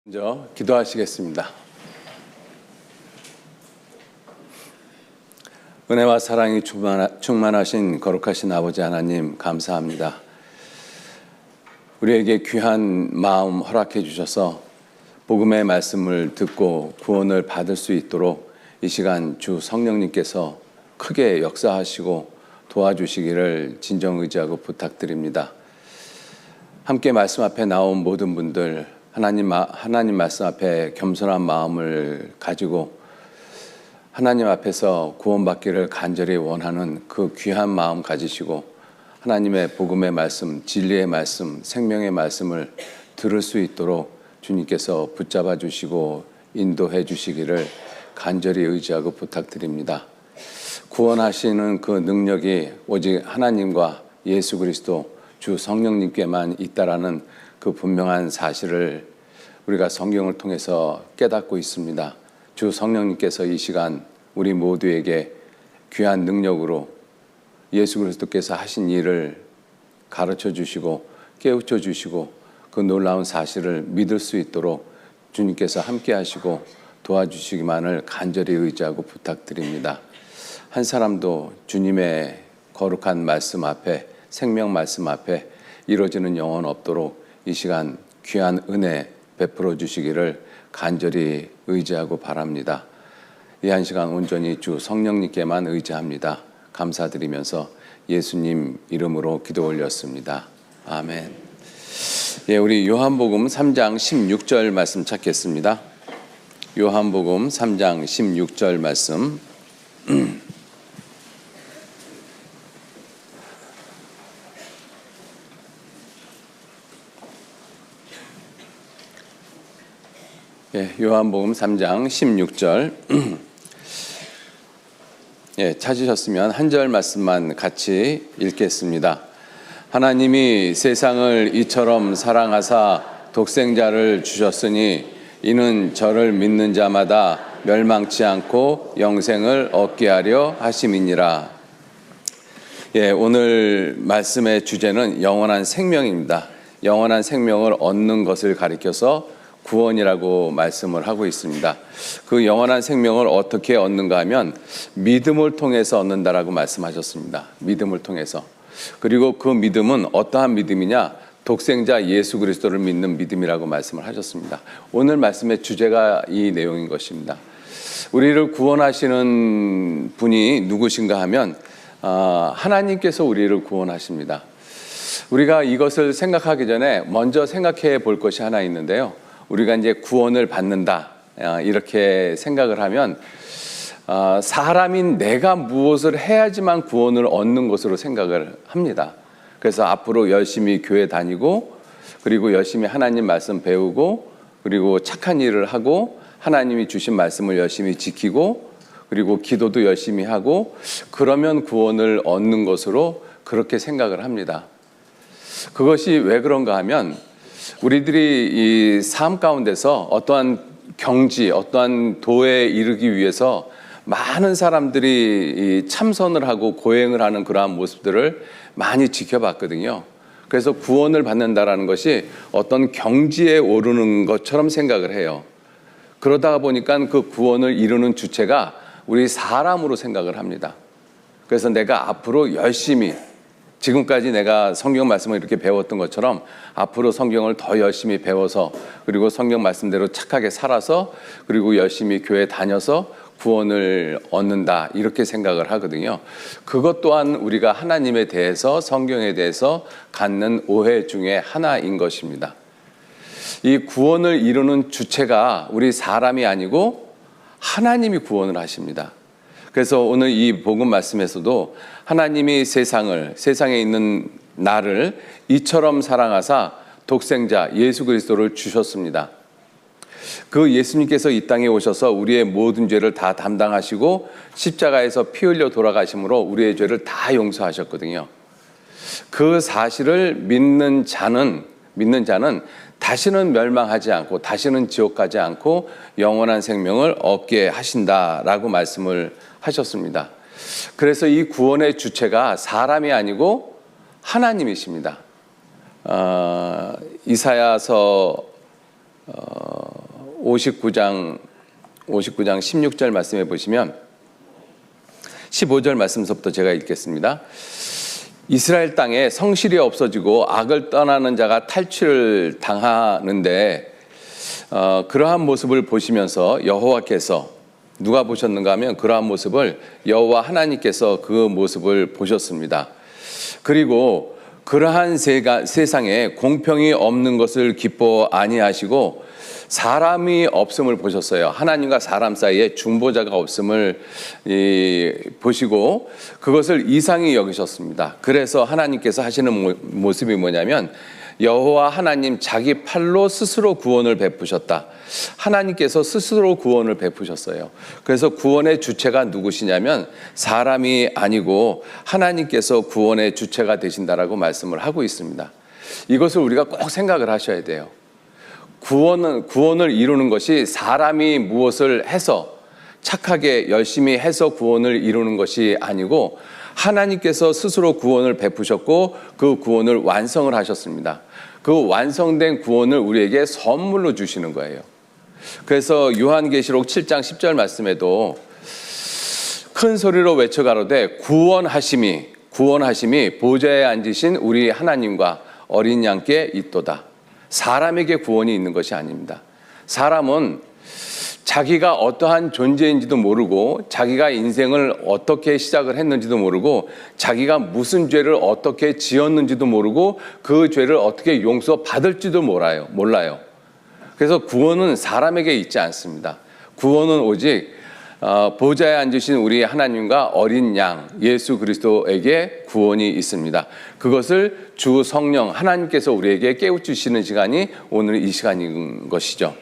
먼저 기도하시겠습니다. 은혜와 사랑이 충만하신 거룩하신 아버지 하나님, 감사합니다. 우리에게 귀한 마음 허락해 주셔서 복음의 말씀을 듣고 구원을 받을 수 있도록 이 시간 주 성령님께서 크게 역사하시고 도와주시기를 진정 의지하고 부탁드립니다. 함께 말씀 앞에 나온 모든 분들, 하나님 말씀 앞에 겸손한 마음을 가지고 하나님 앞에서 구원받기를 간절히 원하는 그 귀한 마음 가지시고 하나님의 복음의 말씀, 진리의 말씀, 생명의 말씀을 들을 수 있도록 주님께서 붙잡아 주시고 인도해 주시기를 간절히 의지하고 부탁드립니다. 구원하시는 그 능력이 오직 하나님과 예수 그리스도 주 성령님께만 있다라는 그 분명한 사실을 우리가 성경을 통해서 깨닫고 있습니다. 주 성령님께서 이 시간 우리 모두에게 귀한 능력으로 예수 그리스도께서 하신 일을 가르쳐 주시고 깨우쳐 주시고 그 놀라운 사실을 믿을 수 있도록 주님께서 함께 하시고 도와주시기만을 간절히 의지하고 부탁드립니다. 한 사람도 주님의 거룩한 말씀 앞에, 생명 말씀 앞에 이루어지는 영혼 없도록 이 시간 귀한 은혜 베풀어 주시기를 간절히 의지하고 바랍니다. 이 한 시간 온전히 주 성령님께만 의지합니다. 감사드리면서 예수님 이름으로 기도 올렸습니다. 아멘. 우리 요한복음 3장 16절 말씀 찾겠습니다. 요한복음 3장 16절 말씀. 요한복음 3장 16절 찾으셨으면 한 절 말씀만 같이 읽겠습니다. 하나님이 세상을 이처럼 사랑하사 독생자를 주셨으니 이는 저를 믿는 자마다 멸망치 않고 영생을 얻게 하려 하심이니라. 오늘 말씀의 주제는 영원한 생명입니다. 영원한 생명을 얻는 것을 가리켜서 구원이라고 말씀을 하고 있습니다. 그 영원한 생명을 어떻게 얻는가 하면 믿음을 통해서 얻는다라고 말씀하셨습니다. 믿음을 통해서. 그리고 그 믿음은 어떠한 믿음이냐? 독생자 예수 그리스도를 믿는 믿음이라고 말씀을 하셨습니다. 오늘 말씀의 주제가 이 내용인 것입니다. 우리를 구원하시는 분이 누구신가 하면 하나님께서 우리를 구원하십니다. 우리가 이것을 생각하기 전에 먼저 생각해 볼 것이 하나 있는데요. 우리가 이제 구원을 받는다 이렇게 생각을 하면 사람인 내가 무엇을 해야지만 구원을 얻는 것으로 생각을 합니다. 그래서 앞으로 열심히 교회 다니고 그리고 열심히 하나님 말씀 배우고 그리고 착한 일을 하고 하나님이 주신 말씀을 열심히 지키고 그리고 기도도 열심히 하고 그러면 구원을 얻는 것으로 그렇게 생각을 합니다. 그것이 왜 그런가 하면 우리들이 이 삶 가운데서 어떠한 경지, 어떠한 도에 이르기 위해서 많은 사람들이 참선을 하고 고행을 하는 그러한 모습들을 많이 지켜봤거든요. 그래서 구원을 받는다라는 것이 어떤 경지에 오르는 것처럼 생각을 해요. 그러다 보니까 그 구원을 이루는 주체가 우리 사람으로 생각을 합니다. 그래서 내가 앞으로 열심히 지금까지 내가 성경 말씀을 이렇게 배웠던 것처럼 앞으로 성경을 더 열심히 배워서 그리고 성경 말씀대로 착하게 살아서 그리고 열심히 교회 다녀서 구원을 얻는다 이렇게 생각을 하거든요. 그것 또한 우리가 하나님에 대해서 성경에 대해서 갖는 오해 중에 하나인 것입니다. 이 구원을 이루는 주체가 우리 사람이 아니고 하나님이 구원을 하십니다. 그래서 오늘 이 복음 말씀에서도 하나님이 세상에 있는 나를 이처럼 사랑하사 독생자 예수 그리스도를 주셨습니다. 그 예수님께서 이 땅에 오셔서 우리의 모든 죄를 다 담당하시고 십자가에서 피 흘려 돌아가심으로 우리의 죄를 다 용서하셨거든요. 그 사실을 믿는 자는 다시는 멸망하지 않고 다시는 지옥 가지 않고 영원한 생명을 얻게 하신다라고 말씀을 하셨습니다. 그래서 이 구원의 주체가 사람이 아니고 하나님이십니다. 이사야서 59장 16절 말씀해 보시면 15절 말씀서부터 제가 읽겠습니다. 이스라엘 땅에 성실이 없어지고 악을 떠나는 자가 탈취를 당하는데 그러한 모습을 보시면서 여호와께서 누가 보셨는가 하면 그러한 모습을 여호와 하나님께서 그 모습을 보셨습니다. 그리고 그러한 세상에 공평이 없는 것을 기뻐 아니하시고 사람이 없음을 보셨어요. 하나님과 사람 사이에 중보자가 없음을 보시고 그것을 이상히 여기셨습니다. 그래서 하나님께서 하시는 모습이 뭐냐면 여호와 하나님 자기 팔로 스스로 구원을 베푸셨다. 하나님께서 스스로 구원을 베푸셨어요. 그래서 구원의 주체가 누구시냐면 사람이 아니고 하나님께서 구원의 주체가 되신다라고 말씀을 하고 있습니다. 이것을 우리가 꼭 생각을 하셔야 돼요. 구원을 이루는 것이 사람이 무엇을 해서 착하게 열심히 해서 구원을 이루는 것이 아니고 하나님께서 스스로 구원을 베푸셨고 그 구원을 완성을 하셨습니다. 그 완성된 구원을 우리에게 선물로 주시는 거예요. 그래서 요한계시록 7장 10절 말씀에도 큰 소리로 외쳐 가로되 구원하심이 보좌에 앉으신 우리 하나님과 어린 양께 있도다. 사람에게 구원이 있는 것이 아닙니다. 사람은 자기가 어떠한 존재인지도 모르고 자기가 인생을 어떻게 시작을 했는지도 모르고 자기가 무슨 죄를 어떻게 지었는지도 모르고 그 죄를 어떻게 용서받을지도 몰라요. 그래서 구원은 사람에게 있지 않습니다. 구원은 오직 보좌에 앉으신 우리 하나님과 어린 양 예수 그리스도에게 구원이 있습니다. 그것을 주 성령 하나님께서 우리에게 깨우치시는 시간이 오늘 이 시간인 것이죠.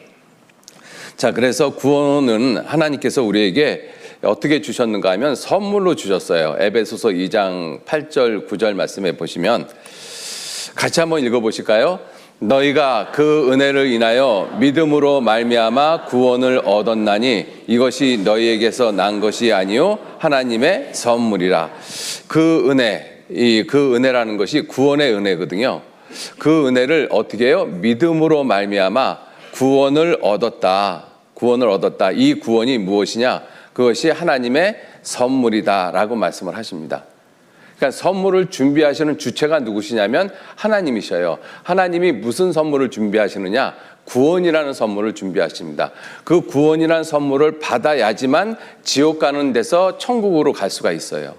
자, 그래서 구원은 하나님께서 우리에게 어떻게 주셨는가 하면 선물로 주셨어요. 에베소서 2장 8절 9절 말씀해 보시면 같이 한번 읽어보실까요? 너희가 그 은혜를 인하여 믿음으로 말미암아 구원을 얻었나니 이것이 너희에게서 난 것이 아니요 하나님의 선물이라. 그 은혜라는 것이 구원의 은혜거든요. 그 은혜를 어떻게 해요? 믿음으로 말미암아 구원을 얻었다. 이 구원이 무엇이냐? 그것이 하나님의 선물이다라고 말씀을 하십니다. 그러니까 선물을 준비하시는 주체가 누구시냐면 하나님이셔요. 하나님이 무슨 선물을 준비하시느냐? 구원이라는 선물을 준비하십니다. 그 구원이라는 선물을 받아야지만 지옥 가는 데서 천국으로 갈 수가 있어요.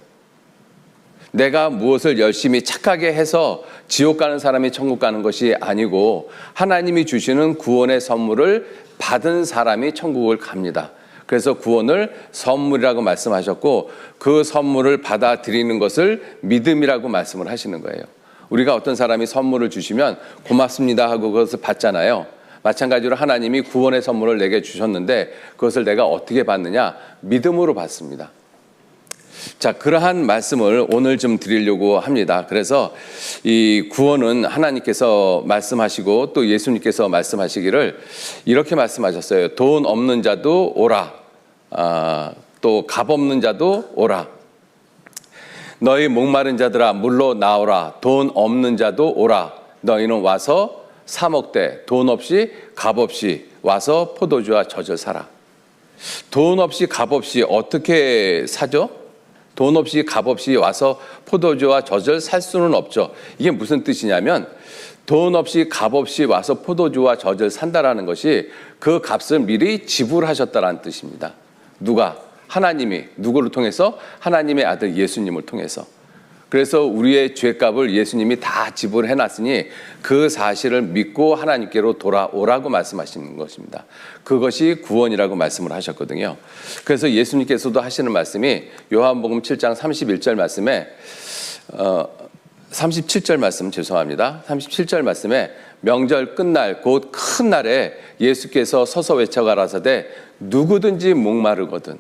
내가 무엇을 열심히 착하게 해서 지옥 가는 사람이 천국 가는 것이 아니고 하나님이 주시는 구원의 선물을 받은 사람이 천국을 갑니다. 그래서 구원을 선물이라고 말씀하셨고 그 선물을 받아들이는 것을 믿음이라고 말씀을 하시는 거예요. 우리가 어떤 사람이 선물을 주시면 고맙습니다 하고 그것을 받잖아요. 마찬가지로 하나님이 구원의 선물을 내게 주셨는데 그것을 내가 어떻게 받느냐? 믿음으로 받습니다. 자, 그러한 말씀을 오늘 좀 드리려고 합니다. 그래서 이 구원은 하나님께서 말씀하시고 또 예수님께서 말씀하시기를 이렇게 말씀하셨어요. 돈 없는 자도 오라. 또 값 없는 자도 오라. 너희 목마른 자들아 물로 나오라. 돈 없는 자도 오라. 너희는 와서 사 먹되 돈 없이 값 없이 와서 포도주와 젖을 사라. 돈 없이 값 없이 어떻게 사죠? 돈 없이 값 없이 와서 포도주와 젖을 살 수는 없죠. 이게 무슨 뜻이냐면 돈 없이 값 없이 와서 포도주와 젖을 산다라는 것이 그 값을 미리 지불하셨다라는 뜻입니다. 누가? 하나님이. 누구를 통해서? 하나님의 아들 예수님을 통해서. 그래서 우리의 죄값을 예수님이 다 지불해놨으니 그 사실을 믿고 하나님께로 돌아오라고 말씀하시는 것입니다. 그것이 구원이라고 말씀을 하셨거든요. 그래서 예수님께서도 하시는 말씀이 요한복음 7장 31절 말씀에 37절 말씀 죄송합니다. 37절 말씀에 명절 끝날 곧 큰 날에 예수께서 서서 외쳐 가라사대 누구든지 목마르거든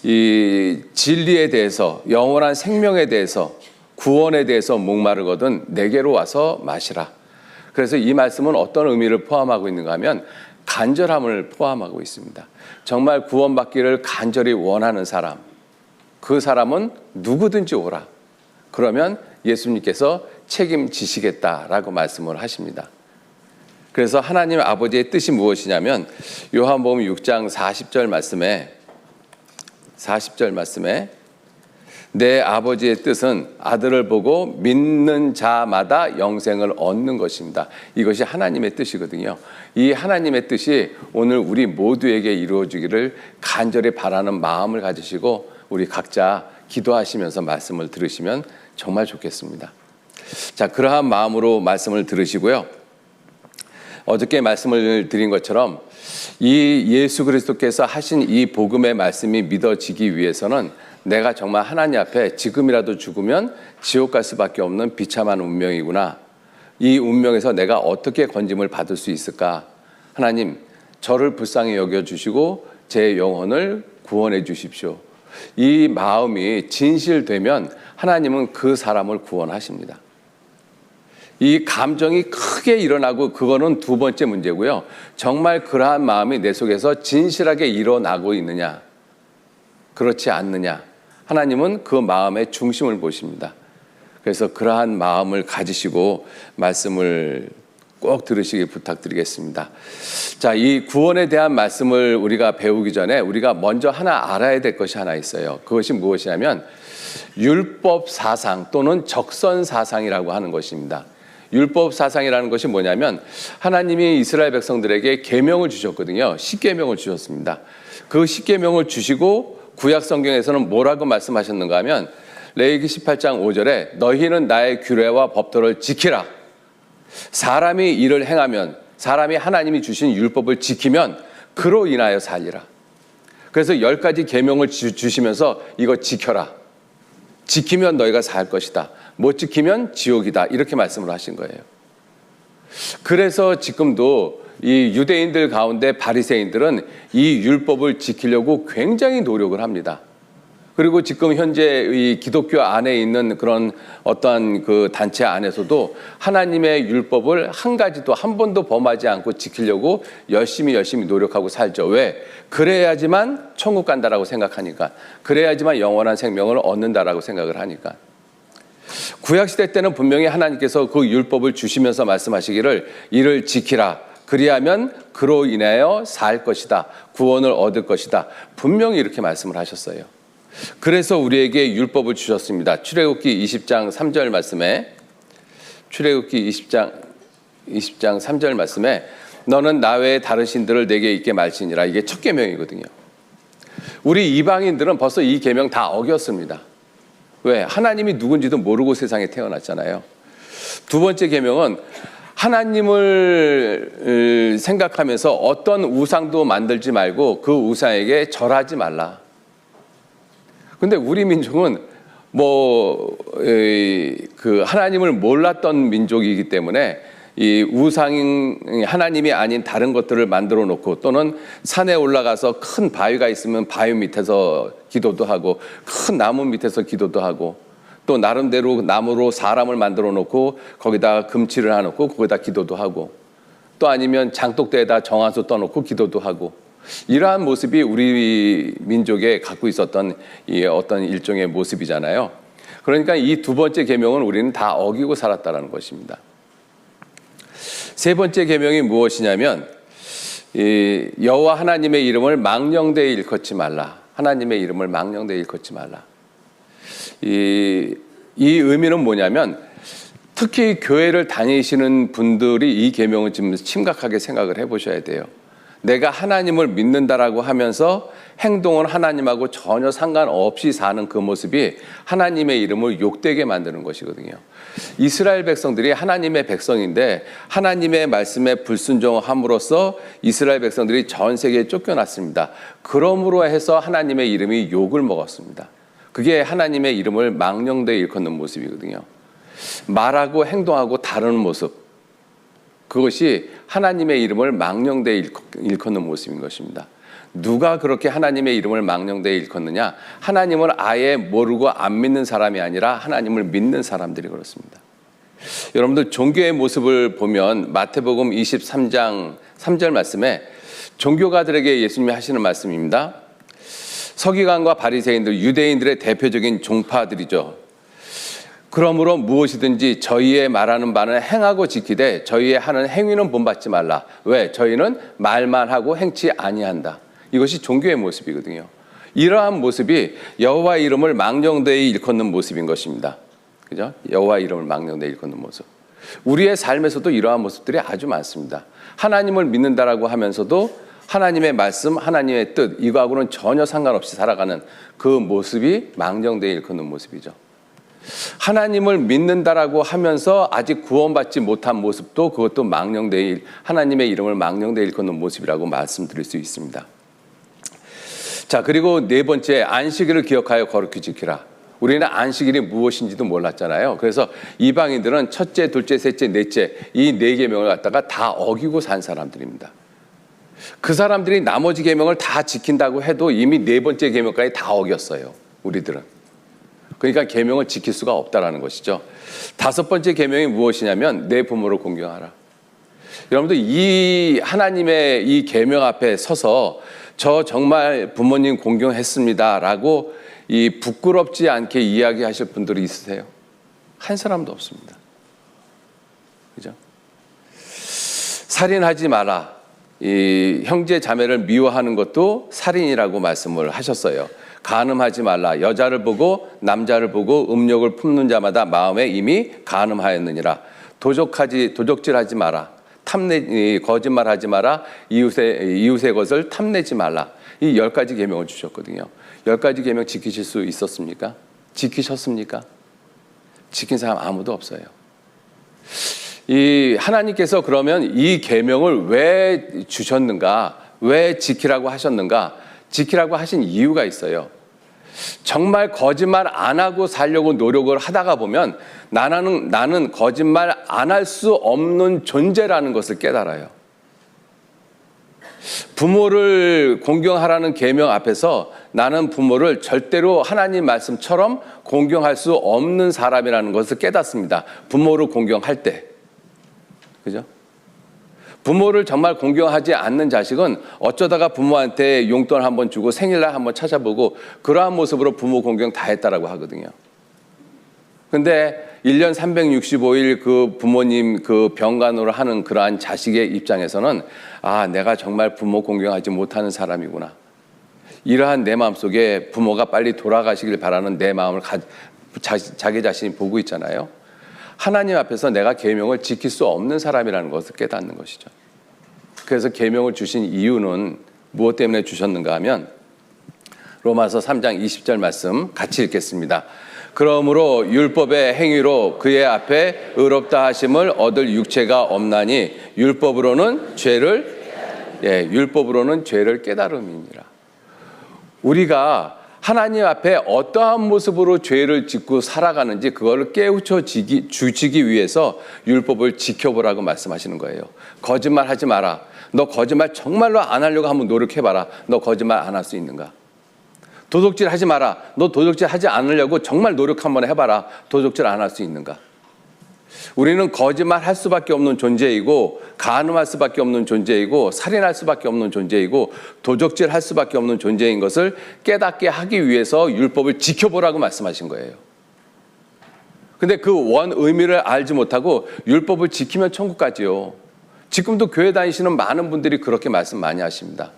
이 진리에 대해서 영원한 생명에 대해서 구원에 대해서 목마르거든 내게로 와서 마시라. 그래서 이 말씀은 어떤 의미를 포함하고 있는가 하면 간절함을 포함하고 있습니다. 정말 구원받기를 간절히 원하는 사람, 그 사람은 누구든지 오라. 그러면 예수님께서 책임지시겠다라고 말씀을 하십니다. 그래서 하나님 아버지의 뜻이 무엇이냐면 요한복음 6장 40절 말씀에 내 아버지의 뜻은 아들을 보고 믿는 자마다 영생을 얻는 것입니다. 이것이 하나님의 뜻이거든요. 이 하나님의 뜻이 오늘 우리 모두에게 이루어지기를 간절히 바라는 마음을 가지시고 우리 각자 기도하시면서 말씀을 들으시면 정말 좋겠습니다. 자, 그러한 마음으로 말씀을 들으시고요. 어저께 말씀을 드린 것처럼 이 예수 그리스도께서 하신 이 복음의 말씀이 믿어지기 위해서는 내가 정말 하나님 앞에 지금이라도 죽으면 지옥 갈 수밖에 없는 비참한 운명이구나. 이 운명에서 내가 어떻게 건짐을 받을 수 있을까? 하나님, 저를 불쌍히 여겨주시고 제 영혼을 구원해 주십시오. 이 마음이 진실되면 하나님은 그 사람을 구원하십니다. 이 감정이 크게 일어나고 그거는 두 번째 문제고요. 정말 그러한 마음이 내 속에서 진실하게 일어나고 있느냐, 그렇지 않느냐, 하나님은 그 마음의 중심을 보십니다. 그래서 그러한 마음을 가지시고 말씀을 꼭 들으시길 부탁드리겠습니다. 자, 이 구원에 대한 말씀을 우리가 배우기 전에 우리가 먼저 하나 알아야 될 것이 하나 있어요. 그것이 무엇이냐면 율법 사상 또는 적선 사상이라고 하는 것입니다. 율법 사상이라는 것이 뭐냐면 하나님이 이스라엘 백성들에게 계명을 주셨거든요. 십계명을 주셨습니다. 그 십계명을 주시고 구약 성경에서는 뭐라고 말씀하셨는가 하면 레위기 18장 5절에 너희는 나의 규례와 법도를 지키라. 사람이 이를 행하면, 사람이 하나님이 주신 율법을 지키면 그로 인하여 살리라. 그래서 10가지 계명을 주시면서 이거 지켜라. 지키면 너희가 살 것이다. 못 지키면 지옥이다. 이렇게 말씀을 하신 거예요. 그래서 지금도 이 유대인들 가운데 바리새인들은 이 율법을 지키려고 굉장히 노력을 합니다. 그리고 지금 현재 이 기독교 안에 있는 그런 어떠한 그 단체 안에서도 하나님의 율법을 한 가지도 한 번도 범하지 않고 지키려고 열심히 노력하고 살죠. 왜? 그래야지만 천국 간다라고 생각하니까. 그래야지만 영원한 생명을 얻는다라고 생각을 하니까. 구약시대 때는 분명히 하나님께서 그 율법을 주시면서 말씀하시기를 이를 지키라. 그리하면 그로 인하여 살 것이다. 구원을 얻을 것이다. 분명히 이렇게 말씀을 하셨어요. 그래서 우리에게 율법을 주셨습니다. 출애굽기 20장 3절 말씀에 출애굽기 20장 3절 말씀에 너는 나 외에 다른 신들을 내게 있게 말지니라. 이게 첫 계명이거든요. 우리 이방인들은 벌써 이 계명 다 어겼습니다. 왜? 하나님이 누군지도 모르고 세상에 태어났잖아요. 두 번째 계명은 하나님을 생각하면서 어떤 우상도 만들지 말고 그 우상에게 절하지 말라. 근데 우리 민족은 그 하나님을 몰랐던 민족이기 때문에 이 우상 하나님이 아닌 다른 것들을 만들어 놓고 또는 산에 올라가서 큰 바위가 있으면 바위 밑에서 기도도 하고 큰 나무 밑에서 기도도 하고 또 나름대로 나무로 사람을 만들어 놓고 거기다가 금칠을 해놓고 거기다 기도도 하고 또 아니면 장독대에다 정화수 떠놓고 기도도 하고 이러한 모습이 우리 민족에 갖고 있었던 이 어떤 일종의 모습이잖아요. 그러니까 이 두 번째 계명은 우리는 다 어기고 살았다는 것입니다. 세 번째 계명이 무엇이냐면 여호와 하나님의 이름을 망령되이 일컫지 말라. 하나님의 이름을 망령되이 일컫지 말라. 이 의미는 뭐냐면 특히 교회를 다니시는 분들이 이 계명을 좀 심각하게 생각을 해보셔야 돼요. 내가 하나님을 믿는다라고 하면서 행동은 하나님하고 전혀 상관없이 사는 그 모습이 하나님의 이름을 욕되게 만드는 것이거든요. 이스라엘 백성들이 하나님의 백성인데 하나님의 말씀에 불순종함으로써 이스라엘 백성들이 전 세계에 쫓겨났습니다. 그러므로 해서 하나님의 이름이 욕을 먹었습니다. 그게 하나님의 이름을 망령되이 일컫는 모습이거든요. 말하고 행동하고 다른 모습, 그것이 하나님의 이름을 망령되이 일컫는 모습인 것입니다. 누가 그렇게 하나님의 이름을 망령되이 일컫느냐? 하나님을 아예 모르고 안 믿는 사람이 아니라 하나님을 믿는 사람들이 그렇습니다. 여러분들 종교의 모습을 보면 마태복음 23장 3절 말씀에 종교가들에게 예수님이 하시는 말씀입니다. 서기관과 바리새인들, 유대인들의 대표적인 종파들이죠. 그러므로 무엇이든지 저희의 말하는 바는 행하고 지키되 저희의 하는 행위는 본받지 말라. 왜? 저희는 말만 하고 행치 아니한다. 이것이 종교의 모습이거든요. 이러한 모습이 여호와 이름을 망령되이 일컫는 모습인 것입니다. 그죠? 여호와 이름을 망령되이 일컫는 모습. 우리의 삶에서도 이러한 모습들이 아주 많습니다. 하나님을 믿는다라고 하면서도 하나님의 말씀, 하나님의 뜻, 이거하고는 전혀 상관없이 살아가는 그 모습이 망령되이 일컫는 모습이죠. 하나님을 믿는다라고 하면서 아직 구원받지 못한 모습도 그것도 망령되이 하나님의 이름을 망령되이 일컫는 모습이라고 말씀드릴 수 있습니다. 자, 그리고 네 번째, 안식일을 기억하여 거룩히 지키라. 우리는 안식일이 무엇인지도 몰랐잖아요. 그래서 이방인들은 첫째, 둘째, 셋째, 넷째 이 네 계명을 갖다가 다 어기고 산 사람들입니다. 그 사람들이 나머지 계명을 다 지킨다고 해도 이미 네 번째 계명까지 다 어겼어요. 우리들은. 그러니까 계명을 지킬 수가 없다라는 것이죠. 다섯 번째 계명이 무엇이냐면 내 부모를 공경하라. 여러분들 이 하나님의 이 계명 앞에 서서 저 정말 부모님 공경했습니다라고 이 부끄럽지 않게 이야기하실 분들이 있으세요? 한 사람도 없습니다. 그죠? 살인하지 마라. 이 형제 자매를 미워하는 것도 살인이라고 말씀을 하셨어요. 간음하지 말라. 여자를 보고 남자를 보고 음욕을 품는 자마다 마음에 이미 간음하였느니라. 도적질하지 마라. 거짓말하지 마라. 이웃의 것을 탐내지 말라. 이 10가지 계명을 주셨거든요. 10가지 계명 지키실 수 있었습니까? 지키셨습니까? 지킨 사람 아무도 없어요. 이 하나님께서 그러면 이 계명을 왜 주셨는가? 왜 지키라고 하셨는가? 지키라고 하신 이유가 있어요. 정말 거짓말 안 하고 살려고 노력을 하다가 보면 나는 거짓말 안 할 수 없는 존재라는 것을 깨달아요. 부모를 공경하라는 계명 앞에서 나는 부모를 절대로 하나님 말씀처럼 공경할 수 없는 사람이라는 것을 깨닫습니다. 부모를 공경할 때. 그죠? 부모를 정말 공경하지 않는 자식은 어쩌다가 부모한테 용돈 한번 주고 생일날 한번 찾아보고 그러한 모습으로 부모 공경 다 했다라고 하거든요. 근데 1년 365일 그 부모님 그 병간호를 하는 그러한 자식의 입장에서는 아, 내가 정말 부모 공경하지 못하는 사람이구나. 이러한 내 마음속에 부모가 빨리 돌아가시길 바라는 내 마음을 자기 자신이 보고 있잖아요. 하나님 앞에서 내가 계명을 지킬 수 없는 사람이라는 것을 깨닫는 것이죠. 그래서 계명을 주신 이유는 무엇 때문에 주셨는가 하면 로마서 3장 20절 말씀 같이 읽겠습니다. 그러므로 율법의 행위로 그의 앞에 의롭다 하심을 얻을 육체가 없나니 율법으로는 죄를 깨달음이니라. 우리가 하나님 앞에 어떠한 모습으로 죄를 짓고 살아가는지 그거를 깨우쳐 주시기 위해서 율법을 지켜보라고 말씀하시는 거예요. 거짓말하지 마라. 너 거짓말 정말로 안 하려고 한번 노력해봐라. 너 거짓말 안 할 수 있는가? 도둑질 하지 마라. 너 도둑질 하지 않으려고 정말 노력 한번 해봐라. 도둑질 안 할 수 있는가? 우리는 거짓말 할 수밖에 없는 존재이고 간음할 수밖에 없는 존재이고 살인할 수밖에 없는 존재이고 도적질 할 수밖에 없는 존재인 것을 깨닫게 하기 위해서 율법을 지켜보라고 말씀하신 거예요. 근데 그 원 의미를 알지 못하고 율법을 지키면 천국 가지요. 지금도 교회 다니시는 많은 분들이 그렇게 말씀 많이 하십니다.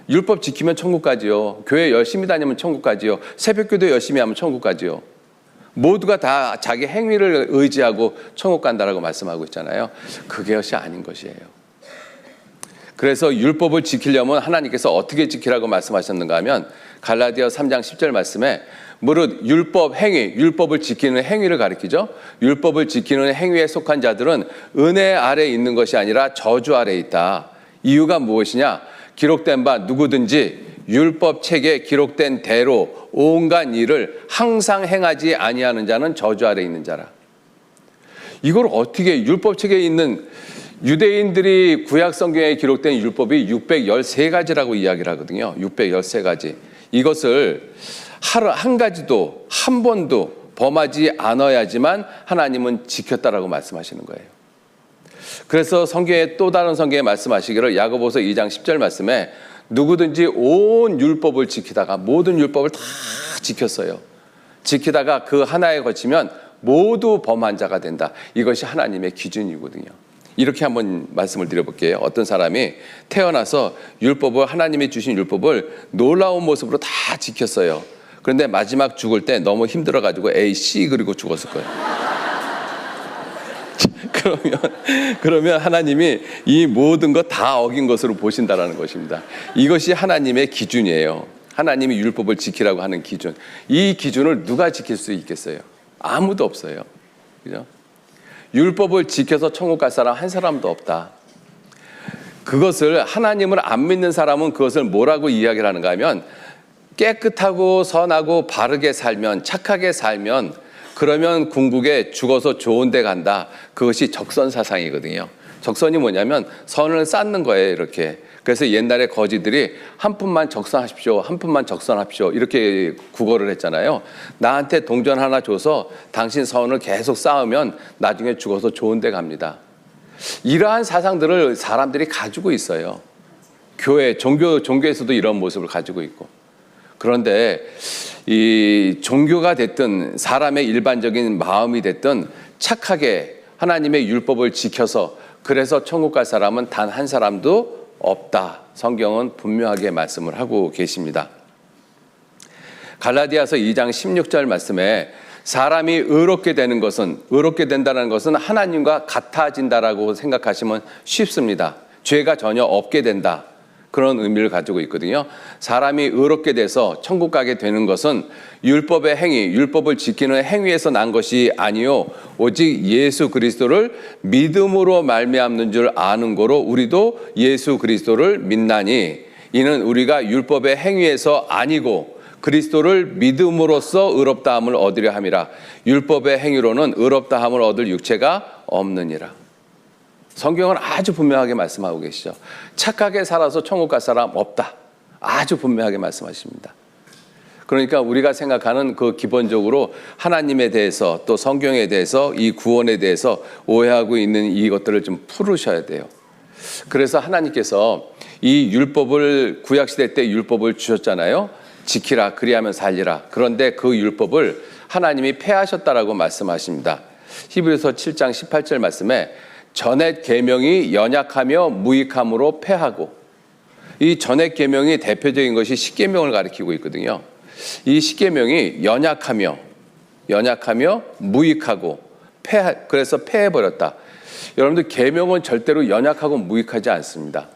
율법 지키면 천국 가지요. 교회 열심히 다니면 천국 가지요. 새벽기도 열심히 하면 천국 가지요. 모두가 다 자기 행위를 의지하고 천국 간다라고 말씀하고 있잖아요. 그것이 아닌 것이에요. 그래서 율법을 지키려면 하나님께서 어떻게 지키라고 말씀하셨는가 하면 갈라디아 3장 10절 말씀에 무릇 율법 행위, 율법을 지키는 행위를 가리키죠. 율법을 지키는 행위에 속한 자들은 은혜 아래에 있는 것이 아니라 저주 아래에 있다. 이유가 무엇이냐? 기록된 바 누구든지 율법 책에 기록된 대로 온갖 일을 항상 행하지 아니하는 자는 저주 아래 있는 자라. 이걸 어떻게 율법 책에 있는 유대인들이 구약 성경에 기록된 율법이 613가지라고 이야기를 하거든요. 613가지. 이것을 한 가지도 한 번도 범하지 않아야지만 하나님은 지켰다라고 말씀하시는 거예요. 그래서 성경에 또 다른 성경에 말씀하시기를 야고보서 2장 10절 말씀에 누구든지 온 율법을 지키다가 모든 율법을 다 지켰어요. 지키다가 그 하나에 거치면 모두 범한 자가 된다. 이것이 하나님의 기준이거든요. 이렇게 한번 말씀을 드려볼게요. 어떤 사람이 태어나서 율법을, 하나님이 주신 율법을 놀라운 모습으로 다 지켰어요. 그런데 마지막 죽을 때 너무 힘들어가지고 AC 그리고 죽었을 거예요. 그러면 하나님이 이 모든 것 다 어긴 것으로 보신다라는 것입니다. 이것이 하나님의 기준이에요. 하나님이 율법을 지키라고 하는 기준. 이 기준을 누가 지킬 수 있겠어요? 아무도 없어요. 그죠? 율법을 지켜서 천국 갈 사람 한 사람도 없다. 그것을 하나님을 안 믿는 사람은 그것을 뭐라고 이야기를 하는가 하면 깨끗하고 선하고 바르게 살면, 착하게 살면, 그러면 궁극에 죽어서 좋은 데 간다. 그것이 적선 사상이거든요. 적선이 뭐냐면 선을 쌓는 거예요. 이렇게. 그래서 옛날에 거지들이 한 푼만 적선하십시오, 한 푼만 적선하십시오, 이렇게 구걸을 했잖아요. 나한테 동전 하나 줘서 당신 선을 계속 쌓으면 나중에 죽어서 좋은 데 갑니다. 이러한 사상들을 사람들이 가지고 있어요. 교회, 종교에서도 이런 모습을 가지고 있고. 그런데 이 종교가 됐든 사람의 일반적인 마음이 됐든 착하게 하나님의 율법을 지켜서 그래서 천국 갈 사람은 단 한 사람도 없다. 성경은 분명하게 말씀을 하고 계십니다. 갈라디아서 2장 16절 말씀에 사람이 의롭게 되는 것은, 의롭게 된다는 것은 하나님과 같아진다라고 생각하시면 쉽습니다. 죄가 전혀 없게 된다. 그런 의미를 가지고 있거든요. 사람이 의롭게 돼서 천국 가게 되는 것은 율법의 행위, 율법을 지키는 행위에서 난 것이 아니요 오직 예수 그리스도를 믿음으로 말미암는 줄 아는 거로 우리도 예수 그리스도를 믿나니 이는 우리가 율법의 행위에서 아니고 그리스도를 믿음으로써 의롭다함을 얻으려 함이라. 율법의 행위로는 의롭다함을 얻을 육체가 없느니라. 성경은 아주 분명하게 말씀하고 계시죠. 착하게 살아서 천국 갈 사람 없다. 아주 분명하게 말씀하십니다. 그러니까 우리가 생각하는 그 기본적으로 하나님에 대해서 또 성경에 대해서 이 구원에 대해서 오해하고 있는 이것들을 좀 풀으셔야 돼요. 그래서 하나님께서 이 율법을 구약시대 때 율법을 주셨잖아요. 지키라 그리하면 살리라. 그런데 그 율법을 하나님이 폐하셨다라고 말씀하십니다. 히브리서 7장 18절 말씀에 전액 계명이 연약하며 무익함으로 폐하고, 이 전액 계명이 대표적인 것이 십계명을 가리키고 있거든요. 이 십계명이 연약하며 무익하고 그래서 폐해버렸다. 여러분들 계명은 절대로 연약하고 무익하지 않습니다.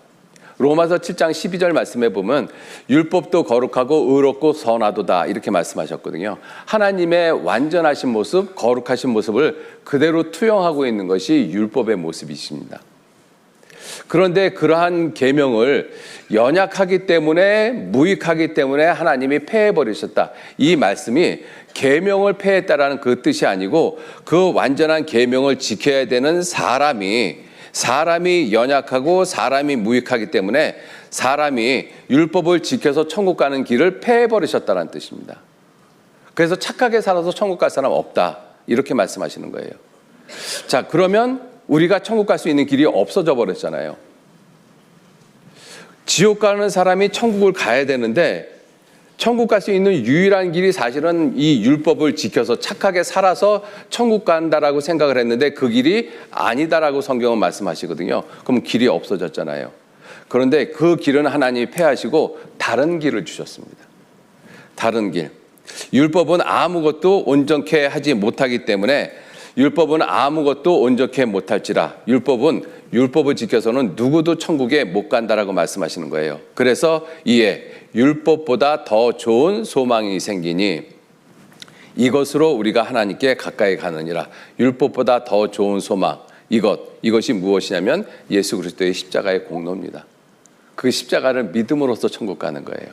로마서 7장 12절 말씀에 보면 율법도 거룩하고 의롭고 선하도다 이렇게 말씀하셨거든요. 하나님의 완전하신 모습, 거룩하신 모습을 그대로 투영하고 있는 것이 율법의 모습이십니다. 그런데 그러한 계명을 연약하기 때문에 무익하기 때문에 하나님이 폐해버리셨다. 이 말씀이 계명을 폐했다라는 그 뜻이 아니고 그 완전한 계명을 지켜야 되는 사람이 연약하고 사람이 무익하기 때문에 사람이 율법을 지켜서 천국 가는 길을 폐해버리셨다는 뜻입니다. 그래서 착하게 살아서 천국 갈 사람 없다. 이렇게 말씀하시는 거예요. 자, 그러면 우리가 천국 갈 수 있는 길이 없어져 버렸잖아요. 지옥 가는 사람이 천국을 가야 되는데 천국 갈 수 있는 유일한 길이 사실은 이 율법을 지켜서 착하게 살아서 천국 간다라고 생각을 했는데 그 길이 아니다라고 성경은 말씀하시거든요. 그럼 길이 없어졌잖아요. 그런데 그 길은 하나님이 폐하시고 다른 길을 주셨습니다. 다른 길. 율법은 아무것도 온전케 하지 못하기 때문에 율법은 아무것도 온전케 못할지라 율법을 지켜서는 누구도 천국에 못 간다라고 말씀하시는 거예요. 그래서 이에 율법보다 더 좋은 소망이 생기니 이것으로 우리가 하나님께 가까이 가느니라. 율법보다 더 좋은 소망, 이것이 무엇이냐면 예수 그리스도의 십자가의 공로입니다. 그 십자가를 믿음으로써 천국 가는 거예요.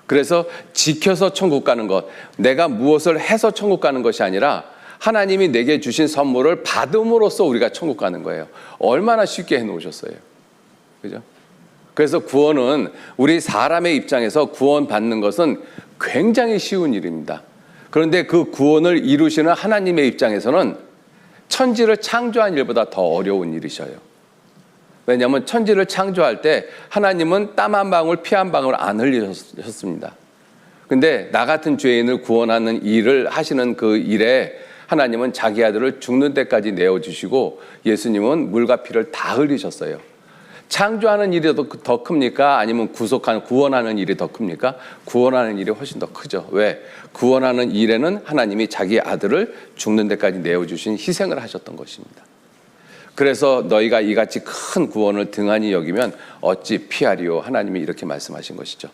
그래서 지켜서 천국 가는 것, 내가 무엇을 해서 천국 가는 것이 아니라 하나님이 내게 주신 선물을 받음으로써 우리가 천국 가는 거예요. 얼마나 쉽게 해놓으셨어요. 그죠? 그래서 구원은 우리 사람의 입장에서 구원받는 것은 굉장히 쉬운 일입니다. 그런데 그 구원을 이루시는 하나님의 입장에서는 천지를 창조한 일보다 더 어려운 일이셔요. 왜냐하면 천지를 창조할 때 하나님은 땀 한 방울, 피 한 방울 안 흘리셨습니다. 근데 나 같은 죄인을 구원하는 일을 하시는 그 일에 하나님은 자기 아들을 죽는 데까지 내어주시고 예수님은 물과 피를 다 흘리셨어요. 창조하는 일이 더 큽니까? 아니면 구원하는 일이 더 큽니까? 구원하는 일이 훨씬 더 크죠. 왜? 구원하는 일에는 하나님이 자기 아들을 죽는 데까지 내어주신 희생을 하셨던 것입니다. 그래서 너희가 이같이 큰 구원을 등한히 여기면 어찌 피하리요? 하나님이 이렇게 말씀하신 것이죠.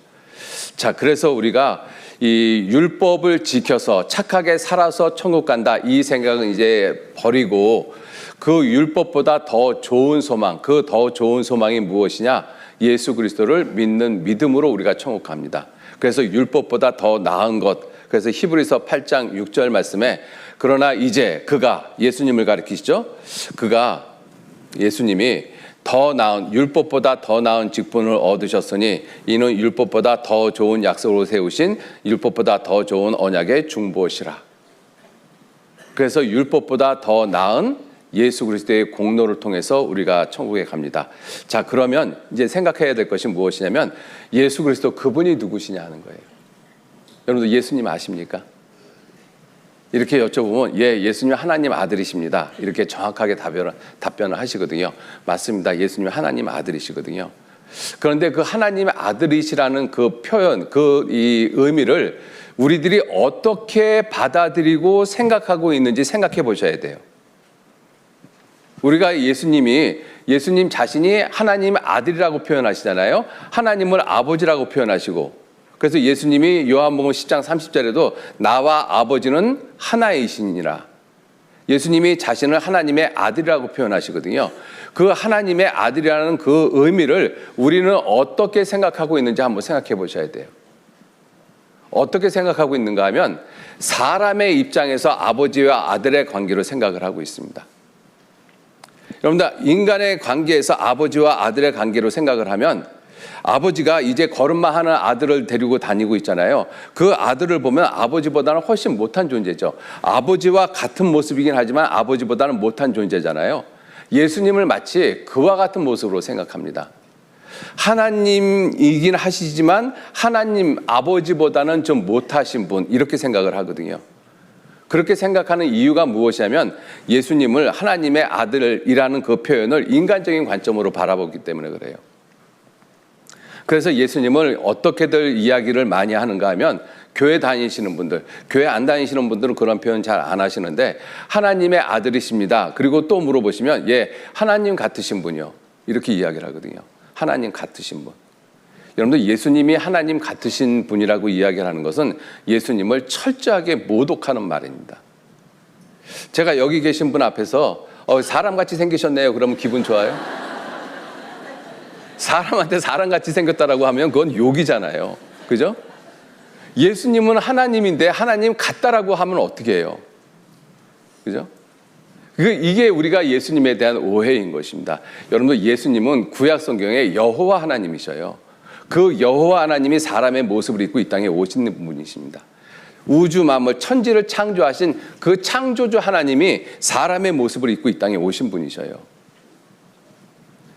자, 그래서 우리가 이 율법을 지켜서 착하게 살아서 천국 간다, 이 생각은 이제 버리고 그 율법보다 더 좋은 소망, 그 더 좋은 소망이 무엇이냐? 예수 그리스도를 믿는 믿음으로 우리가 천국 갑니다. 그래서 율법보다 더 나은 것, 그래서 히브리서 8장 6절 말씀에 그러나 이제 그가, 예수님을 가리키시죠? 예수님이 더 나은, 율법보다 더 나은 직분을 얻으셨으니 이는 율법보다 더 좋은 약속으로 세우신 율법보다 더 좋은 언약의 중보시라. 그래서 율법보다 더 나은 예수 그리스도의 공로를 통해서 우리가 천국에 갑니다. 자, 그러면 이제 생각해야 될 것이 무엇이냐면 예수 그리스도 그분이 누구시냐 하는 거예요. 여러분들 예수님 아십니까? 이렇게 여쭤보면 예수님 하나님 아들이십니다. 이렇게 정확하게 답변을 하시거든요. 맞습니다. 예수님 하나님 아들이시거든요. 그런데 그 하나님의 아들이시라는 그 표현, 이 의미를 우리들이 어떻게 받아들이고 생각하고 있는지 생각해 보셔야 돼요. 우리가 예수님 자신이 하나님의 아들이라고 표현하시잖아요. 하나님을 아버지라고 표현하시고, 그래서 예수님이 요한복음 10장 30절에도 나와 아버지는 하나이시니라. 예수님이 자신을 하나님의 아들이라고 표현하시거든요. 그 하나님의 아들이라는 그 의미를 우리는 어떻게 생각하고 있는지 한번 생각해 보셔야 돼요. 어떻게 생각하고 있는가 하면 사람의 입장에서 아버지와 아들의 관계로 생각을 하고 있습니다. 여러분들, 인간의 관계에서 아버지와 아들의 관계로 생각을 하면 아버지가 이제 걸음마 하는 아들을 데리고 다니고 있잖아요. 그 아들을 보면 아버지보다는 훨씬 못한 존재죠. 아버지와 같은 모습이긴 하지만 아버지보다는 못한 존재잖아요. 예수님을 마치 그와 같은 모습으로 생각합니다. 하나님이긴 하시지만 하나님 아버지보다는 좀 못하신 분, 이렇게 생각을 하거든요. 그렇게 생각하는 이유가 무엇이냐면 예수님을 하나님의 아들이라는 그 표현을 인간적인 관점으로 바라보기 때문에 그래요. 그래서 예수님을 어떻게들 이야기를 많이 하는가 하면 교회 다니시는 분들, 교회 안 다니시는 분들은 그런 표현 잘 안 하시는데 하나님의 아들이십니다. 그리고 또 물어보시면 하나님 같으신 분이요, 이렇게 이야기를 하거든요. 하나님 같으신 분. 여러분들, 예수님이 하나님 같으신 분이라고 이야기를 하는 것은 예수님을 철저하게 모독하는 말입니다. 제가 여기 계신 분 앞에서 사람같이 생기셨네요 그러면 기분 좋아요? 사람한테 사람같이 생겼다라고 하면 그건 욕이잖아요. 그죠? 예수님은 하나님인데 하나님 같다라고 하면 어떻게 해요? 그죠? 이게 우리가 예수님에 대한 오해인 것입니다. 여러분들, 예수님은 구약 성경에 여호와 하나님이셔요. 그 여호와 하나님이 사람의 모습을 입고 이 땅에 오신 분이십니다. 우주 만물 천지를 창조하신 그 창조주 하나님이 사람의 모습을 입고 이 땅에 오신 분이셔요.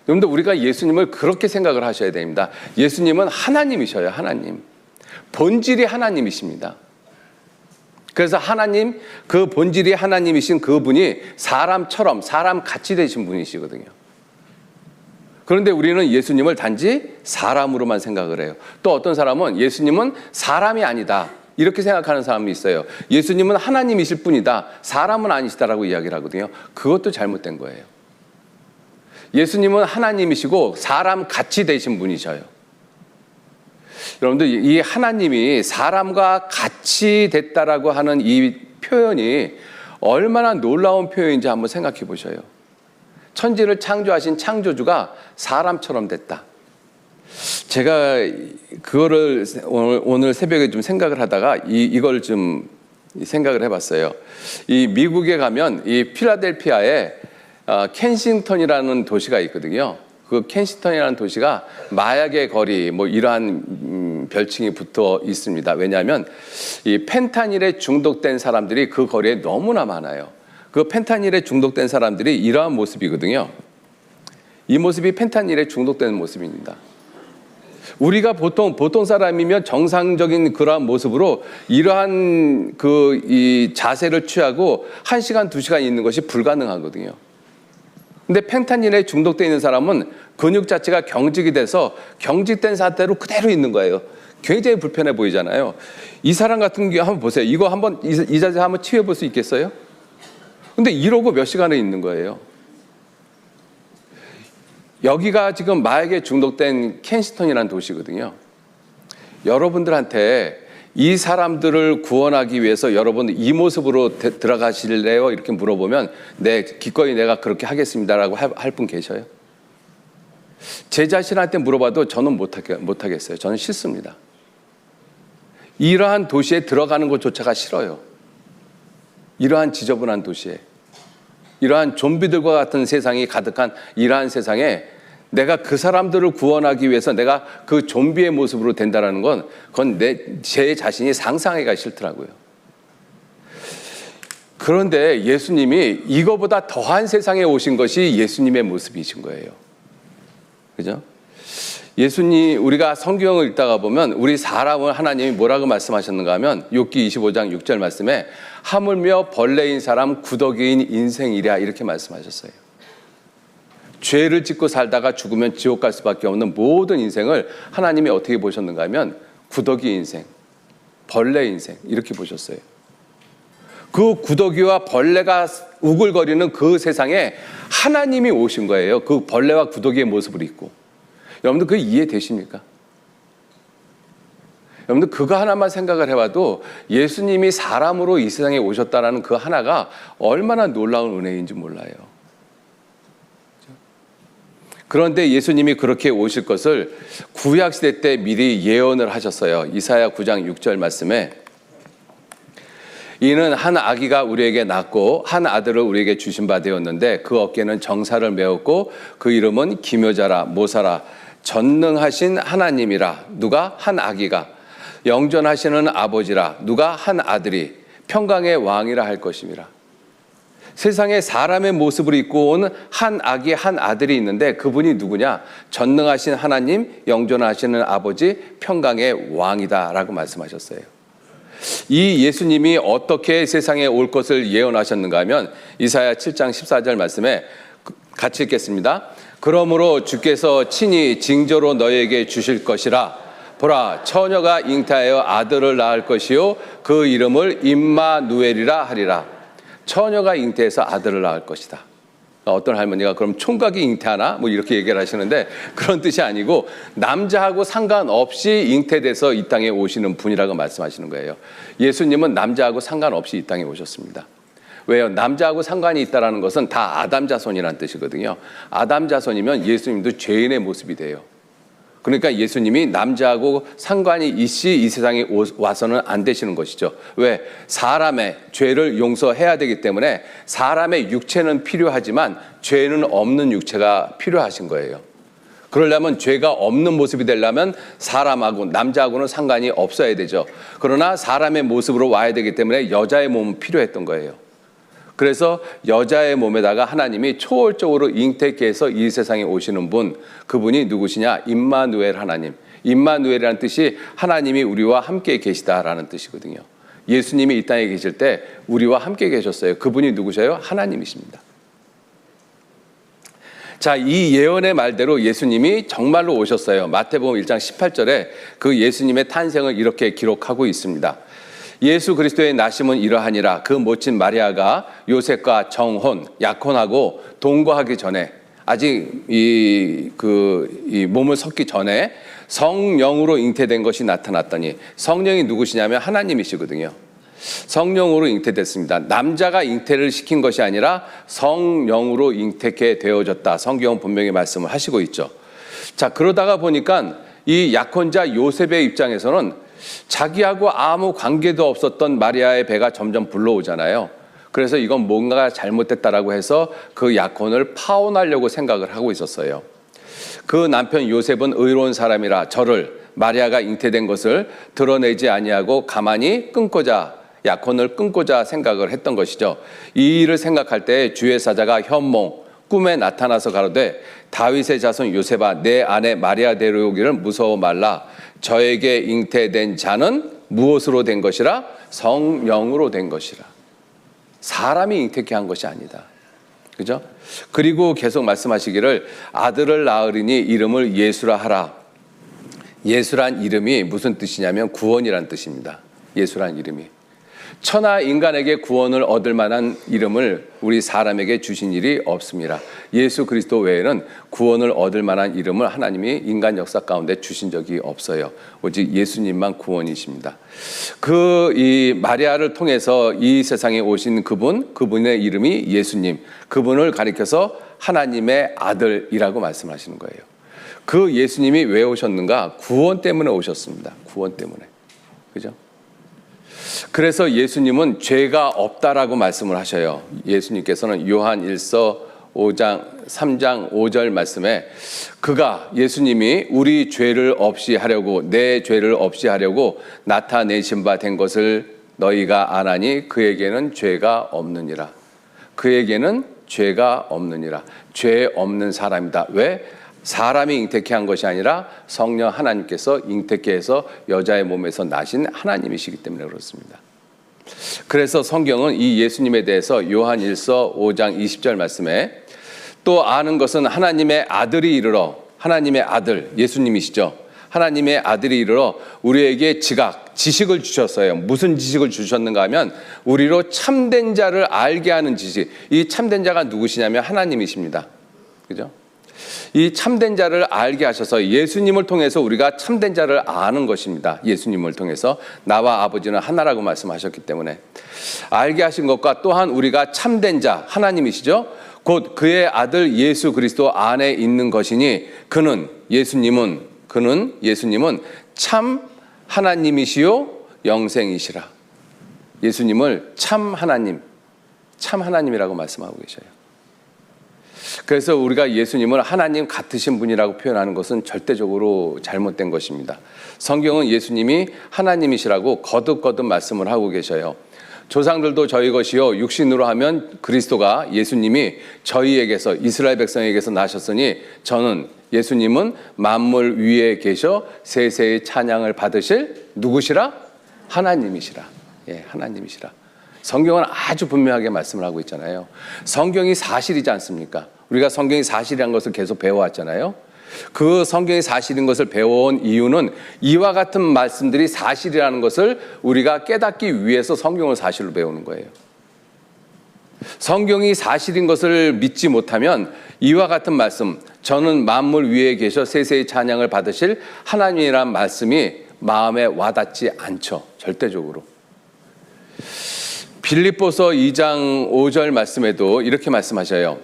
여러분들, 우리가 예수님을 그렇게 생각을 하셔야 됩니다. 예수님은 하나님이셔요. 하나님. 본질이 하나님이십니다. 그래서 하나님, 그 본질이 하나님이신 그분이 사람처럼 사람같이 되신 분이시거든요. 그런데 우리는 예수님을 단지 사람으로만 생각을 해요. 또 어떤 사람은 예수님은 사람이 아니다, 이렇게 생각하는 사람이 있어요. 예수님은 하나님이실 뿐이다, 사람은 아니시다라고 이야기를 하거든요. 그것도 잘못된 거예요. 예수님은 하나님이시고 사람같이 되신 분이셔요. 여러분들, 이 하나님이 사람과 같이 됐다라고 하는 이 표현이 얼마나 놀라운 표현인지 한번 생각해 보셔요. 천지를 창조하신 창조주가 사람처럼 됐다. 제가 그거를 오늘 새벽에 좀 생각을 하다가 이걸 좀 생각을 해봤어요. 이 미국에 가면 이 필라델피아에 켄싱턴이라는 도시가 있거든요. 그 켄싱턴이라는 도시가 마약의 거리, 이러한 별칭이 붙어 있습니다. 왜냐하면 이 펜타닐에 중독된 사람들이 그 거리에 너무나 많아요. 그 펜타닐에 중독된 사람들이 이러한 모습이거든요. 이 모습이 펜타닐에 중독된 모습입니다. 우리가 보통 사람이면 정상적인 그러한 모습으로 이러한 이 자세를 취하고 1시간, 2시간 있는 것이 불가능하거든요. 근데 펜타닐에 중독되어 있는 사람은 근육 자체가 경직이 돼서 경직된 상태로 그대로 있는 거예요. 굉장히 불편해 보이잖아요. 이 사람 같은 경우 한번 보세요. 이거 한번 이 자세 한번 취해 볼 수 있겠어요? 근데 이러고 몇 시간을 있는 거예요. 여기가 지금 마약에 중독된 켄시턴이라는 도시거든요. 여러분들한테 이 사람들을 구원하기 위해서 여러분 이 모습으로 들어가실래요? 이렇게 물어보면 네, 기꺼이 내가 그렇게 하겠습니다라고 할 분 계셔요? 제 자신한테 물어봐도 저는 못하겠어요. 저는 싫습니다. 이러한 도시에 들어가는 것조차가 싫어요. 이러한 지저분한 도시에, 이러한 좀비들과 같은 세상이 가득한 이러한 세상에 내가 그 사람들을 구원하기 위해서 내가 그 좀비의 모습으로 된다는 건 그건 제 자신이 상상하기가 싫더라고요. 그런데 예수님이 이거보다 더한 세상에 오신 것이 예수님의 모습이신 거예요. 그죠? 예수님, 우리가 성경을 읽다가 보면 우리 사람을 하나님이 뭐라고 말씀하셨는가 하면 욥기 25장 6절 말씀에 하물며 벌레인 사람 구더기인 인생이랴 이렇게 말씀하셨어요. 죄를 짓고 살다가 죽으면 지옥 갈 수밖에 없는 모든 인생을 하나님이 어떻게 보셨는가 하면 구더기 인생, 벌레 인생 이렇게 보셨어요. 그 구더기와 벌레가 우글거리는 그 세상에 하나님이 오신 거예요. 그 벌레와 구더기의 모습을 입고. 여러분들 그게 이해되십니까? 여러분들 그거 하나만 생각을 해봐도 예수님이 사람으로 이 세상에 오셨다는 그 하나가 얼마나 놀라운 은혜인지 몰라요. 그런데 예수님이 그렇게 오실 것을 구약시대 때 미리 예언을 하셨어요. 이사야 9장 6절 말씀에 이는 한 아기가 우리에게 낳고 한 아들을 우리에게 주신 바 되었는데 그 어깨는 정사를 메었고 그 이름은 기묘자라 모사라 전능하신 하나님이라. 누가? 한 아기가. 영전하시는 아버지라. 누가? 한 아들이 평강의 왕이라 할 것임이라. 세상에 사람의 모습을 입고 온 한 아기 한 아들이 있는데 그분이 누구냐? 전능하신 하나님, 영존하시는 아버지, 평강의 왕이다 라고 말씀하셨어요. 이 예수님이 어떻게 세상에 올 것을 예언하셨는가 하면 이사야 7장 14절 말씀에 같이 읽겠습니다. 그러므로 주께서 친히 징조로 너에게 주실 것이라. 보라, 처녀가 잉태하여 아들을 낳을 것이요 그 이름을 임마누엘이라 하리라. 처녀가 잉태해서 아들을 낳을 것이다. 어떤 할머니가 그럼 총각이 잉태하나? 뭐 이렇게 얘기를 하시는데 그런 뜻이 아니고 남자하고 상관없이 잉태돼서 이 땅에 오시는 분이라고 말씀하시는 거예요. 예수님은 남자하고 상관없이 이 땅에 오셨습니다. 왜요? 남자하고 상관이 있다는 것은 다 아담 자손이라는 뜻이거든요. 아담 자손이면 예수님도 죄인의 모습이 돼요. 그러니까 예수님이 남자하고 상관이 있이 이 세상에 와서는 안 되시는 것이죠. 왜? 사람의 죄를 용서해야 되기 때문에 사람의 육체는 필요하지만 죄는 없는 육체가 필요하신 거예요. 그러려면 죄가 없는 모습이 되려면 사람하고 남자하고는 상관이 없어야 되죠. 그러나 사람의 모습으로 와야 되기 때문에 여자의 몸은 필요했던 거예요. 그래서 여자의 몸에다가 하나님이 초월적으로 잉태케 해서 이 세상에 오시는 분, 그분이 누구시냐? 임마누엘 하나님. 임마누엘이라는 뜻이 하나님이 우리와 함께 계시다라는 뜻이거든요. 예수님이 이 땅에 계실 때 우리와 함께 계셨어요. 그분이 누구셔요? 하나님이십니다. 자, 이 예언의 말대로 예수님이 정말로 오셨어요. 마태복음 1장 18절에 그 예수님의 탄생을 이렇게 기록하고 있습니다. 예수 그리스도의 나심은 이러하니라. 그 모친 마리아가 요셉과 정혼, 약혼하고 동거하기 전에 아직 이 몸을 섞기 전에 성령으로 잉태된 것이 나타났더니 성령이 누구시냐면 하나님이시거든요. 성령으로 잉태됐습니다. 남자가 잉태를 시킨 것이 아니라 성령으로 잉태케 되어졌다. 성경은 분명히 말씀을 하시고 있죠. 자, 그러다가 보니까 이 약혼자 요셉의 입장에서는 자기하고 아무 관계도 없었던 마리아의 배가 점점 불러오잖아요. 그래서 이건 뭔가 잘못됐다라고 해서 그 약혼을 파혼하려고 생각을 하고 있었어요. 그 남편 요셉은 의로운 사람이라 저를 마리아가 잉태된 것을 드러내지 아니하고 가만히 약혼을 끊고자 생각을 했던 것이죠. 이 일을 생각할 때 주의 사자가 현몽, 꿈에 나타나서 가로되 다윗의 자손 요셉아 내 아내 마리아 데려오기를 무서워 말라. 저에게 잉태된 자는 무엇으로 된 것이라? 성령으로 된 것이라. 사람이 잉태케 한 것이 아니다. 그죠? 그리고 계속 말씀하시기를 아들을 낳으리니 이름을 예수라 하라. 예수란 이름이 무슨 뜻이냐면 구원이란 뜻입니다. 예수란 이름이. 천하 인간에게 구원을 얻을 만한 이름을 우리 사람에게 주신 일이 없습니다. 예수 그리스도 외에는 구원을 얻을 만한 이름을 하나님이 인간 역사 가운데 주신 적이 없어요. 오직 예수님만 구원이십니다. 이 마리아를 통해서 이 세상에 오신 그분의 이름이 예수님, 그분을 가리켜서 하나님의 아들이라고 말씀하시는 거예요. 그 예수님이 왜 오셨는가? 구원 때문에 오셨습니다. 구원 때문에. 그죠? 그래서 예수님은 죄가 없다라고 말씀을 하셔요. 예수님께서는 요한 1서 5장 3장 5절 말씀에 예수님이 우리 죄를 없이 하려고 내 죄를 없이 하려고 나타내신 바 된 것을 너희가 아나니 그에게는 죄가 없느니라. 그에게는 죄가 없느니라. 죄 없는 사람이다. 왜? 사람이 잉태케 한 것이 아니라 성령 하나님께서 잉태케 해서 여자의 몸에서 나신 하나님이시기 때문에 그렇습니다. 그래서 성경은 이 예수님에 대해서 요한 1서 5장 20절 말씀에 또 아는 것은 하나님의 아들이 이르러, 하나님의 아들 예수님이시죠. 하나님의 아들이 이르러 우리에게 지식을 주셨어요. 무슨 지식을 주셨는가 하면 우리로 참된 자를 알게 하는 지식. 이 참된 자가 누구시냐면 하나님이십니다. 그죠? 이 참된 자를 알게 하셔서 예수님을 통해서 우리가 참된 자를 아는 것입니다. 예수님을 통해서 나와 아버지는 하나라고 말씀하셨기 때문에 알게 하신 것과 또한 우리가 참된 자 하나님이시죠. 곧 그의 아들 예수 그리스도 안에 있는 것이니 예수님은 참 하나님이시요 영생이시라. 예수님을 참 하나님이라고 말씀하고 계셔요. 그래서 우리가 예수님을 하나님 같으신 분이라고 표현하는 것은 절대적으로 잘못된 것입니다. 성경은 예수님이 하나님이시라고 거듭거듭 말씀을 하고 계셔요. 조상들도 저희 것이요 육신으로 하면 그리스도가 예수님이 저희에게서 이스라엘 백성에게서 나셨으니 예수님은 만물 위에 계셔 세세의 찬양을 받으실 누구시라? 하나님이시라. 예, 하나님이시라. 성경은 아주 분명하게 말씀을 하고 있잖아요. 성경이 사실이지 않습니까? 우리가 성경이 사실이라는 것을 계속 배워왔잖아요. 그 성경이 사실인 것을 배워온 이유는 이와 같은 말씀들이 사실이라는 것을 우리가 깨닫기 위해서 성경을 사실로 배우는 거예요. 성경이 사실인 것을 믿지 못하면 이와 같은 말씀, 저는 만물 위에 계셔 세세의 찬양을 받으실 하나님이란 말씀이 마음에 와닿지 않죠. 절대적으로. 빌립보서 2장 5절 말씀에도 이렇게 말씀하셔요.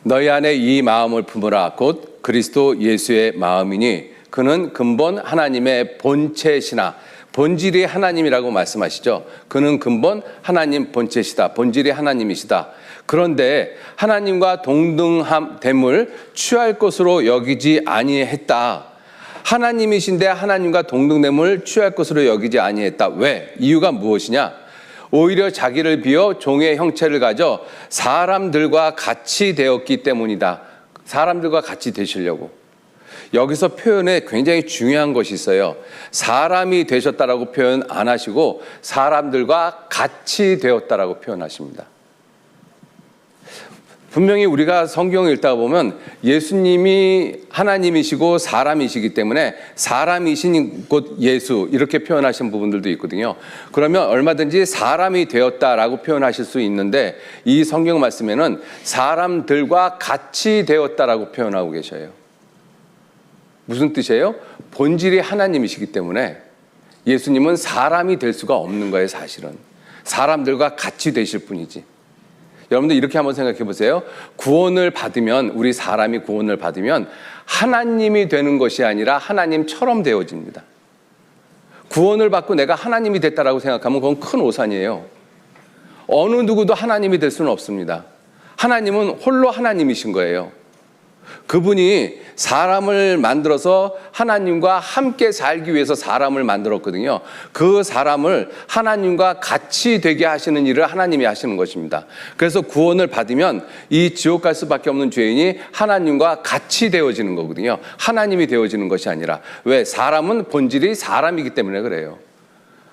너희 안에 이 마음을 품으라. 곧 그리스도 예수의 마음이니 그는 근본 하나님의 본체시나 본질이 하나님이라고 말씀하시죠. 그는 근본 하나님 본체시다. 본질이 하나님이시다. 그런데 하나님과 동등됨을 취할 것으로 여기지 아니했다. 하나님이신데 하나님과 동등됨을 취할 것으로 여기지 아니했다. 왜? 이유가 무엇이냐? 오히려 자기를 비워 종의 형체를 가져 사람들과 같이 되었기 때문이다. 사람들과 같이 되시려고. 여기서 표현에 굉장히 중요한 것이 있어요. 사람이 되셨다라고 표현 안 하시고 사람들과 같이 되었다라고 표현하십니다. 분명히 우리가 성경을 읽다 보면 예수님이 하나님이시고 사람이시기 때문에 사람이신 곧 예수 이렇게 표현하신 부분들도 있거든요. 그러면 얼마든지 사람이 되었다라고 표현하실 수 있는데 이 성경 말씀에는 사람들과 같이 되었다라고 표현하고 계셔요. 무슨 뜻이에요? 본질이 하나님이시기 때문에 예수님은 사람이 될 수가 없는 거예요. 사실은 사람들과 같이 되실 뿐이지. 여러분들 이렇게 한번 생각해 보세요. 우리 사람이 구원을 받으면 하나님이 되는 것이 아니라 하나님처럼 되어집니다. 구원을 받고 내가 하나님이 됐다라고 생각하면 그건 큰 오산이에요. 어느 누구도 하나님이 될 수는 없습니다. 하나님은 홀로 하나님이신 거예요. 그분이 사람을 만들어서 하나님과 함께 살기 위해서 사람을 만들었거든요. 그 사람을 하나님과 같이 되게 하시는 일을 하나님이 하시는 것입니다. 그래서 구원을 받으면 이 지옥 갈 수밖에 없는 죄인이 하나님과 같이 되어지는 거거든요. 하나님이 되어지는 것이 아니라. 왜? 사람은 본질이 사람이기 때문에 그래요.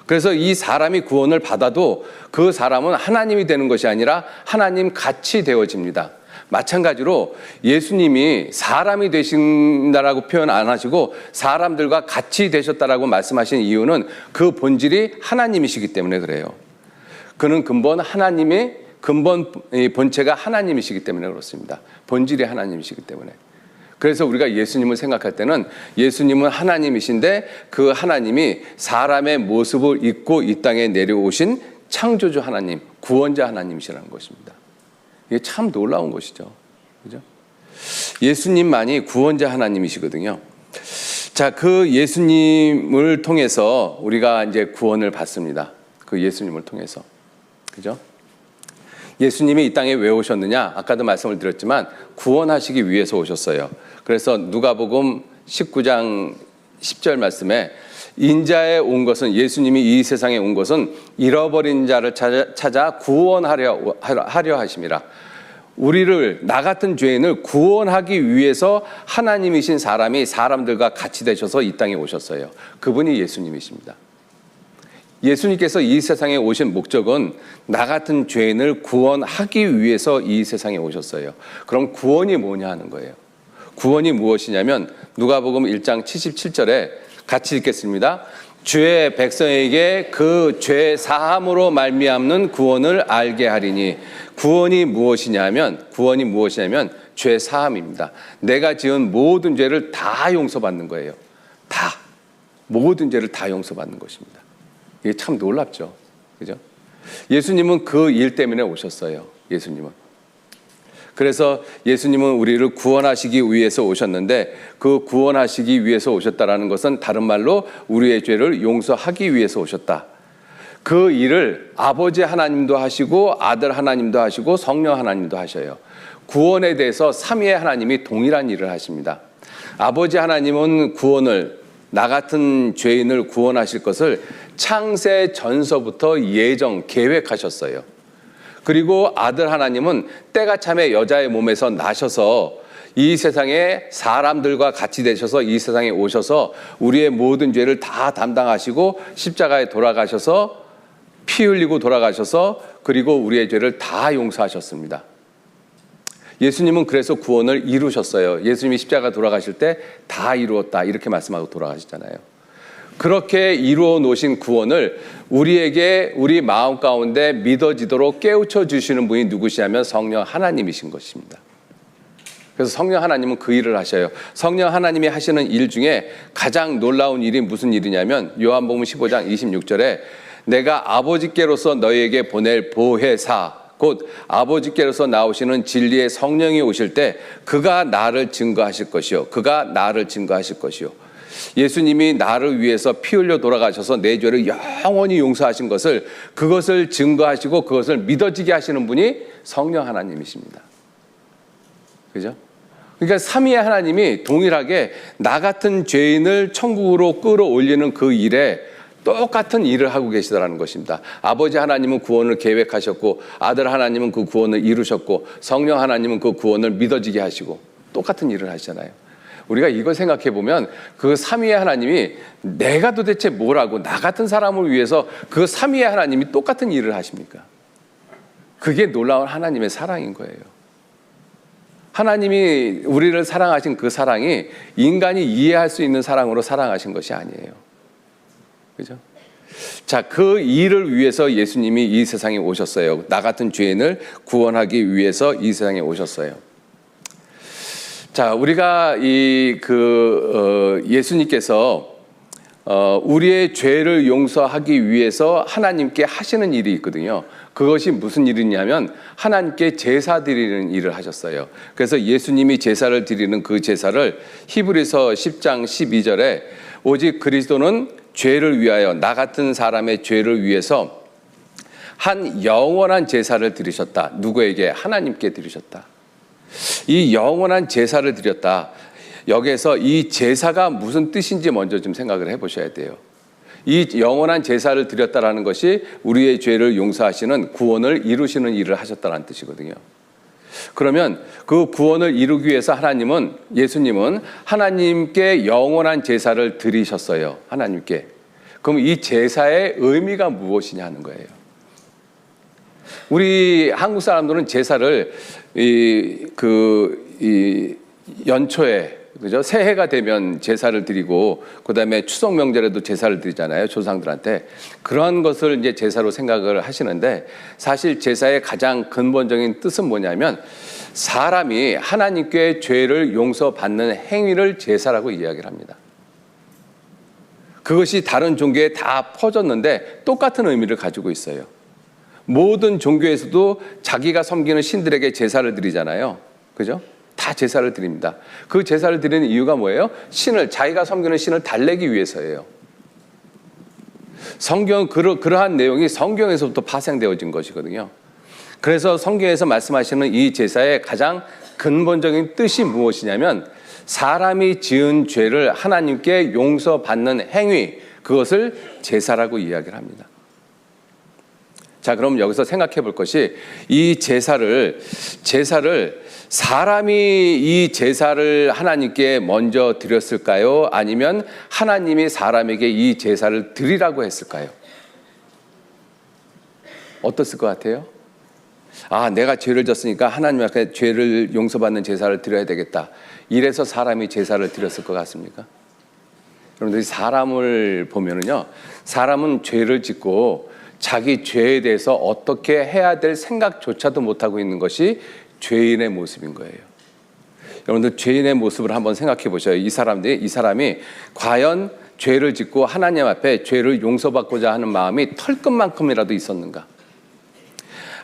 그래서 이 사람이 구원을 받아도 그 사람은 하나님이 되는 것이 아니라 하나님 같이 되어집니다. 마찬가지로 예수님이 사람이 되신다라고 표현 안 하시고 사람들과 같이 되셨다라고 말씀하신 이유는 그 본질이 하나님이시기 때문에 그래요. 그는 본체가 하나님이시기 때문에 그렇습니다. 본질이 하나님이시기 때문에. 그래서 우리가 예수님을 생각할 때는 예수님은 하나님이신데 그 하나님이 사람의 모습을 입고 이 땅에 내려오신 창조주 하나님, 구원자 하나님이시라는 것입니다. 이게 참 놀라운 것이죠. 그죠? 예수님만이 구원자 하나님이시거든요. 자, 그 예수님을 통해서 우리가 이제 구원을 받습니다. 그 예수님을 통해서. 그죠? 예수님이 이 땅에 왜 오셨느냐? 아까도 말씀을 드렸지만 구원하시기 위해서 오셨어요. 그래서 누가복음 19장 10절 말씀에 인자에 온 것은, 예수님이 이 세상에 온 것은 잃어버린 자를 찾아 구원하려 하심이라. 우리를, 나 같은 죄인을 구원하기 위해서 하나님이신 사람이 사람들과 같이 되셔서 이 땅에 오셨어요. 그분이 예수님이십니다. 예수님께서 이 세상에 오신 목적은 나 같은 죄인을 구원하기 위해서 이 세상에 오셨어요. 그럼 구원이 뭐냐 하는 거예요. 구원이 무엇이냐면 누가복음 1장 77절에 같이 읽겠습니다. 주의 백성에게 그 죄 사함으로 말미암는 구원을 알게 하리니. 구원이 무엇이냐면 죄 사함입니다. 내가 지은 모든 죄를 다 용서받는 거예요. 다. 모든 죄를 다 용서받는 것입니다. 이게 참 놀랍죠. 그죠? 예수님은 그 일 때문에 오셨어요. 예수님은. 그래서 예수님은 우리를 구원하시기 위해서 오셨는데, 그 구원하시기 위해서 오셨다라는 것은 다른 말로 우리의 죄를 용서하기 위해서 오셨다. 그 일을 아버지 하나님도 하시고 아들 하나님도 하시고 성령 하나님도 하셔요. 구원에 대해서 삼위의 하나님이 동일한 일을 하십니다. 아버지 하나님은 구원을, 나 같은 죄인을 구원하실 것을 창세 전서부터 예정, 계획하셨어요. 그리고 아들 하나님은 때가 참에 여자의 몸에서 나셔서 이 세상에 사람들과 같이 되셔서 이 세상에 오셔서 우리의 모든 죄를 다 담당하시고 십자가에 돌아가셔서 피 흘리고 돌아가셔서 그리고 우리의 죄를 다 용서하셨습니다. 예수님은 그래서 구원을 이루셨어요. 예수님이 십자가 돌아가실 때 다 이루었다 이렇게 말씀하고 돌아가시잖아요. 그렇게 이루어 놓으신 구원을 우리에게 우리 마음 가운데 믿어지도록 깨우쳐 주시는 분이 누구시냐면 성령 하나님이신 것입니다. 그래서 성령 하나님은 그 일을 하셔요. 성령 하나님이 하시는 일 중에 가장 놀라운 일이 무슨 일이냐면 요한복음 15장 26절에 내가 아버지께로서 너희에게 보낼 보혜사, 곧 아버지께로서 나오시는 진리의 성령이 오실 때 그가 나를 증거하실 것이요. 그가 나를 증거하실 것이요. 예수님이 나를 위해서 피 흘려 돌아가셔서 내 죄를 영원히 용서하신 것을, 그것을 증거하시고 그것을 믿어지게 하시는 분이 성령 하나님이십니다. 그죠? 그러니까 삼위의 하나님이 동일하게 나 같은 죄인을 천국으로 끌어올리는 그 일에 똑같은 일을 하고 계시다라는 것입니다. 아버지 하나님은 구원을 계획하셨고 아들 하나님은 그 구원을 이루셨고 성령 하나님은 그 구원을 믿어지게 하시고 똑같은 일을 하시잖아요. 우리가 이걸 생각해 보면 그 삼위의 하나님이 내가 도대체 뭐라고, 나 같은 사람을 위해서 그 삼위의 하나님이 똑같은 일을 하십니까? 그게 놀라운 하나님의 사랑인 거예요. 하나님이 우리를 사랑하신 그 사랑이 인간이 이해할 수 있는 사랑으로 사랑하신 것이 아니에요. 그죠? 자, 그 일을 위해서 예수님이 이 세상에 오셨어요. 나 같은 죄인을 구원하기 위해서 이 세상에 오셨어요. 자, 우리가 예수님께서 우리의 죄를 용서하기 위해서 하나님께 하시는 일이 있거든요. 그것이 무슨 일이냐면 하나님께 제사 드리는 일을 하셨어요. 그래서 예수님이 제사를 드리는 그 제사를 히브리서 10장 12절에 오직 그리스도는 죄를 위하여, 나 같은 사람의 죄를 위해서 한 영원한 제사를 드리셨다. 누구에게? 하나님께 드리셨다. 이 영원한 제사를 드렸다. 여기에서 이 제사가 무슨 뜻인지 먼저 좀 생각을 해보셔야 돼요. 이 영원한 제사를 드렸다라는 것이 우리의 죄를 용서하시는 구원을 이루시는 일을 하셨다는 뜻이거든요. 그러면 그 구원을 이루기 위해서 예수님은 하나님께 영원한 제사를 드리셨어요. 하나님께. 그럼 이 제사의 의미가 무엇이냐 하는 거예요. 우리 한국 사람들은 제사를 연초에, 그죠? 새해가 되면 제사를 드리고, 그 다음에 추석 명절에도 제사를 드리잖아요. 조상들한테. 그런 것을 이제 제사로 생각을 하시는데, 사실 제사의 가장 근본적인 뜻은 뭐냐면, 사람이 하나님께 죄를 용서받는 행위를 제사라고 이야기를 합니다. 그것이 다른 종교에 다 퍼졌는데 똑같은 의미를 가지고 있어요. 모든 종교에서도 자기가 섬기는 신들에게 제사를 드리잖아요. 그죠? 다 제사를 드립니다. 그 제사를 드리는 이유가 뭐예요? 자기가 섬기는 신을 달래기 위해서예요. 그러한 내용이 성경에서부터 파생되어진 것이거든요. 그래서 성경에서 말씀하시는 이 제사의 가장 근본적인 뜻이 무엇이냐면, 사람이 지은 죄를 하나님께 용서받는 행위, 그것을 제사라고 이야기를 합니다. 자, 그럼 여기서 생각해 볼 것이, 이 제사를 사람이 이 제사를 하나님께 먼저 드렸을까요? 아니면 하나님이 사람에게 이 제사를 드리라고 했을까요? 어떻을 것 같아요? 내가 죄를 졌으니까 하나님 앞에 죄를 용서받는 제사를 드려야 되겠다. 이래서 사람이 제사를 드렸을 것 같습니까? 여러분들이 사람을 보면은요, 사람은 죄를 짓고 자기 죄에 대해서 어떻게 해야 될 생각조차도 못하고 있는 것이 죄인의 모습인 거예요. 여러분들 죄인의 모습을 한번 생각해 보셔요. 이 사람이 과연 죄를 짓고 하나님 앞에 죄를 용서받고자 하는 마음이 털끝만큼이라도 있었는가?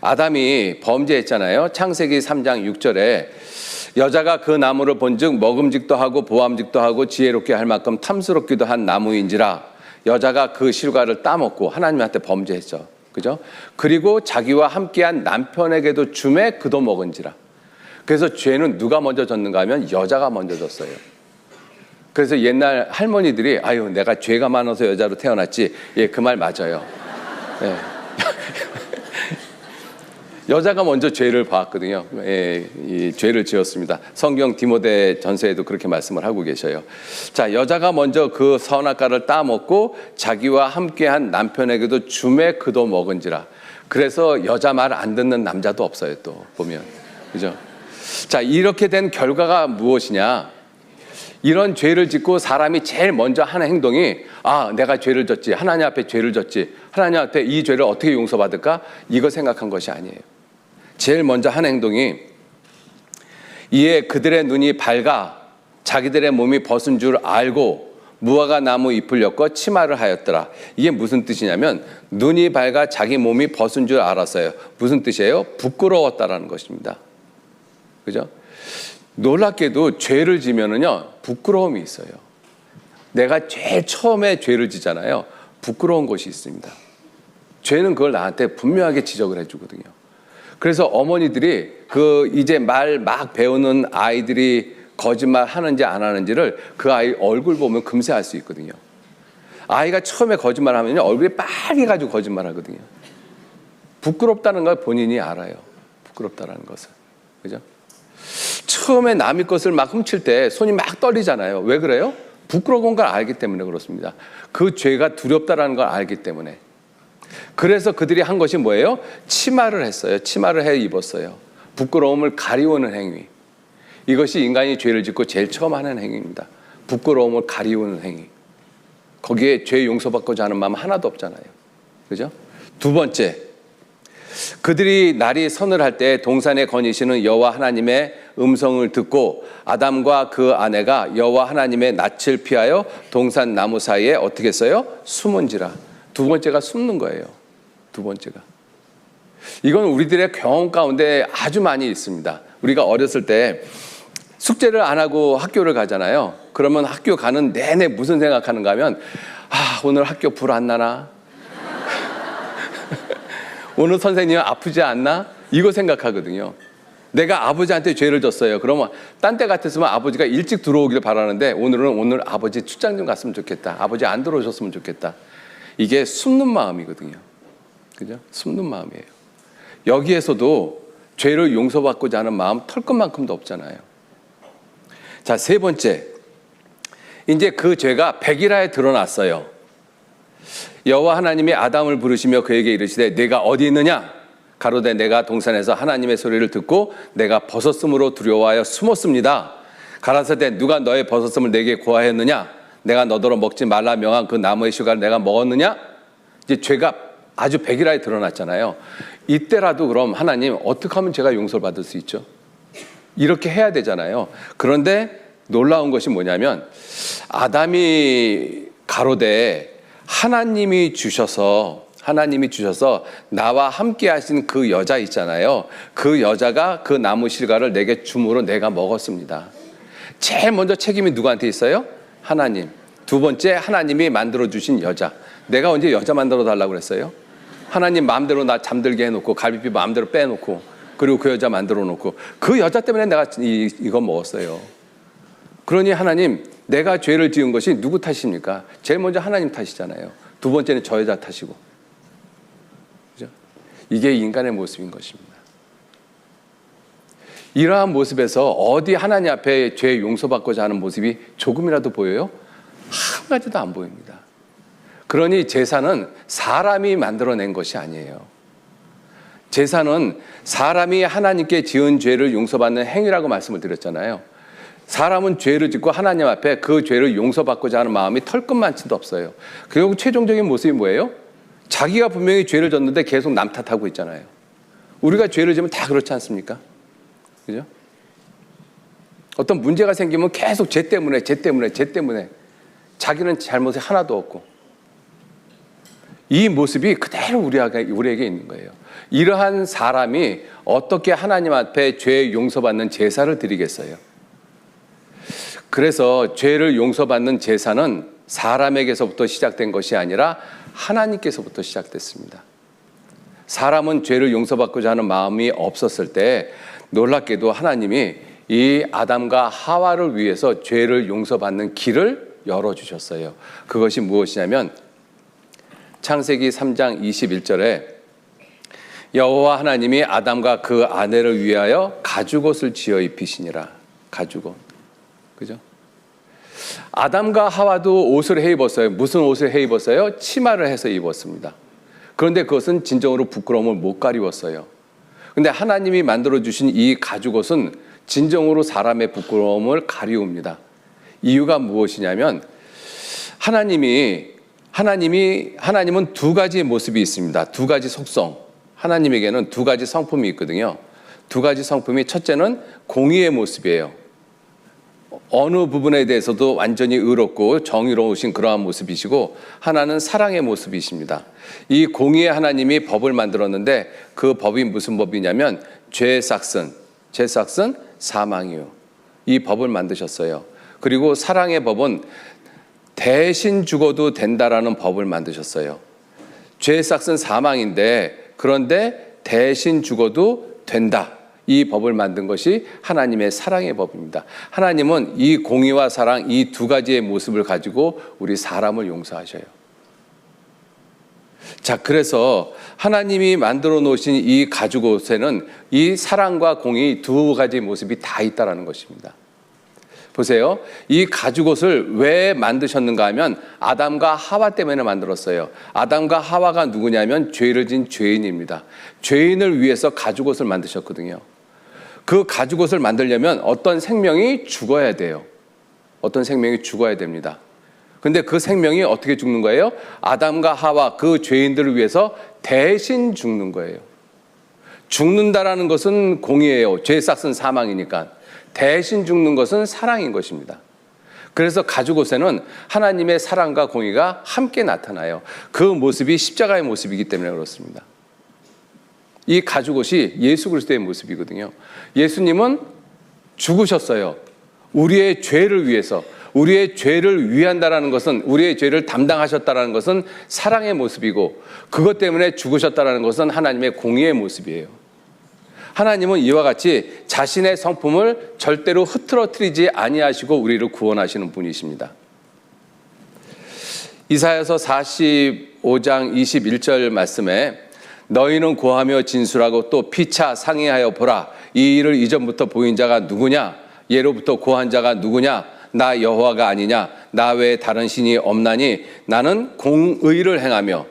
아담이 범죄했잖아요. 창세기 3장 6절에 여자가 그 나무를 본즉 먹음직도 하고 보암직도 하고 지혜롭게 할 만큼 탐스럽기도 한 나무인지라, 여자가 그 실과를 따먹고 하나님한테 범죄했죠. 그죠? 그리고 자기와 함께한 남편에게도 주매 그도 먹은지라. 그래서 죄는 누가 먼저 졌는가 하면 여자가 먼저 졌어요. 그래서 옛날 할머니들이 내가 죄가 많아서 여자로 태어났지. 예, 그 말 맞아요. 예. 여자가 먼저 죄를 봤거든요. 이 죄를 지었습니다. 성경 디모데 전서에도 그렇게 말씀을 하고 계셔요. 자, 여자가 먼저 그 선악과를 따먹고 자기와 함께한 남편에게도 주매 그도 먹은지라. 그래서 여자 말 안 듣는 남자도 없어요. 또 보면, 그죠? 자, 이렇게 된 결과가 무엇이냐? 이런 죄를 짓고 사람이 제일 먼저 하는 행동이, 내가 죄를 졌지, 하나님 앞에 죄를 졌지, 하나님 앞에 이 죄를 어떻게 용서받을까? 이거 생각한 것이 아니에요. 제일 먼저 하는 행동이, 이에 그들의 눈이 밝아 자기들의 몸이 벗은 줄 알고 무화과 나무 잎을 엮어 치마를 하였더라. 이게 무슨 뜻이냐면, 눈이 밝아 자기 몸이 벗은 줄 알았어요. 무슨 뜻이에요? 부끄러웠다라는 것입니다. 그죠? 놀랍게도 죄를 지면은요, 부끄러움이 있어요. 내가 제일 처음에 죄를 지잖아요. 부끄러운 것이 있습니다. 죄는 그걸 나한테 분명하게 지적을 해주거든요. 그래서 어머니들이 이제 말 막 배우는 아이들이 거짓말 하는지 안 하는지를 그 아이 얼굴 보면 금세 알 수 있거든요. 아이가 처음에 거짓말 하면요, 얼굴이 빨개가지고 거짓말 하거든요. 부끄럽다는 걸 본인이 알아요. 부끄럽다는 것을. 그죠? 처음에 남의 것을 막 훔칠 때 손이 막 떨리잖아요. 왜 그래요? 부끄러운 걸 알기 때문에 그렇습니다. 그 죄가 두렵다라는 걸 알기 때문에. 그래서 그들이 한 것이 뭐예요? 치마를 했어요. 치마를 해 입었어요. 부끄러움을 가리우는 행위. 이것이 인간이 죄를 짓고 제일 처음 하는 행위입니다. 부끄러움을 가리우는 행위. 거기에 죄 용서받고자 하는 마음 하나도 없잖아요. 그죠? 두 번째, 그들이 날이 서늘할 때 동산에 거니시는 여호와 하나님의 음성을 듣고 아담과 그 아내가 여호와 하나님의 낯을 피하여 동산 나무 사이에 어떻게 했어요? 숨은지라. 두 번째가 숨는 거예요. 두 번째가. 이건 우리들의 경험 가운데 아주 많이 있습니다. 우리가 어렸을 때 숙제를 안 하고 학교를 가잖아요. 그러면 학교 가는 내내 무슨 생각하는가 하면, 오늘 학교 불 안 나나? 오늘 선생님 아프지 않나? 이거 생각하거든요. 내가 아버지한테 죄를 졌어요. 그러면 딴 때 같았으면 아버지가 일찍 들어오길 바라는데 오늘 아버지 출장 좀 갔으면 좋겠다. 아버지 안 들어오셨으면 좋겠다. 이게 숨는 마음이거든요. 그죠? 숨는 마음이에요. 여기에서도 죄를 용서받고자 하는 마음 털 것만큼도 없잖아요. 자, 세 번째. 이제 그 죄가 백일하에 드러났어요. 여호와 하나님이 아담을 부르시며 그에게 이르시되 내가 어디 있느냐? 가로되 내가 동산에서 하나님의 소리를 듣고 내가 벗었음으로 두려워하여 숨었습니다. 가라사대 누가 너의 벗었음을 내게 고하였느냐? 내가 너더러 먹지 말라 명한 그 나무의 실과를 내가 먹었느냐? 이제 죄가 아주 백일하에 드러났잖아요. 이때라도 그럼 하나님 어떻게 하면 제가 용서를 받을 수 있죠? 이렇게 해야 되잖아요. 그런데 놀라운 것이 뭐냐면 아담이 가로되 하나님이 주셔서 나와 함께 하신 그 여자 있잖아요. 그 여자가 그 나무 실과를 내게 줌으로 내가 먹었습니다. 제일 먼저 책임이 누구한테 있어요? 하나님. 두 번째, 하나님이 만들어주신 여자. 내가 언제 여자 만들어 달라고 그랬어요? 하나님 마음대로 나 잠들게 해놓고 갈비뼈 마음대로 빼놓고 그리고 그 여자 만들어 놓고 그 여자 때문에 내가 이거 먹었어요. 그러니 하나님, 내가 죄를 지은 것이 누구 탓입니까? 제일 먼저 하나님 탓이잖아요. 두 번째는 저 여자 탓이고. 그죠? 이게 인간의 모습인 것입니다. 이러한 모습에서 어디 하나님 앞에 죄 용서받고자 하는 모습이 조금이라도 보여요? 한 가지도 안 보입니다. 그러니 제사는 사람이 만들어낸 것이 아니에요. 제사는 사람이 하나님께 지은 죄를 용서받는 행위라고 말씀을 드렸잖아요. 사람은 죄를 짓고 하나님 앞에 그 죄를 용서받고자 하는 마음이 털끝만치도 없어요. 결국 최종적인 모습이 뭐예요? 자기가 분명히 죄를 졌는데 계속 남 탓하고 있잖아요. 우리가 죄를 지면 다 그렇지 않습니까? 그죠? 어떤 문제가 생기면 계속 쟤 때문에 자기는 잘못이 하나도 없고 이 모습이 그대로 우리에게 있는 거예요. 이러한 사람이 어떻게 하나님 앞에 죄 용서받는 제사를 드리겠어요? 그래서 죄를 용서받는 제사는 사람에게서부터 시작된 것이 아니라 하나님께서부터 시작됐습니다. 사람은 죄를 용서받고자 하는 마음이 없었을 때 놀랍게도 하나님이 이 아담과 하와를 위해서 죄를 용서받는 길을 열어주셨어요. 그것이 무엇이냐면 창세기 3장 21절에 여호와 하나님이 아담과 그 아내를 위하여 가죽옷을 지어 입히시니라. 가죽옷. 그죠? 아담과 하와도 옷을 해 입었어요. 무슨 옷을 해 입었어요? 치마를 해서 입었습니다. 그런데 그것은 진정으로 부끄러움을 못 가리웠어요. 근데 하나님이 만들어주신 이 가죽옷은 진정으로 사람의 부끄러움을 가리웁니다. 이유가 무엇이냐면 하나님은 두 가지의 모습이 있습니다. 두 가지 속성. 하나님에게는 두 가지 성품이 있거든요. 두 가지 성품이 첫째는 공의의 모습이에요. 어느 부분에 대해서도 완전히 의롭고 정의로우신 그러한 모습이시고 하나는 사랑의 모습이십니다. 이 공의의 하나님이 법을 만들었는데 그 법이 무슨 법이냐면 죄 삭슨 사망이요. 이 법을 만드셨어요. 그리고 사랑의 법은 대신 죽어도 된다라는 법을 만드셨어요. 죄 삭슨 사망인데 그런데 대신 죽어도 된다. 이 법을 만든 것이 하나님의 사랑의 법입니다. 하나님은 이 공의와 사랑 이 두 가지의 모습을 가지고 우리 사람을 용서하셔요. 자, 그래서 하나님이 만들어 놓으신 이 가죽옷에는 이 사랑과 공의 두 가지 모습이 다 있다라는 것입니다. 보세요. 이 가죽옷을 왜 만드셨는가 하면 아담과 하와 때문에 만들었어요. 아담과 하와가 누구냐면 죄를 진 죄인입니다. 죄인을 위해서 가죽옷을 만드셨거든요. 그 가죽옷을 만들려면 어떤 생명이 죽어야 돼요. 어떤 생명이 죽어야 됩니다. 근데 그 생명이 어떻게 죽는 거예요? 아담과 하와 그 죄인들을 위해서 대신 죽는 거예요. 죽는다라는 것은 공의예요. 죄 삭슨 사망이니까. 대신 죽는 것은 사랑인 것입니다. 그래서 가죽옷에는 하나님의 사랑과 공의가 함께 나타나요. 그 모습이 십자가의 모습이기 때문에 그렇습니다. 이 가죽옷이 예수 그리스도의 모습이거든요. 예수님은 죽으셨어요. 우리의 죄를 위해서. 우리의 죄를 위한다라는 것은, 우리의 죄를 담당하셨다라는 것은 사랑의 모습이고, 그것 때문에 죽으셨다라는 것은 하나님의 공의의 모습이에요. 하나님은 이와 같이 자신의 성품을 절대로 흐트러뜨리지 아니하시고 우리를 구원하시는 분이십니다. 이사야서 45장 21절 말씀에 너희는 고하며 진술하고 또 피차 상의하여 보라. 이 일을 이전부터 보인 자가 누구냐? 예로부터 고한 자가 누구냐? 나 여호와가 아니냐? 나 외에 다른 신이 없나니 나는 공의를 행하며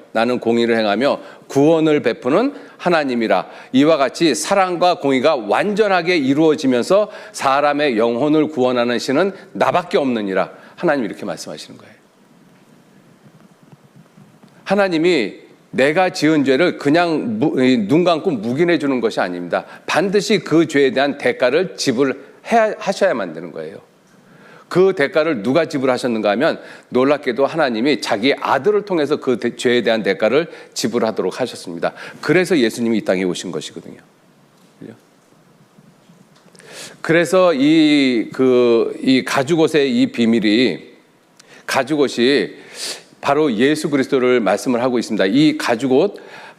구원을 베푸는 하나님이라. 이와 같이 사랑과 공의가 완전하게 이루어지면서 사람의 영혼을 구원하는 신은 나밖에 없느니라. 하나님이 이렇게 말씀하시는 거예요. 하나님이 내가 지은 죄를 그냥 눈 감고 묵인해 주는 것이 아닙니다. 반드시 그 죄에 대한 대가를 지불하셔야만 되는 거예요. 그 대가를 누가 지불하셨는가 하면 놀랍게도 하나님이 자기 아들을 통해서 그 죄에 대한 대가를 지불하도록 하셨습니다. 그래서 예수님이 이 땅에 오신 것이거든요. 그래서 이 가죽옷의 이 비밀이, 가죽옷이 바로 예수 그리스도를 말씀을 하고 있습니다. 이 가죽옷,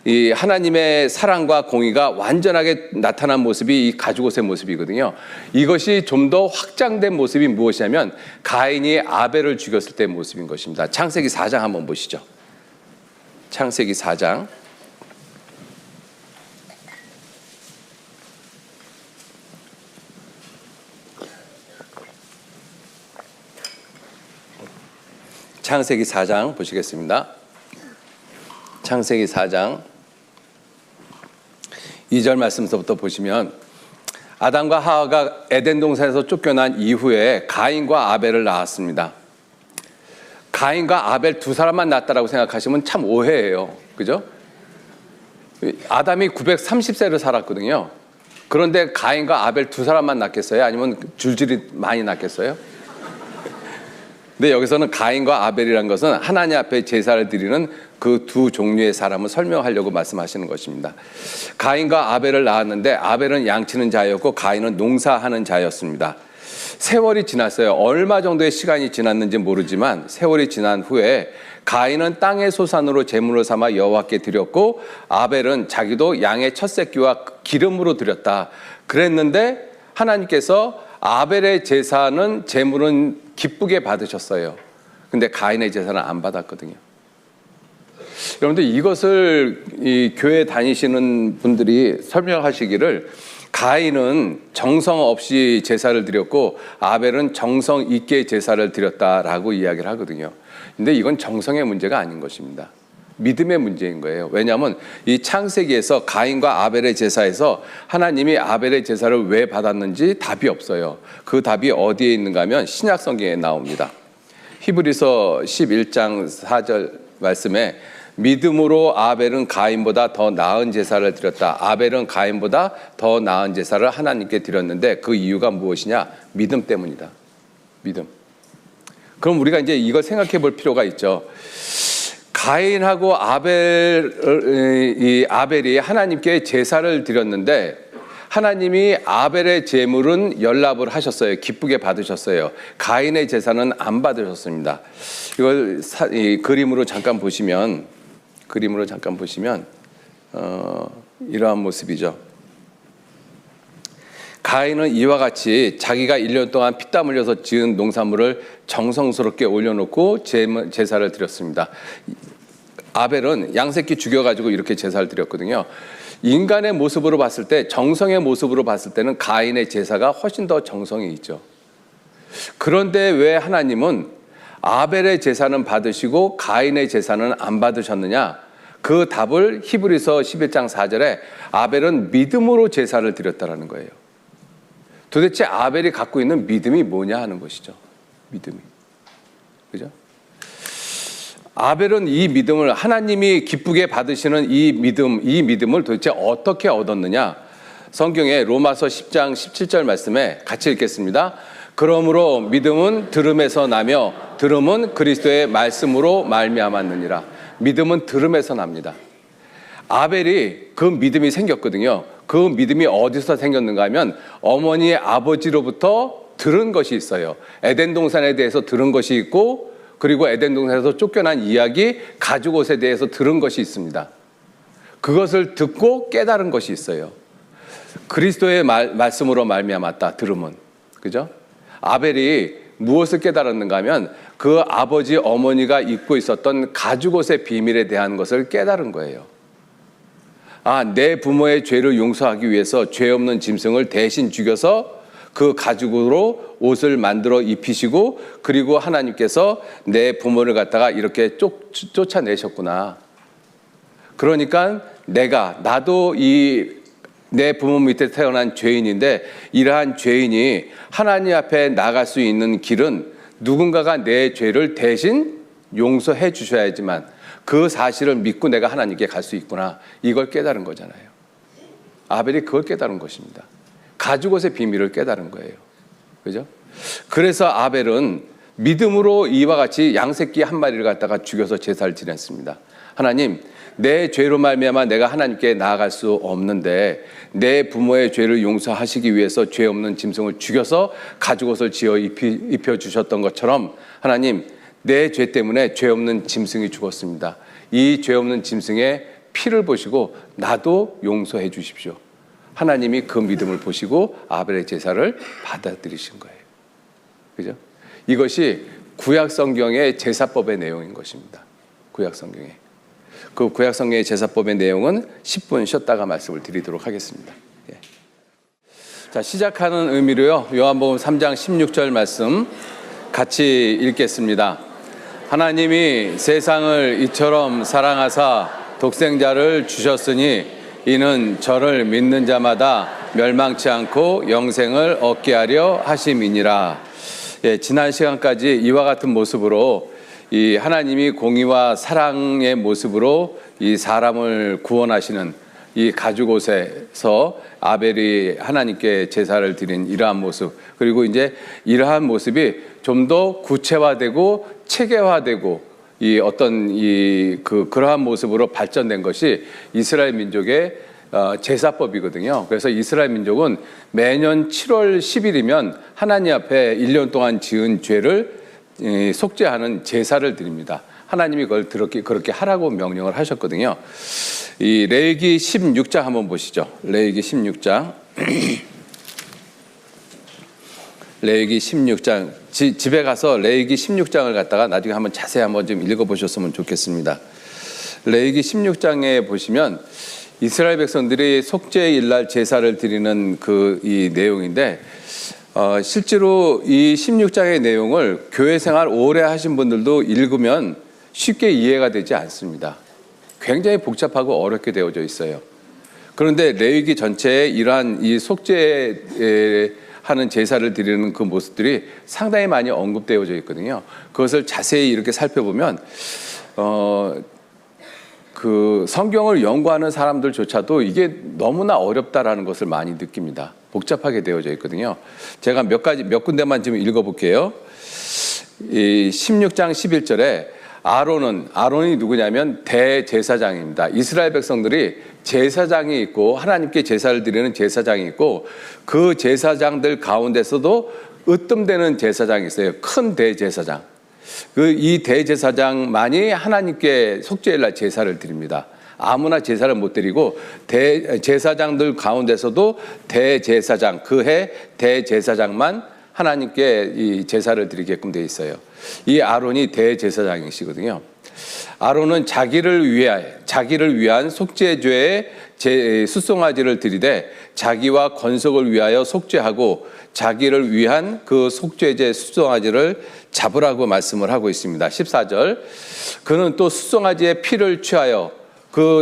이 하나님의 사랑과 공의가 완전하게 나타난 모습이 이 가죽옷의 모습이거든요. 이것이 좀 더 확장된 모습이 무엇이냐면 가인이 아벨을 죽였을 때의 모습인 것입니다. 창세기 4장 한번 보시죠. 창세기 4장. 창세기 4장 보시겠습니다. 창세기 4장 2절 말씀부터 보시면 아담과 하와가 에덴 동산에서 쫓겨난 이후에 가인과 아벨을 낳았습니다. 가인과 아벨 두 사람만 낳았다라고 생각하시면 참 오해예요. 그죠? 아담이 930세를 살았거든요. 그런데 가인과 아벨 두 사람만 낳겠어요? 아니면 줄줄이 많이 낳겠어요? 근데 여기서는 가인과 아벨이라는 것은 하나님 앞에 제사를 드리는 그 두 종류의 사람을 설명하려고 말씀하시는 것입니다. 가인과 아벨을 낳았는데 아벨은 양치는 자였고 가인은 농사하는 자였습니다. 세월이 지났어요. 얼마 정도의 시간이 지났는지 모르지만 세월이 지난 후에 가인은 땅의 소산으로 제물을 삼아 여호와께 드렸고 아벨은 자기도 양의 첫 새끼와 기름으로 드렸다. 그랬는데 하나님께서 아벨의 제사는 제물은 기쁘게 받으셨어요. 근데 가인의 제사는 안 받았거든요. 여러분들 이것을 이 교회 다니시는 분들이 설명하시기를 가인은 정성 없이 제사를 드렸고 아벨은 정성 있게 제사를 드렸다라고 이야기를 하거든요. 근데 이건 정성의 문제가 아닌 것입니다. 믿음의 문제인 거예요. 왜냐하면 이 창세기에서 가인과 아벨의 제사에서 하나님이 아벨의 제사를 왜 받았는지 답이 없어요. 그 답이 어디에 있는가 하면 신약 성경에 나옵니다. 히브리서 11장 4절 말씀에 믿음으로 아벨은 가인보다 더 나은 제사를 드렸다. 아벨은 가인보다 더 나은 제사를 하나님께 드렸는데 그 이유가 무엇이냐? 믿음 때문이다. 믿음. 그럼 우리가 이제 이걸 생각해 볼 필요가 있죠. 가인하고 아벨이 하나님께 제사를 드렸는데 하나님이 아벨의 제물은 연락을 하셨어요. 기쁘게 받으셨어요. 가인의 제사는 안 받으셨습니다. 이걸 그림으로 잠깐 보시면 이러한 모습이죠. 가인은 이와 같이 자기가 1년 동안 피땀 흘려서 지은 농산물을 정성스럽게 올려놓고 제사를 드렸습니다. 아벨은 양새끼 죽여가지고 이렇게 제사를 드렸거든요. 인간의 모습으로 봤을 때, 정성의 모습으로 봤을 때는 가인의 제사가 훨씬 더 정성이 있죠. 그런데 왜 하나님은 아벨의 제사는 받으시고 가인의 제사는 안 받으셨느냐? 그 답을 히브리서 11장 4절에 아벨은 믿음으로 제사를 드렸다라는 거예요. 도대체 아벨이 갖고 있는 믿음이 뭐냐 하는 것이죠. 믿음이. 그죠? 아벨은 이 믿음을, 하나님이 기쁘게 받으시는 이 믿음을 도대체 어떻게 얻었느냐? 성경에 로마서 10장 17절 말씀에 같이 읽겠습니다. 그러므로 믿음은 들음에서 나며 들음은 그리스도의 말씀으로 말미암았느니라. 믿음은 들음에서 납니다. 아벨이 그 믿음이 생겼거든요. 그 믿음이 어디서 생겼는가 하면 어머니의 아버지로부터 들은 것이 있어요. 에덴 동산에 대해서 들은 것이 있고, 그리고 에덴 동산에서 쫓겨난 이야기, 가죽옷에 대해서 들은 것이 있습니다. 그것을 듣고 깨달은 것이 있어요. 그리스도의 말씀으로 말미암았다. 들음은. 그죠? 아벨이 무엇을 깨달았는가 하면 그 아버지 어머니가 잊고 있었던 가죽옷의 비밀에 대한 것을 깨달은 거예요. 내 부모의 죄를 용서하기 위해서 죄 없는 짐승을 대신 죽여서 그 가죽으로 옷을 만들어 입히시고, 그리고 하나님께서 내 부모를 갖다가 이렇게 쫓아내셨구나. 그러니까 나도 내 부모 밑에 태어난 죄인인데, 이러한 죄인이 하나님 앞에 나갈 수 있는 길은 누군가가 내 죄를 대신 용서해 주셔야지만 그 사실을 믿고 내가 하나님께 갈 수 있구나. 이걸 깨달은 거잖아요. 아벨이 그걸 깨달은 것입니다. 가죽옷의 비밀을 깨달은 거예요. 그죠? 그래서 아벨은 믿음으로 이와 같이 양새끼 한 마리를 갖다가 죽여서 제사를 지냈습니다. 하나님, 내 죄로 말미암아 내가 하나님께 나아갈 수 없는데 내 부모의 죄를 용서하시기 위해서 죄 없는 짐승을 죽여서 가죽옷을 지어 입혀 주셨던 것처럼, 하나님, 내 죄 때문에 죄 없는 짐승이 죽었습니다. 이 죄 없는 짐승의 피를 보시고 나도 용서해 주십시오. 하나님이 그 믿음을 보시고 아벨의 제사를 받아들이신 거예요. 그죠? 이것이 구약 성경의 제사법의 내용인 것입니다. 구약 성경에. 그 구약 성경의 제사법의 내용은 10분 쉬었다가 말씀을 드리도록 하겠습니다. 예. 자, 시작하는 의미로요. 요한복음 3장 16절 말씀 같이 읽겠습니다. 하나님이 세상을 이처럼 사랑하사 독생자를 주셨으니 이는 저를 믿는 자마다 멸망치 않고 영생을 얻게 하려 하심이니라. 예, 지난 시간까지 이와 같은 모습으로 이 하나님이 공의와 사랑의 모습으로 이 사람을 구원하시는 이 가죽옷에서 아벨이 하나님께 제사를 드린 이러한 모습, 그리고 이제 이러한 모습이 좀 더 구체화되고 체계화되고 그러한 모습으로 발전된 것이 이스라엘 민족의 제사법이거든요. 그래서 이스라엘 민족은 매년 7월 10일이면 하나님 앞에 1년 동안 지은 죄를 속죄하는 제사를 드립니다. 하나님이 그걸 그렇게 하라고 명령을 하셨거든요. 이 레위기 16장 한번 보시죠. 레위기 16장. 레위기 16장. 집에 가서 레위기 16장을 갖다가 나중에 한번 자세히 한번 좀 읽어보셨으면 좋겠습니다. 레위기 16장에 보시면 이스라엘 백성들이 속죄일날 제사를 드리는 이 내용인데, 실제로 이 16장의 내용을 교회 생활 오래 하신 분들도 읽으면 쉽게 이해가 되지 않습니다. 굉장히 복잡하고 어렵게 되어져 있어요. 그런데 레위기 전체에 이러한 이 속죄하는 제사를 드리는 그 모습들이 상당히 많이 언급되어져 있거든요. 그것을 자세히 이렇게 살펴보면 그 성경을 연구하는 사람들조차도 이게 너무나 어렵다라는 것을 많이 느낍니다. 복잡하게 되어져 있거든요. 제가 몇 군데만 좀 읽어볼게요. 이 16장 11절에 아론이 누구냐면 대제사장입니다. 이스라엘 백성들이 제사장이 있고 하나님께 제사를 드리는 제사장이 있고, 그 제사장들 가운데서도 으뜸되는 제사장이 있어요. 큰 대제사장. 이 대제사장만이 하나님께 속죄일날 제사를 드립니다. 아무나 제사를 못 드리고 제사장들 가운데서도 대제사장, 그해 대제사장만 하나님께 이 제사를 드리게끔 돼 있어요. 이 아론이 대제사장이시거든요. 아론은 자기를 위한 속죄죄의 숫송아지를 드리되 자기와 건석을 위하여 속죄하고 자기를 위한 그 속죄제 숫송아지를 잡으라고 말씀을 하고 있습니다. 14절. 그는 또 숫송아지의 피를 취하여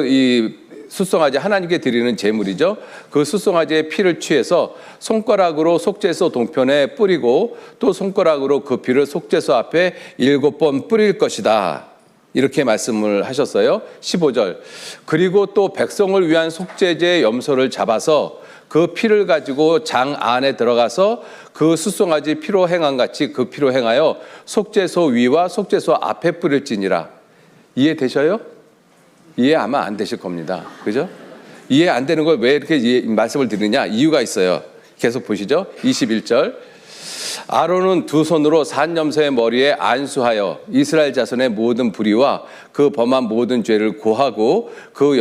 이 숫송아지 하나님께 드리는 제물이죠. 그 숫송아지의 피를 취해서 손가락으로 속죄소 동편에 뿌리고 또 손가락으로 그 피를 속죄소 앞에 7번 뿌릴 것이다. 이렇게 말씀을 하셨어요. 15절. 그리고 또 백성을 위한 속죄제의 염소를 잡아서 그 피를 가지고 장 안에 들어가서 그 숫송아지 피로 행한 같이 그 피로 행하여 속죄소 위와 속죄소 앞에 뿌릴지니라. 이해되셔요? 이해 아마 안 되실 겁니다. 그죠? 이해 안 되는 걸 왜 이렇게 말씀을 드리느냐? 이유가 있어요. 계속 보시죠. 21절. 아론은 두 손으로 산염소의 머리에 안수하여 이스라엘 자손의 모든 불의와 그 범한 모든 죄를 고하고 그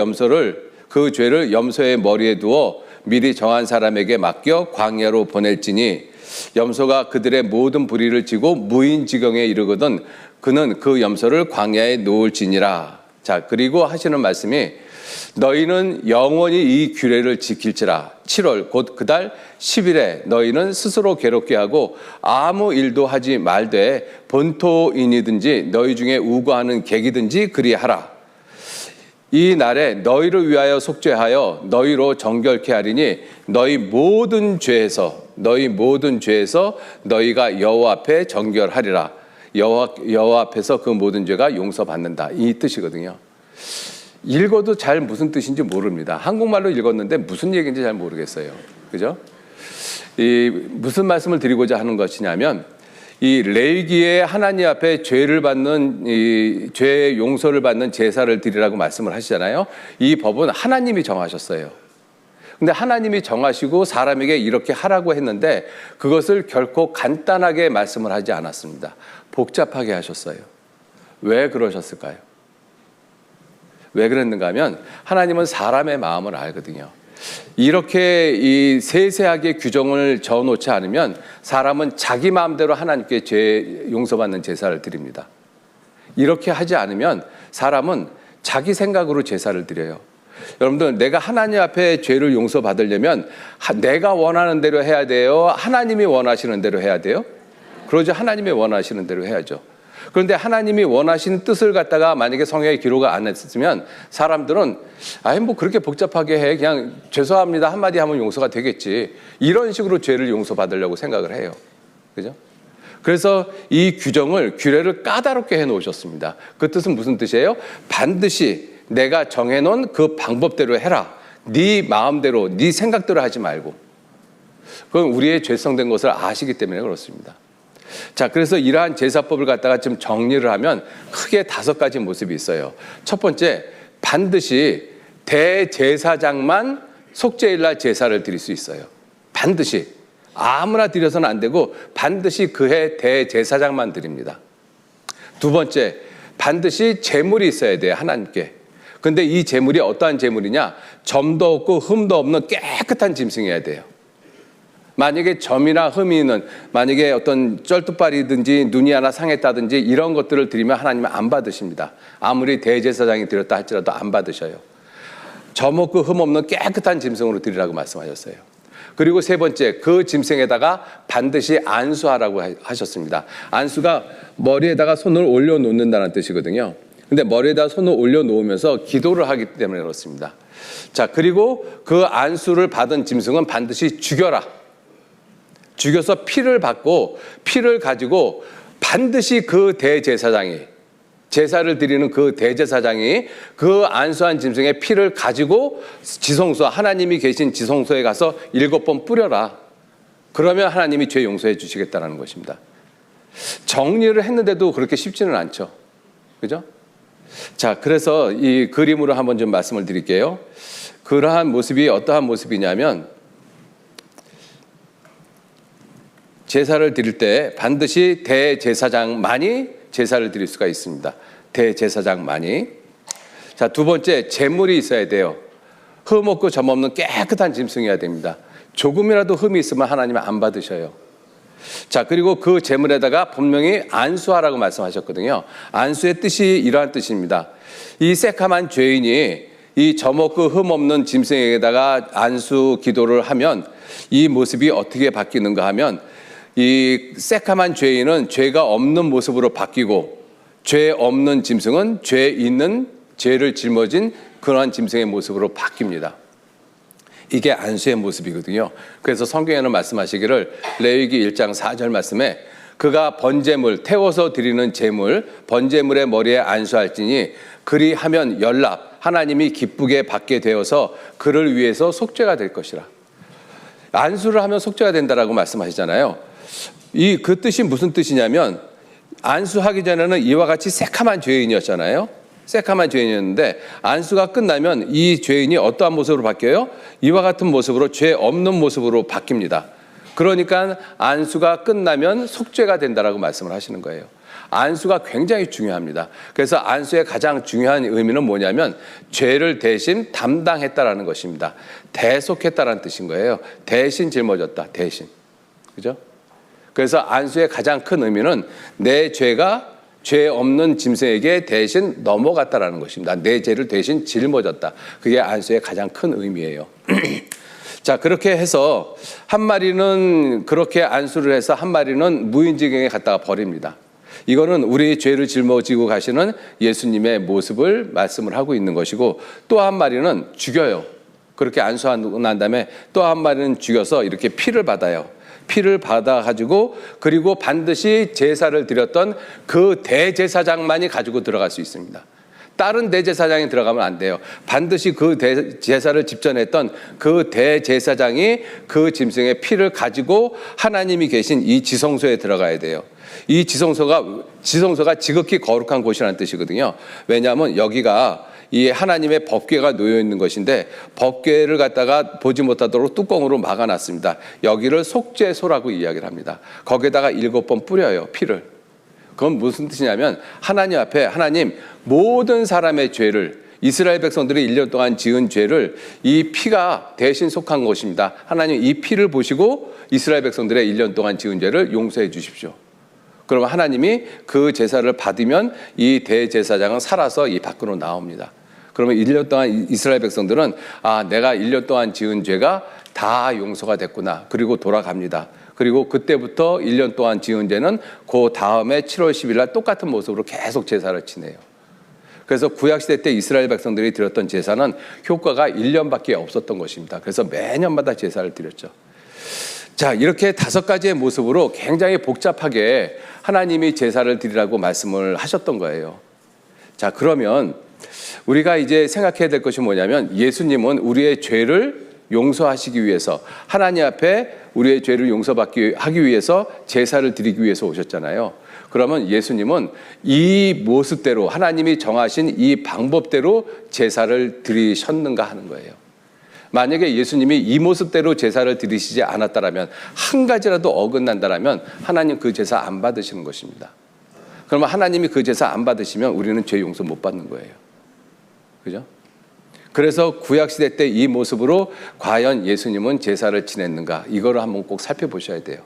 죄를 염소의 머리에 두어 미리 정한 사람에게 맡겨 광야로 보낼지니 염소가 그들의 모든 불의를 지고 무인지경에 이르거든 그는 그 염소를 광야에 놓을지니라. 자, 그리고 하시는 말씀이 너희는 영원히 이 규례를 지킬지라. 7월 곧 그달 10일에 너희는 스스로 괴롭게 하고 아무 일도 하지 말되 본토인이든지 너희 중에 우고하는 객이든지 그리하라. 이 날에 너희를 위하여 속죄하여 너희로 정결케 하리니 너희 모든 죄에서 너희가 여호와 앞에 정결하리라. 여호와 앞에서 그 모든 죄가 용서받는다. 이 뜻이거든요. 읽어도 잘 무슨 뜻인지 모릅니다. 한국말로 읽었는데 무슨 얘기인지 잘 모르겠어요. 그죠? 무슨 말씀을 드리고자 하는 것이냐면 이 레위기에 하나님 앞에 죄를 받는 죄의 용서를 받는 제사를 드리라고 말씀을 하시잖아요. 이 법은 하나님이 정하셨어요. 근데 하나님이 정하시고 사람에게 이렇게 하라고 했는데 그것을 결코 간단하게 말씀을 하지 않았습니다. 복잡하게 하셨어요. 왜 그러셨을까요? 왜 그랬는가 하면 하나님은 사람의 마음을 알거든요. 이렇게 이 세세하게 규정을 저어놓지 않으면 사람은 자기 마음대로 하나님께 죄 용서받는 제사를 드립니다. 이렇게 하지 않으면 사람은 자기 생각으로 제사를 드려요. 여러분들, 내가 하나님 앞에 죄를 용서받으려면 내가 원하는 대로 해야 돼요? 하나님이 원하시는 대로 해야 돼요? 그러죠. 하나님이 원하시는 대로 해야죠. 그런데 하나님이 원하시는 뜻을 갖다가 만약에 성경에 기록을 안 했으면 사람들은 뭐 그렇게 복잡하게 해. 그냥 죄송합니다 한마디 하면 용서가 되겠지. 이런 식으로 죄를 용서받으려고 생각을 해요. 그죠? 그래서 이 규례를 까다롭게 해 놓으셨습니다. 그 뜻은 무슨 뜻이에요? 반드시 내가 정해놓은 그 방법대로 해라. 네 마음대로, 네 생각대로 하지 말고. 그건 우리의 죄성된 것을 아시기 때문에 그렇습니다. 자, 그래서 이러한 제사법을 갖다가 좀 정리를 하면 크게 5가지 모습이 있어요. 첫 번째, 반드시 대제사장만 속죄일날 제사를 드릴 수 있어요. 반드시. 아무나 드려서는 안 되고 반드시 그해 대제사장만 드립니다. 두 번째, 반드시 제물이 있어야 돼요, 하나님께. 근데 이 제물이 어떠한 제물이냐? 점도 없고 흠도 없는 깨끗한 짐승이어야 돼요. 만약에 점이나 흠이 있는, 만약에 어떤 쩔뚝발이든지 눈이 하나 상했다든지 이런 것들을 드리면 하나님은 안 받으십니다. 아무리 대제사장이 드렸다 할지라도 안 받으셔요. 점 없고 흠 없는 깨끗한 짐승으로 드리라고 말씀하셨어요. 그리고 세 번째, 그 짐승에다가 반드시 안수하라고 하셨습니다. 안수가 머리에다가 손을 올려놓는다는 뜻이거든요. 근데 머리에다 손을 올려놓으면서 기도를 하기 때문에 그렇습니다. 자, 그리고 그 안수를 받은 짐승은 반드시 죽여라. 죽여서 피를 받고 피를 가지고 반드시 그 대제사장이, 제사를 드리는 그 대제사장이 그 안수한 짐승의 피를 가지고 지성소, 하나님이 계신 지성소에 가서 7번 뿌려라. 그러면 하나님이 죄 용서해 주시겠다는 것입니다. 정리를 했는데도 그렇게 쉽지는 않죠. 그죠? 자, 그래서 이 그림으로 한번 좀 말씀을 드릴게요. 그러한 모습이 어떠한 모습이냐면 제사를 드릴 때 반드시 대제사장만이 제사를 드릴 수가 있습니다. 대제사장만이. 자, 두 번째, 제물이 있어야 돼요. 흠 없고 점 없는 깨끗한 짐승이어야 됩니다. 조금이라도 흠이 있으면 하나님은 안 받으셔요. 자, 그리고 그 제물에다가 분명히 안수하라고 말씀하셨거든요. 안수의 뜻이 이러한 뜻입니다. 이 새카만 죄인이 이 점 없고 흠 없는 짐승에다가 안수 기도를 하면 이 모습이 어떻게 바뀌는가 하면 이 새카만 죄인은 죄가 없는 모습으로 바뀌고 죄 없는 짐승은 죄 있는, 죄를 짊어진 그러한 짐승의 모습으로 바뀝니다. 이게 안수의 모습이거든요. 그래서 성경에는 말씀하시기를 레위기 1장 4절 말씀에 그가 번제물, 태워서 드리는 제물, 번제물의 머리에 안수할지니 그리하면 연락, 하나님이 기쁘게 받게 되어서 그를 위해서 속죄가 될 것이라. 안수를 하면 속죄가 된다라고 말씀하시잖아요. 그 뜻이 무슨 뜻이냐면 안수하기 전에는 이와 같이 새카만 죄인이었잖아요. 새카만 죄인이었는데 안수가 끝나면 이 죄인이 어떠한 모습으로 바뀌어요? 이와 같은 모습으로, 죄 없는 모습으로 바뀝니다. 그러니까 안수가 끝나면 속죄가 된다라고 말씀을 하시는 거예요. 안수가 굉장히 중요합니다. 그래서 안수의 가장 중요한 의미는 뭐냐면 죄를 대신 담당했다라는 것입니다. 대속했다라는 뜻인 거예요. 대신 짊어졌다. 대신. 그죠? 그래서 안수의 가장 큰 의미는 내 죄가 죄 없는 짐승에게 대신 넘어갔다라는 것입니다. 내 죄를 대신 짊어졌다. 그게 안수의 가장 큰 의미예요. 자, 그렇게 해서 한 마리는 그렇게 안수를 해서 한 마리는 무인지경에 갖다가 버립니다. 이거는 우리의 죄를 짊어지고 가시는 예수님의 모습을 말씀을 하고 있는 것이고, 또 한 마리는 죽여요. 그렇게 안수하고 난 다음에 또 한 마리는 죽여서 이렇게 피를 받아요. 피를 받아가지고, 그리고 반드시 제사를 드렸던 그 대제사장만이 가지고 들어갈 수 있습니다. 다른 대제사장이 들어가면 안 돼요. 반드시 그 제사를 집전했던 그 대제사장이 그 짐승의 피를 가지고 하나님이 계신 이 지성소에 들어가야 돼요. 이 지성소가 지극히 거룩한 곳이라는 뜻이거든요. 왜냐하면 여기가 이 하나님의 법궤가 놓여 있는 것인데, 법궤를 갖다가 보지 못하도록 뚜껑으로 막아놨습니다. 여기를 속죄소라고 이야기를 합니다. 거기에다가 7번 뿌려요, 피를. 그건 무슨 뜻이냐면 하나님 앞에, 하나님 모든 사람의 죄를, 이스라엘 백성들이 1년 동안 지은 죄를 이 피가 대신 속한 것입니다. 하나님 이 피를 보시고 이스라엘 백성들의 1년 동안 지은 죄를 용서해 주십시오. 그러면 하나님이 그 제사를 받으면 이 대제사장은 살아서 이 밖으로 나옵니다. 그러면 1년 동안 이스라엘 백성들은 내가 1년 동안 지은 죄가 다 용서가 됐구나. 그리고 돌아갑니다. 그리고 그때부터 1년 동안 지은 죄는 그 다음에 7월 10일 날 똑같은 모습으로 계속 제사를 지내요. 그래서 구약시대 때 이스라엘 백성들이 드렸던 제사는 효과가 1년밖에 없었던 것입니다. 그래서 매년마다 제사를 드렸죠. 자, 이렇게 5가지의 모습으로 굉장히 복잡하게 하나님이 제사를 드리라고 말씀을 하셨던 거예요. 자, 그러면 우리가 이제 생각해야 될 것이 뭐냐면, 예수님은 우리의 죄를 용서하시기 위해서, 하나님 앞에 우리의 죄를 용서하기 위해서 제사를 드리기 위해서 오셨잖아요. 그러면 예수님은 이 모습대로, 하나님이 정하신 이 방법대로 제사를 드리셨는가 하는 거예요. 만약에 예수님이 이 모습대로 제사를 드리시지 않았다라면, 한 가지라도 어긋난다라면 하나님 그 제사 안 받으시는 것입니다. 그러면 하나님이 그 제사 안 받으시면 우리는 죄 용서 못 받는 거예요. 그죠? 그래서 구약시대 때 이 모습으로 과연 예수님은 제사를 지냈는가, 이거를 한번 꼭 살펴보셔야 돼요.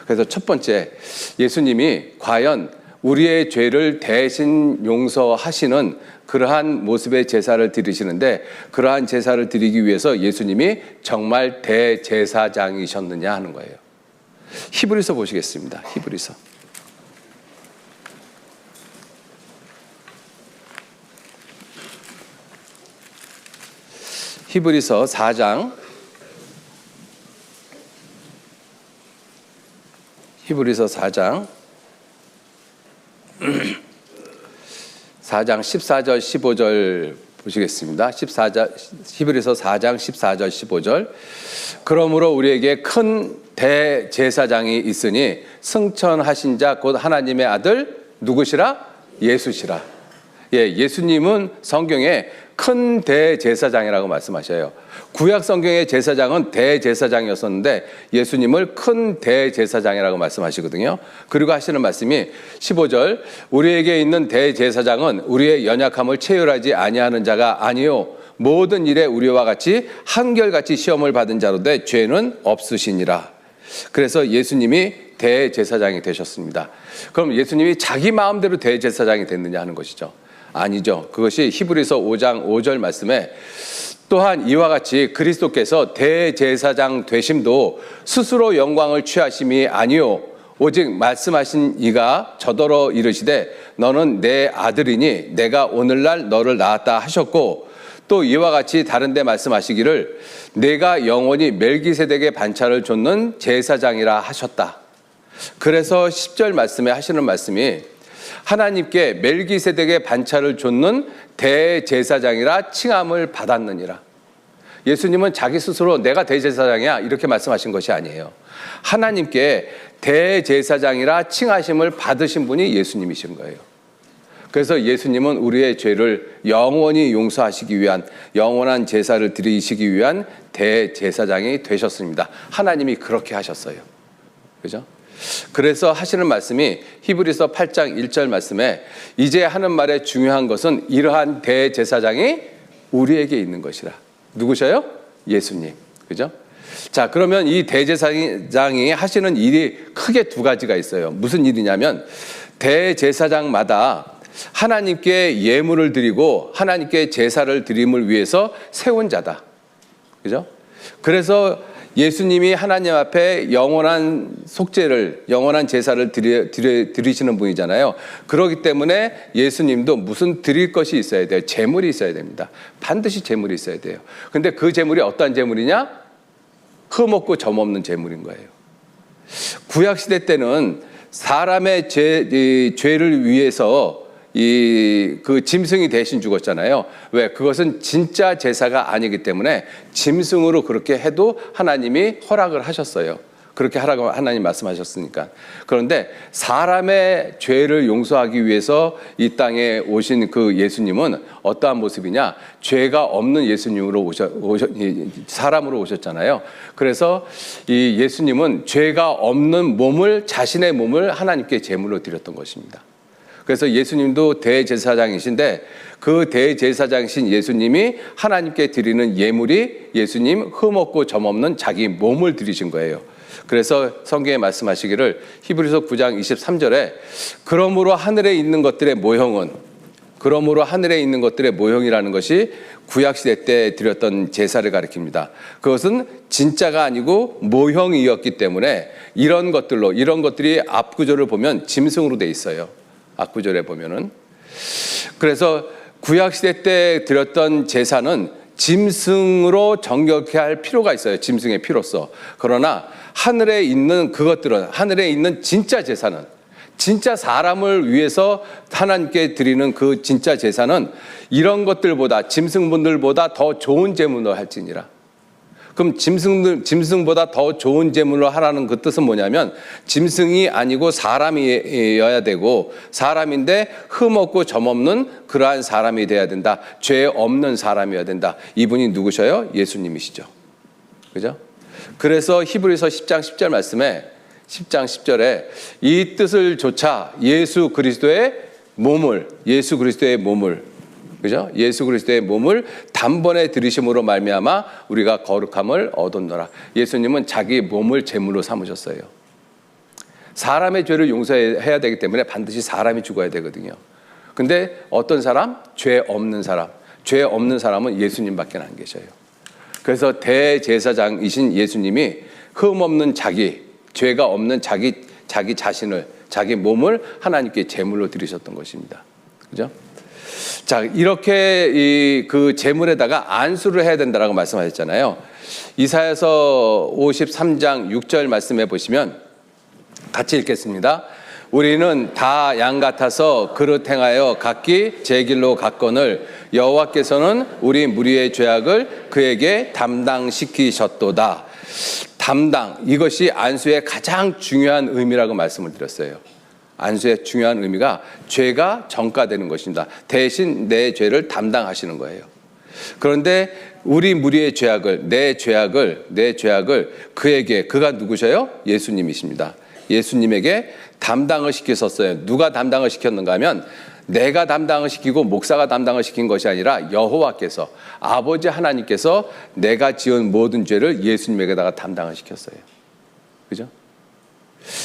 그래서 첫 번째, 예수님이 과연 우리의 죄를 대신 용서하시는 그러한 모습의 제사를 드리시는데, 그러한 제사를 드리기 위해서 예수님이 정말 대제사장이셨느냐 하는 거예요. 히브리서 보시겠습니다. 히브리서. 히브리서 4장, 히브리서 4장 14절 15절 보시겠습니다. 히브리서 4장 14절 15절. 그러므로 우리에게 큰 대제사장이 있으니 승천하신 자 곧 하나님의 아들 누구시라? 예수시라. 예, 예수님은 성경에 큰 대제사장이라고 말씀하셔요. 구약 성경의 제사장은 대제사장이었었는데 예수님을 큰 대제사장이라고 말씀하시거든요. 그리고 하시는 말씀이 15절, 우리에게 있는 대제사장은 우리의 연약함을 체휼하지 아니하는 자가 아니요 모든 일에 우리와 같이 한결같이 시험을 받은 자로되 죄는 없으시니라. 그래서 예수님이 대제사장이 되셨습니다. 그럼 예수님이 자기 마음대로 대제사장이 됐느냐 하는 것이죠. 아니죠. 그것이 히브리서 5장 5절 말씀에 또한 이와 같이 그리스도께서 대제사장 되심도 스스로 영광을 취하심이 아니요 오직 말씀하신 이가 저더러 이르시되 너는 내 아들이니 내가 오늘날 너를 낳았다 하셨고, 또 이와 같이 다른 데 말씀하시기를 내가 영원히 멜기세덱의 반차를 좇는 제사장이라 하셨다. 그래서 10절 말씀에 하시는 말씀이 하나님께 멜기세덱의 반차를 좇는 대제사장이라 칭함을 받았느니라. 예수님은 자기 스스로 내가 대제사장이야 이렇게 말씀하신 것이 아니에요. 하나님께 대제사장이라 칭하심을 받으신 분이 예수님이신 거예요. 그래서 예수님은 우리의 죄를 영원히 용서하시기 위한, 영원한 제사를 드리시기 위한 대제사장이 되셨습니다. 하나님이 그렇게 하셨어요. 그죠? 그래서 하시는 말씀이 히브리서 8장 1절 말씀에 이제 하는 말의 중요한 것은 이러한 대제사장이 우리에게 있는 것이라. 누구셔요? 예수님. 그죠? 자, 그러면 이 대제사장이 하시는 일이 크게 두 가지가 있어요. 무슨 일이냐면 대제사장마다 하나님께 예물을 드리고 하나님께 제사를 드림을 위해서 세운 자다. 그죠? 그래서 예수님이 하나님 앞에 영원한 속죄를, 영원한 제사를 드리시는 분이잖아요. 그렇기 때문에 예수님도 무슨 드릴 것이 있어야 돼요. 제물이 있어야 됩니다. 반드시 제물이 있어야 돼요. 근데 그 제물이 어떠한 제물이냐? 흠없고 점없는 제물인 거예요. 구약시대 때는 사람의 죄를 위해서 그 짐승이 대신 죽었잖아요. 왜? 그것은 진짜 제사가 아니기 때문에 짐승으로 그렇게 해도 하나님이 허락을 하셨어요. 그렇게 하라고 하나님 말씀하셨으니까. 그런데 사람의 죄를 용서하기 위해서 이 땅에 오신 그 예수님은 어떠한 모습이냐? 죄가 없는 예수님으로 사람으로 오셨잖아요. 그래서 이 예수님은 죄가 없는 몸을, 자신의 몸을 하나님께 제물로 드렸던 것입니다. 그래서 예수님도 대제사장이신데 그 대제사장이신 예수님이 하나님께 드리는 예물이 예수님 흠없고 점없는 자기 몸을 드리신 거예요. 그래서 성경에 말씀하시기를 히브리서 9장 23절에 그러므로 하늘에 있는 것들의 모형은, 그러므로 하늘에 있는 것들의 모형이라는 것이 구약시대 때 드렸던 제사를 가리킵니다. 그것은 진짜가 아니고 모형이었기 때문에 이런 것들이 앞구절을 보면 짐승으로 돼 있어요. 앞구절에 보면은. 그래서 구약시대 때 드렸던 제사는 짐승으로 정결케 할 필요가 있어요. 짐승의 피로서. 그러나 하늘에 있는 그것들은, 하늘에 있는 진짜 제사는, 진짜 사람을 위해서 하나님께 드리는 그 진짜 제사는 이런 것들보다, 짐승분들보다 더 좋은 제물로 할지니라. 그럼 짐승보다 더 좋은 제물로 하라는 그 뜻은 뭐냐면 짐승이 아니고 사람이어야 되고, 사람인데 흠없고 점없는 그러한 사람이 돼야 된다. 죄 없는 사람이어야 된다. 이분이 누구셔요? 예수님이시죠. 그죠? 그래서 히브리서 10장 10절 말씀에 10장 10절에 이 뜻을 조차 예수 그리스도의 몸을, 그죠? 예수 그리스도의 몸을 단번에 들이심으로 말미암아 우리가 거룩함을 얻었노라. 예수님은 자기 몸을 제물로 삼으셨어요. 사람의 죄를 용서해야 되기 때문에 반드시 사람이 죽어야 되거든요. 근데 어떤 사람? 죄 없는 사람. 죄 없는 사람은 예수님밖에 안 계셔요. 그래서 대제사장이신 예수님이 흠없는 죄가 없는 자기 자신을, 자기 몸을 하나님께 제물로 드리셨던 것입니다. 그죠? 자, 이렇게 그 제물에다가 안수를 해야 된다라고 말씀하셨잖아요. 이사야서 53장 6절 말씀해 보시면 같이 읽겠습니다. 우리는 다 양 같아서 그릇 행하여 각기 제 길로 갔거늘 여호와께서는 우리 무리의 죄악을 그에게 담당시키셨도다. 담당, 이것이 안수의 가장 중요한 의미라고 말씀을 드렸어요. 안수의 중요한 의미가 죄가 전가되는 것입니다. 대신 내 죄를 담당하시는 거예요. 그런데 우리 무리의 죄악을, 내 죄악을 그에게, 그가 누구셔요? 예수님이십니다. 예수님에게 담당을 시키셨어요. 누가 담당을 시켰는가 하면 내가 담당을 시키고 목사가 담당을 시킨 것이 아니라 여호와께서, 아버지 하나님께서 내가 지은 모든 죄를 예수님에게다가 담당을 시켰어요. 그죠?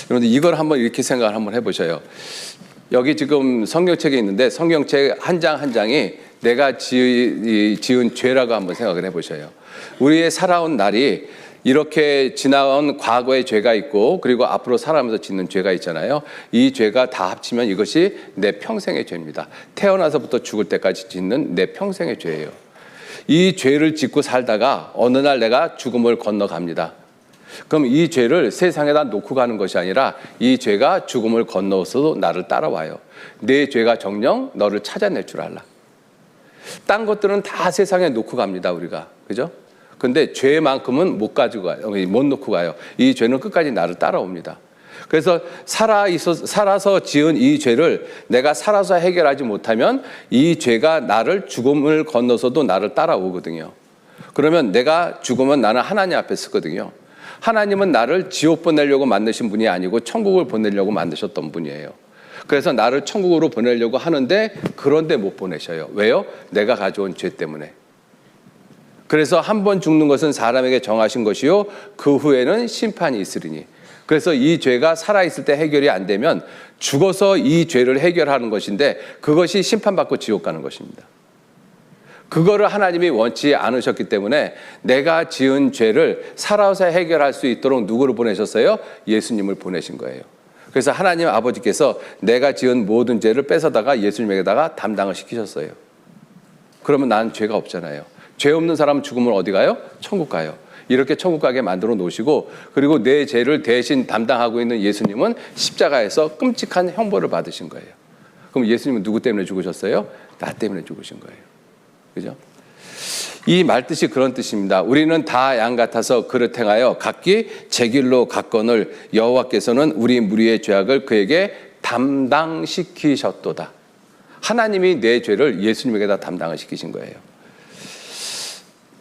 그런데 이걸 한번 이렇게 생각을 한번 해보셔요. 여기 지금 성경책에 있는데 성경책 한 장 한 장이 내가 지은 죄라고 한번 생각을 해보셔요. 우리의 살아온 날이 이렇게 지나온 과거의 죄가 있고 그리고 앞으로 살아가면서 짓는 죄가 있잖아요. 이 죄가 다 합치면 이것이 내 평생의 죄입니다. 태어나서부터 죽을 때까지 짓는 내 평생의 죄예요. 이 죄를 짓고 살다가 어느 날 내가 죽음을 건너갑니다. 그럼 이 죄를 세상에다 놓고 가는 것이 아니라 이 죄가 죽음을 건너서도 나를 따라와요. 내 죄가 정녕 너를 찾아낼 줄 알라. 딴 것들은 다 세상에 놓고 갑니다, 우리가. 그죠? 근데 죄만큼은 못 가지고 가요. 못 놓고 가요. 이 죄는 끝까지 나를 따라옵니다. 그래서 살아서 지은 이 죄를 내가 살아서 해결하지 못하면 이 죄가 나를 죽음을 건너서도 나를 따라오거든요. 그러면 내가 죽으면 나는 하나님 앞에 서거든요. 하나님은 나를 지옥 보내려고 만드신 분이 아니고 천국을 보내려고 만드셨던 분이에요. 그래서 나를 천국으로 보내려고 하는데 그런데 못 보내셔요. 왜요? 내가 가져온 죄 때문에. 그래서 한 번 죽는 것은 사람에게 정하신 것이요 그 후에는 심판이 있으리니. 그래서 이 죄가 살아있을 때 해결이 안 되면 죽어서 이 죄를 해결하는 것인데 그것이 심판받고 지옥 가는 것입니다. 그거를 하나님이 원치 않으셨기 때문에 내가 지은 죄를 살아서 해결할 수 있도록 누구를 보내셨어요? 예수님을 보내신 거예요. 그래서 하나님 아버지께서 내가 지은 모든 죄를 뺏어다가 예수님에게다가 담당을 시키셨어요. 그러면 나는 죄가 없잖아요. 죄 없는 사람은 죽으면 어디 가요? 천국 가요. 이렇게 천국 가게 만들어 놓으시고 그리고 내 죄를 대신 담당하고 있는 예수님은 십자가에서 끔찍한 형벌을 받으신 거예요. 그럼 예수님은 누구 때문에 죽으셨어요? 나 때문에 죽으신 거예요. 그죠? 이 말뜻이 그런 뜻입니다. 우리는 다 양 같아서 그릇 행하여 각기 제 길로 갔거늘 여호와께서는 우리 무리의 죄악을 그에게 담당시키셨도다. 하나님이 내 죄를 예수님에게다 담당을 시키신 거예요.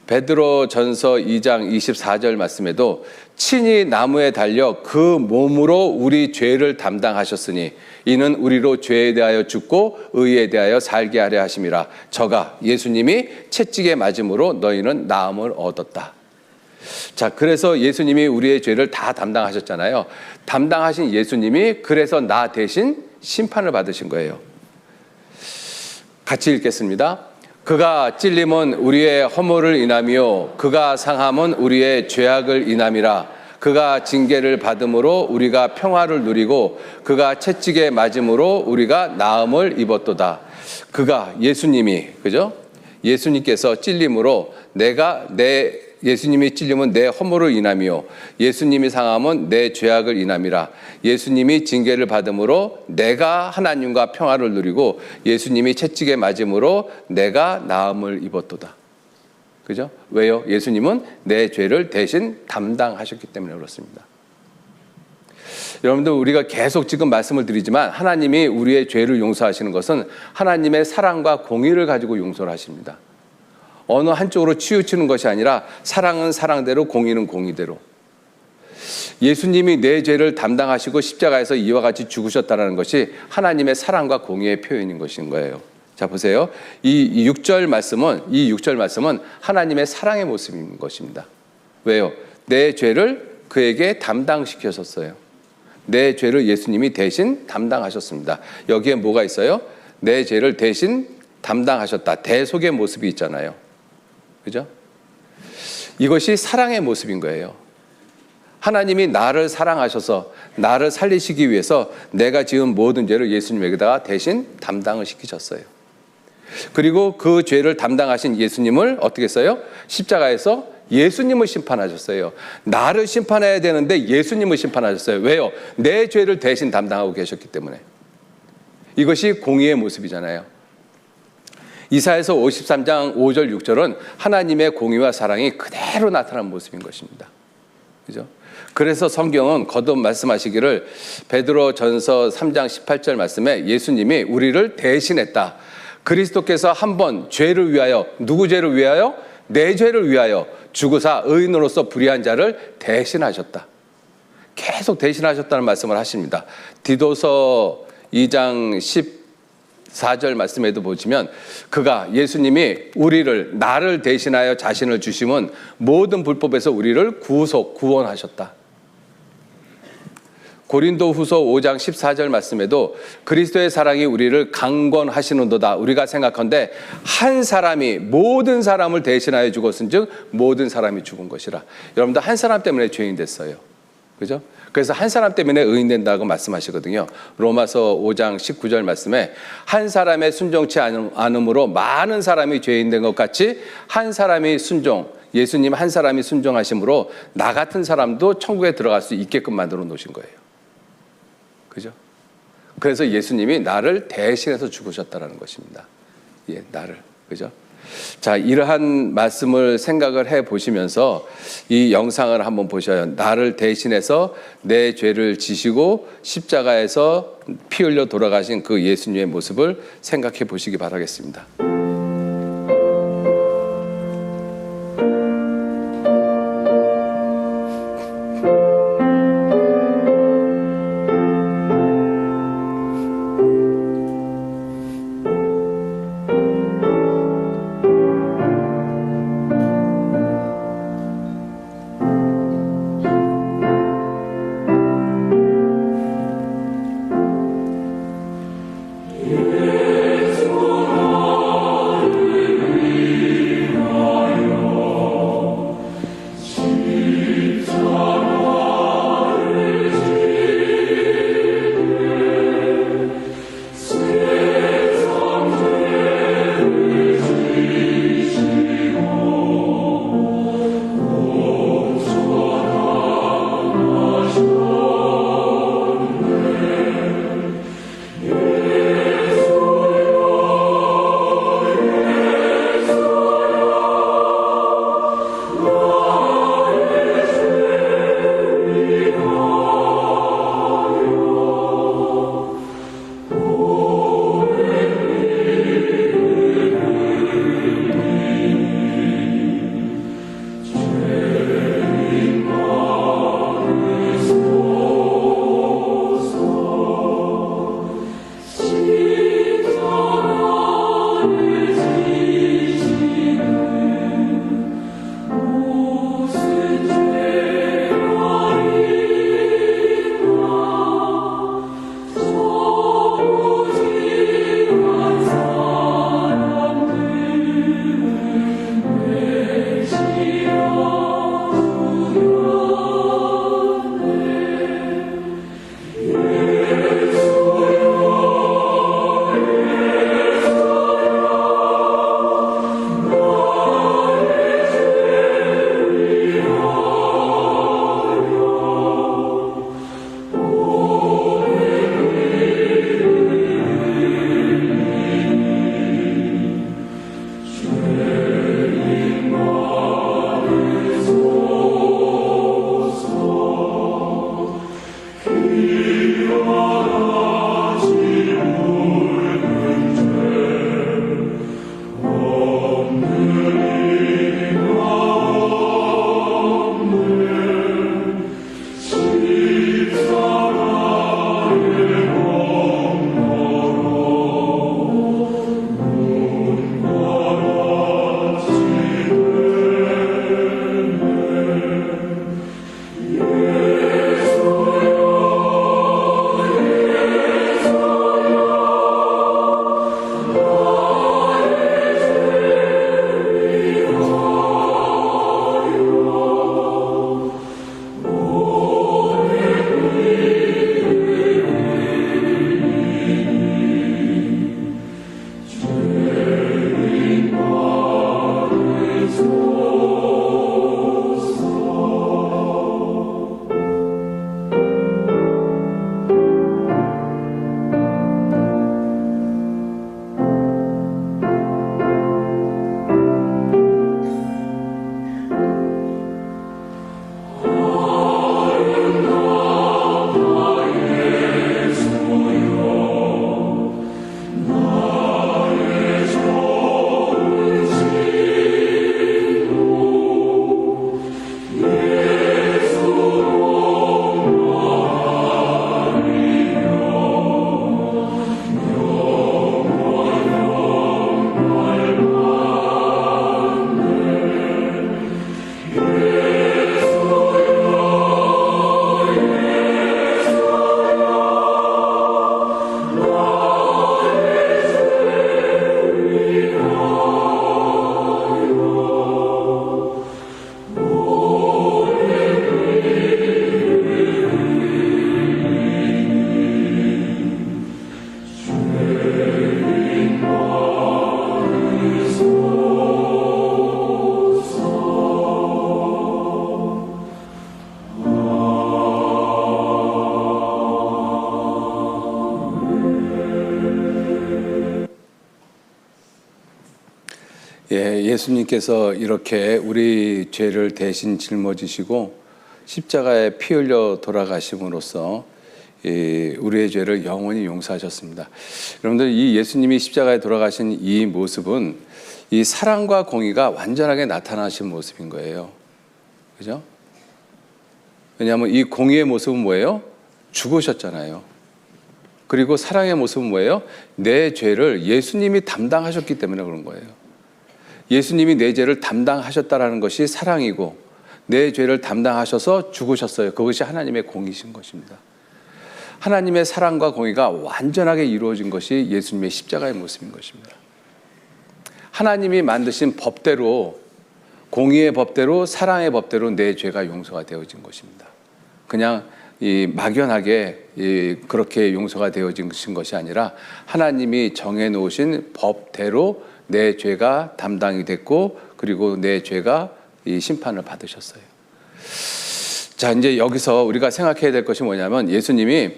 베드로 전서 2장 24절 말씀에도 친히 나무에 달려 그 몸으로 우리 죄를 담당하셨으니 이는 우리로 죄에 대하여 죽고 의에 대하여 살게 하려 하심이라. 저가 예수님이 채찍에 맞음으로 너희는 나음을 얻었다. 자, 그래서 예수님이 우리의 죄를 다 담당하셨잖아요. 담당하신 예수님이 그래서 나 대신 심판을 받으신 거예요. 같이 읽겠습니다. 그가 찔림은 우리의 허물을 인하며 그가 상함은 우리의 죄악을 인함이라. 그가 징계를 받음으로 우리가 평화를 누리고 그가 채찍에 맞음으로 우리가 나음을 입었도다. 그가 예수님이, 그죠? 예수님께서 찔림으로 예수님이 찔림은 내 허물을 인하며 예수님이 상함은 내 죄악을 인함이라. 예수님이 징계를 받음으로 내가 하나님과 평화를 누리고 예수님이 채찍에 맞음으로 내가 나음을 입었도다. 그죠? 왜요? 예수님은 내 죄를 대신 담당하셨기 때문에 그렇습니다. 여러분들 우리가 계속 지금 말씀을 드리지만 하나님이 우리의 죄를 용서하시는 것은 하나님의 사랑과 공의를 가지고 용서를 하십니다. 어느 한쪽으로 치우치는 것이 아니라 사랑은 사랑대로 공의는 공의대로. 예수님이 내 죄를 담당하시고 십자가에서 이와 같이 죽으셨다는 것이 하나님의 사랑과 공의의 표현인 것인 거예요. 자, 보세요. 이 6절 말씀은 하나님의 사랑의 모습인 것입니다. 왜요? 내 죄를 그에게 담당시키셨어요. 내 죄를 예수님이 대신 담당하셨습니다. 여기에 뭐가 있어요? 내 죄를 대신 담당하셨다. 대속의 모습이 있잖아요. 그죠? 이것이 사랑의 모습인 거예요. 하나님이 나를 사랑하셔서 나를 살리시기 위해서 내가 지은 모든 죄를 예수님에게다가 대신 담당을 시키셨어요. 그리고 그 죄를 담당하신 예수님을 어떻게 했어요? 십자가에서 예수님을 심판하셨어요. 나를 심판해야 되는데 예수님을 심판하셨어요. 왜요? 내 죄를 대신 담당하고 계셨기 때문에. 이것이 공의의 모습이잖아요. 이사야서 53장 5절 6절은 하나님의 공의와 사랑이 그대로 나타난 모습인 것입니다. 그죠? 그래서 성경은 거듭 말씀하시기를 베드로 전서 3장 18절 말씀에 예수님이 우리를 대신했다. 그리스도께서 한 번 죄를 위하여, 누구 죄를 위하여? 내 죄를 위하여 죽으사 의인으로서 불의한 자를 대신하셨다. 계속 대신하셨다는 말씀을 하십니다. 디도서 2장 14절 말씀에도 보시면 그가 예수님이 나를 대신하여 자신을 주심은 모든 불법에서 우리를 구원하셨다. 고린도후서 5장 14절 말씀에도 그리스도의 사랑이 우리를 강권하시는도다. 우리가 생각한데 한 사람이 모든 사람을 대신하여 죽었은즉 모든 사람이 죽은 것이라. 여러분들 한 사람 때문에 죄인 됐어요. 그죠? 그래서 한 사람 때문에 의인 된다고 말씀하시거든요. 로마서 5장 19절 말씀에 한 사람의 순종치 않음으로 많은 사람이 죄인 된 것 같이 한 사람이 예수님 한 사람이 순종하심으로 나 같은 사람도 천국에 들어갈 수 있게끔 만들어 놓으신 거예요. 그죠? 그래서 예수님이 나를 대신해서 죽으셨다는 것입니다. 예, 나를. 그죠? 자, 이러한 말씀을 생각을 해 보시면서 이 영상을 한번 보셔요. 나를 대신해서 내 죄를 지시고 십자가에서 피 흘려 돌아가신 그 예수님의 모습을 생각해 보시기 바라겠습니다. 예수님께서 이렇게 우리 죄를 대신 짊어지시고 십자가에 피 흘려 돌아가심으로써 우리의 죄를 영원히 용서하셨습니다. 여러분들, 이 예수님이 십자가에 돌아가신 이 모습은 이 사랑과 공의가 완전하게 나타나신 모습인 거예요. 그죠? 왜냐하면 이 공의의 모습은 뭐예요? 죽으셨잖아요. 그리고 사랑의 모습은 뭐예요? 내 죄를 예수님이 담당하셨기 때문에 그런 거예요. 예수님이 내 죄를 담당하셨다라는 것이 사랑이고, 내 죄를 담당하셔서 죽으셨어요. 그것이 하나님의 공의신 것입니다. 하나님의 사랑과 공의가 완전하게 이루어진 것이 예수님의 십자가의 모습인 것입니다. 하나님이 만드신 법대로, 공의의 법대로, 사랑의 법대로 내 죄가 용서가 되어진 것입니다. 그냥 막연하게 그렇게 용서가 되어진 것이 아니라 하나님이 정해놓으신 법대로 내 죄가 담당이 됐고, 그리고 내 죄가 이 심판을 받으셨어요. 자, 이제 여기서 우리가 생각해야 될 것이 뭐냐면, 예수님이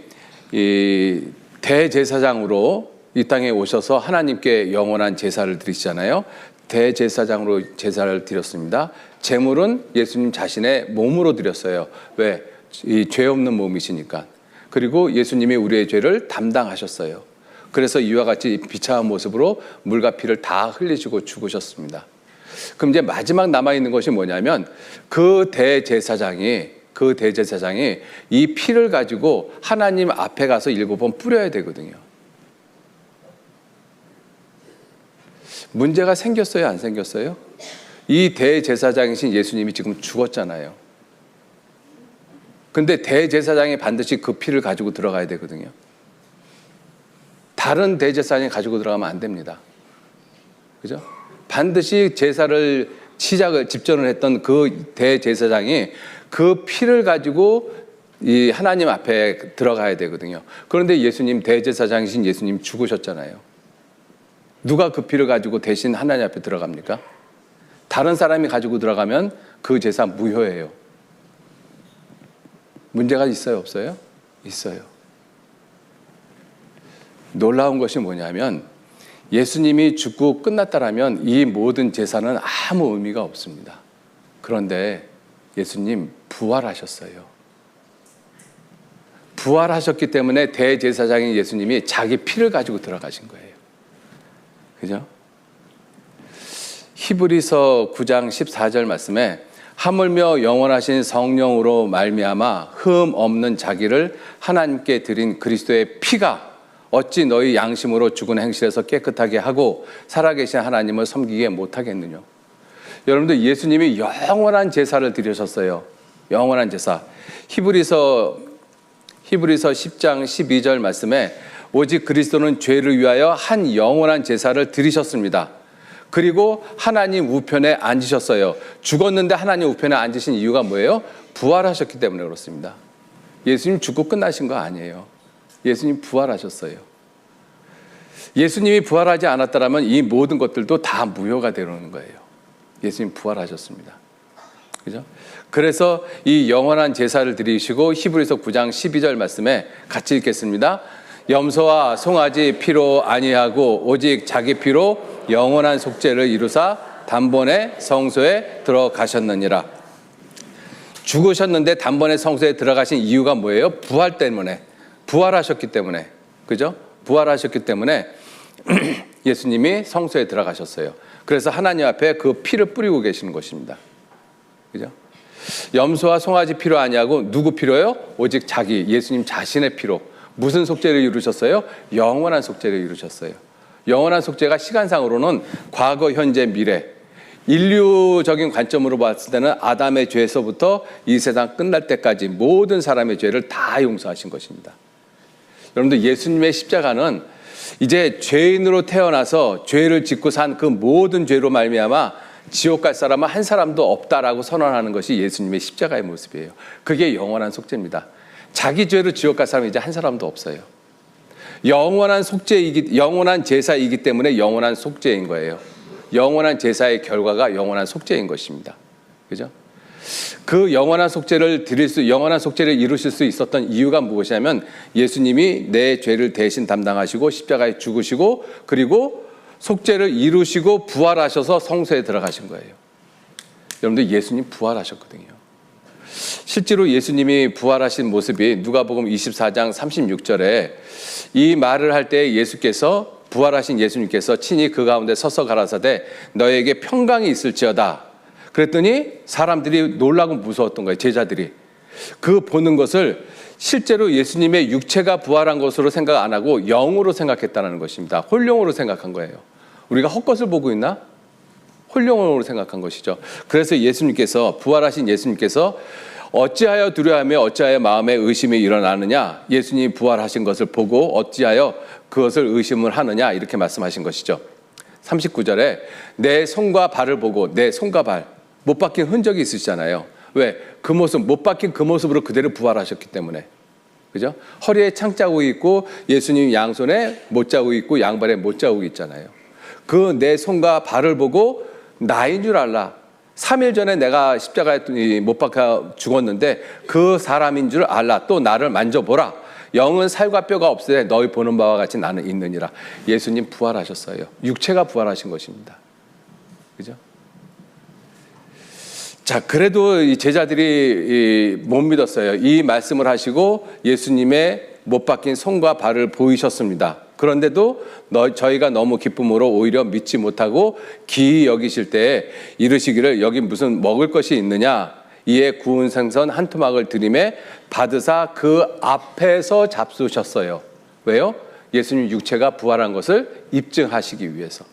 이 대제사장으로 이 땅에 오셔서 하나님께 영원한 제사를 드리시잖아요. 대제사장으로 제사를 드렸습니다. 제물은 예수님 자신의 몸으로 드렸어요. 왜? 이 죄 없는 몸이시니까. 그리고 예수님이 우리의 죄를 담당하셨어요. 그래서 이와 같이 비참한 모습으로 물과 피를 다 흘리시고 죽으셨습니다. 그럼 이제 마지막 남아있는 것이 뭐냐면, 그 대제사장이 이 피를 가지고 하나님 앞에 가서 7번 뿌려야 되거든요. 문제가 생겼어요, 안 생겼어요? 이 대제사장이신 예수님이 지금 죽었잖아요. 근데 대제사장이 반드시 그 피를 가지고 들어가야 되거든요. 다른 대제사장이 가지고 들어가면 안 됩니다. 그죠? 반드시 제사를 집전을 했던 그 대제사장이 그 피를 가지고 이 하나님 앞에 들어가야 되거든요. 그런데 예수님, 대제사장이신 예수님 죽으셨잖아요. 누가 그 피를 가지고 대신 하나님 앞에 들어갑니까? 다른 사람이 가지고 들어가면 그 제사 무효예요. 문제가 있어요, 없어요? 있어요. 놀라운 것이 뭐냐면, 예수님이 죽고 끝났다라면 이 모든 제사는 아무 의미가 없습니다. 그런데 예수님 부활하셨어요. 부활하셨기 때문에 대제사장인 예수님이 자기 피를 가지고 들어가신 거예요. 그죠? 히브리서 9장 14절 말씀에, 하물며 영원하신 성령으로 말미암아 흠 없는 자기를 하나님께 드린 그리스도의 피가 어찌 너희 양심으로 죽은 행실에서 깨끗하게 하고 살아계신 하나님을 섬기게 못하겠느냐. 여러분들, 예수님이 영원한 제사를 드리셨어요. 영원한 제사. 히브리서 10장 12절 말씀에, 오직 그리스도는 죄를 위하여 한 영원한 제사를 드리셨습니다. 그리고 하나님 우편에 앉으셨어요. 죽었는데 하나님 우편에 앉으신 이유가 뭐예요? 부활하셨기 때문에 그렇습니다. 예수님 죽고 끝나신 거 아니에요. 예수님 부활하셨어요. 예수님이 부활하지 않았다면 이 모든 것들도 다 무효가 되는 거예요. 예수님 부활하셨습니다. 그죠? 그래서 이 영원한 제사를 드리시고, 히브리서 9장 12절 말씀에 같이 읽겠습니다. 염소와 송아지 피로 아니하고 오직 자기 피로 영원한 속죄를 이루사 단번에 성소에 들어가셨느니라. 죽으셨는데 단번에 성소에 들어가신 이유가 뭐예요? 부활 때문에. 부활하셨기 때문에. 그죠? 부활하셨기 때문에 예수님이 성소에 들어가셨어요. 그래서 하나님 앞에 그 피를 뿌리고 계시는 것입니다. 그죠? 염소와 송아지 피로 아니하고 누구 피로요? 오직 자기, 예수님 자신의 피로. 무슨 속죄를 이루셨어요? 영원한 속죄를 이루셨어요. 영원한 속죄가 시간상으로는 과거, 현재, 미래, 인류적인 관점으로 봤을 때는 아담의 죄에서부터 이 세상 끝날 때까지 모든 사람의 죄를 다 용서하신 것입니다. 여러분들, 예수님의 십자가는 이제 죄인으로 태어나서 죄를 짓고 산 그 모든 죄로 말미암아 지옥 갈 사람은 한 사람도 없다라고 선언하는 것이 예수님의 십자가의 모습이에요. 그게 영원한 속죄입니다. 자기 죄로 지옥 갈 사람은 이제 한 사람도 없어요. 영원한 제사이기 때문에 영원한 속죄인 거예요. 영원한 제사의 결과가 영원한 속죄인 것입니다. 그죠? 그 영원한 속죄를 이루실 수 있었던 이유가 무엇이냐면, 예수님이 내 죄를 대신 담당하시고 십자가에 죽으시고, 그리고 속죄를 이루시고 부활하셔서 성소에 들어가신 거예요. 여러분들 예수님 부활하셨거든요. 실제로 예수님이 부활하신 모습이 누가복음 24장 36절에 이 말을 할 때 예수께서 부활하신 예수님께서 친히 그 가운데 서서 가라사대 너에게 평강이 있을지어다. 그랬더니 사람들이 놀라고 무서웠던 거예요. 제자들이. 그 보는 것을 실제로 예수님의 육체가 부활한 것으로 생각 안 하고 영으로 생각했다는 것입니다. 홀령으로 생각한 거예요. 우리가 헛것을 보고 있나? 홀령으로 생각한 것이죠. 그래서 예수님께서 부활하신 예수님께서 어찌하여 두려워하며 어찌하여 마음에 의심이 일어나느냐? 예수님이 부활하신 것을 보고 어찌하여 그것을 의심을 하느냐? 이렇게 말씀하신 것이죠. 39절에 내 손과 발을 보고 내 손과 발 못 박힌 흔적이 있으시잖아요. 왜? 그 모습, 못 박힌 그 모습으로 그대로 부활하셨기 때문에. 그죠? 허리에 창자국이 있고 예수님 양손에 못자국이 있고 양발에 못자국이 있잖아요. 그 내 손과 발을 보고 나인 줄 알라. 3일 전에 내가 십자가에 못 박혀 죽었는데 그 사람인 줄 알라. 또 나를 만져보라. 영은 살과 뼈가 없으되 너희 보는 바와 같이 나는 있느니라. 예수님 부활하셨어요. 육체가 부활하신 것입니다. 그죠? 자, 그래도 이 제자들이 못 믿었어요. 이 말씀을 하시고 예수님의 못 박힌 손과 발을 보이셨습니다. 그런데도 저희가 너무 기쁨으로 오히려 믿지 못하고 기이 여기실 때에 이르시기를 여기 무슨 먹을 것이 있느냐? 이에 구운 생선 한 토막을 드림에 받으사 그 앞에서 잡수셨어요. 왜요? 예수님 육체가 부활한 것을 입증하시기 위해서.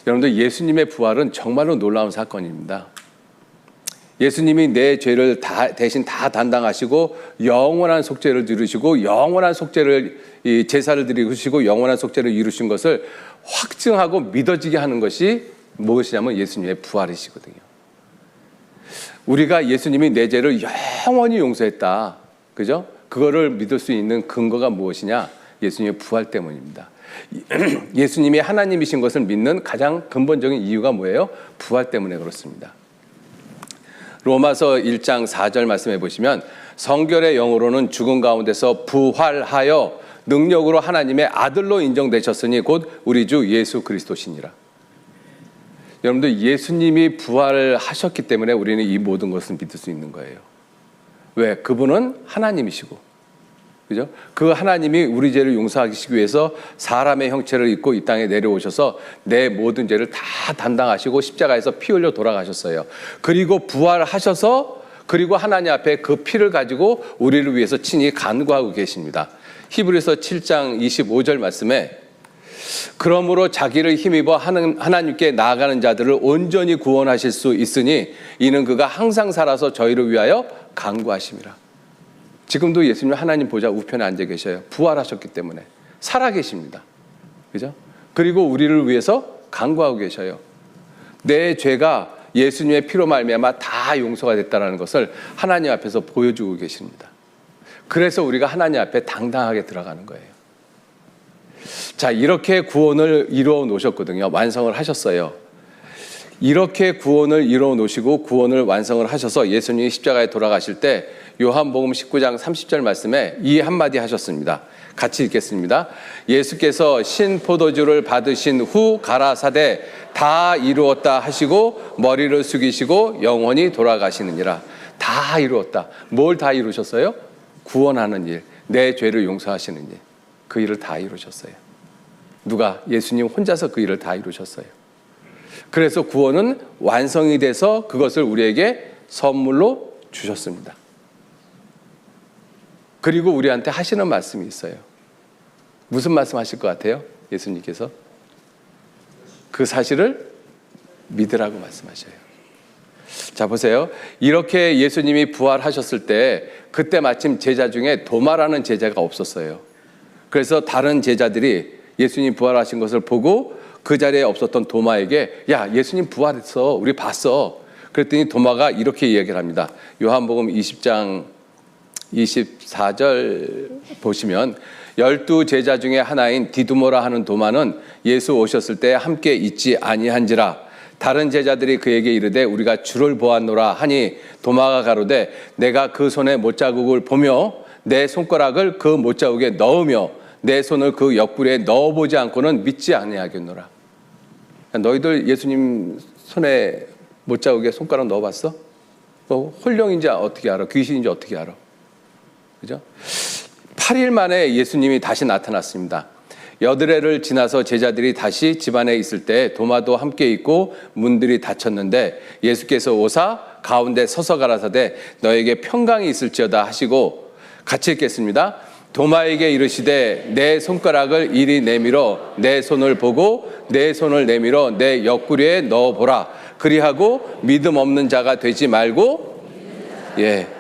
여러분들 예수님의 부활은 정말로 놀라운 사건입니다. 예수님이 내 죄를 대신 다 담당하시고 영원한 속죄를 이루시고 영원한 속죄를 제사를 드리시고 영원한 속죄를 이루신 것을 확증하고 믿어지게 하는 것이 무엇이냐면 예수님의 부활이시거든요. 우리가 예수님이 내 죄를 영원히 용서했다. 그죠? 그거를 믿을 수 있는 근거가 무엇이냐? 예수님의 부활 때문입니다. 예수님이 하나님이신 것을 믿는 가장 근본적인 이유가 뭐예요? 부활 때문에 그렇습니다. 로마서 1장 4절 말씀해 보시면 성결의 영으로는 죽은 가운데서 부활하여 능력으로 하나님의 아들로 인정되셨으니 곧 우리 주 예수 그리스도시니라. 여러분들 예수님이 부활하셨기 때문에 우리는 이 모든 것을 믿을 수 있는 거예요. 왜? 그분은 하나님이시고, 그죠? 그 하나님이 우리 죄를 용서하시기 위해서 사람의 형체를 입고 이 땅에 내려오셔서 내 모든 죄를 다 담당하시고 십자가에서 피 흘려 돌아가셨어요. 그리고 부활하셔서 그리고 하나님 앞에 그 피를 가지고 우리를 위해서 친히 간구하고 계십니다. 히브리서 7장 25절 말씀에 그러므로 자기를 힘입어 하나님께 나아가는 자들을 온전히 구원하실 수 있으니 이는 그가 항상 살아서 저희를 위하여 간구하심이라. 지금도 예수님 하나님 보좌 우편에 앉아 계셔요. 부활하셨기 때문에 살아 계십니다. 그죠? 그리고 우리를 위해서 간구하고 계셔요. 내 죄가 예수님의 피로 말미암아 다 용서가 됐다는 것을 하나님 앞에서 보여주고 계십니다. 그래서 우리가 하나님 앞에 당당하게 들어가는 거예요. 자, 이렇게 구원을 이루어 놓으셨거든요. 완성을 하셨어요. 이렇게 구원을 이루어 놓으시고 구원을 완성을 하셔서 예수님이 십자가에 돌아가실 때 요한복음 19장 30절 말씀에 이 한마디 하셨습니다. 같이 읽겠습니다. 예수께서 신포도주를 받으신 후 가라사대 다 이루었다 하시고 머리를 숙이시고 영원히 돌아가시느니라. 다 이루었다. 뭘 다 이루셨어요? 구원하는 일, 내 죄를 용서하시는 일. 그 일을 다 이루셨어요. 누가? 예수님 혼자서 그 일을 다 이루셨어요. 그래서 구원은 완성이 돼서 그것을 우리에게 선물로 주셨습니다. 그리고 우리한테 하시는 말씀이 있어요. 무슨 말씀 하실 것 같아요? 예수님께서 그 사실을 믿으라고 말씀하셔요. 자, 보세요. 이렇게 예수님이 부활하셨을 때 그때 마침 제자 중에 도마라는 제자가 없었어요. 그래서 다른 제자들이 예수님 부활하신 것을 보고 그 자리에 없었던 도마에게 야, 예수님 부활했어. 우리 봤어. 그랬더니 도마가 이렇게 이야기를 합니다. 요한복음 20장 24절 보시면 12 제자 중에 하나인 디두모라 하는 도마는 예수 오셨을 때 함께 있지 아니한지라. 다른 제자들이 그에게 이르되 우리가 주를 보았노라 하니 도마가 가로되 내가 그 손에 못자국을 보며 내 손가락을 그 못자국에 넣으며 내 손을 그 옆구리에 넣어보지 않고는 믿지 아니하겠노라. 너희들 예수님 손에 못자국에 손가락 넣어봤어? 너 홀령인지 어떻게 알아? 귀신인지 어떻게 알아? 그죠? 8일 만에 예수님이 다시 나타났습니다. 여드레를 지나서 제자들이 다시 집안에 있을 때 도마도 함께 있고 문들이 닫혔는데 예수께서 오사 가운데 서서 가라사대 너에게 평강이 있을지어다 하시고 같이 읽겠습니다. 도마에게 이르시되 내 손가락을 이리 내밀어 내 손을 보고 내 손을 내밀어 내 옆구리에 넣어보라. 그리하고 믿음 없는 자가 되지 말고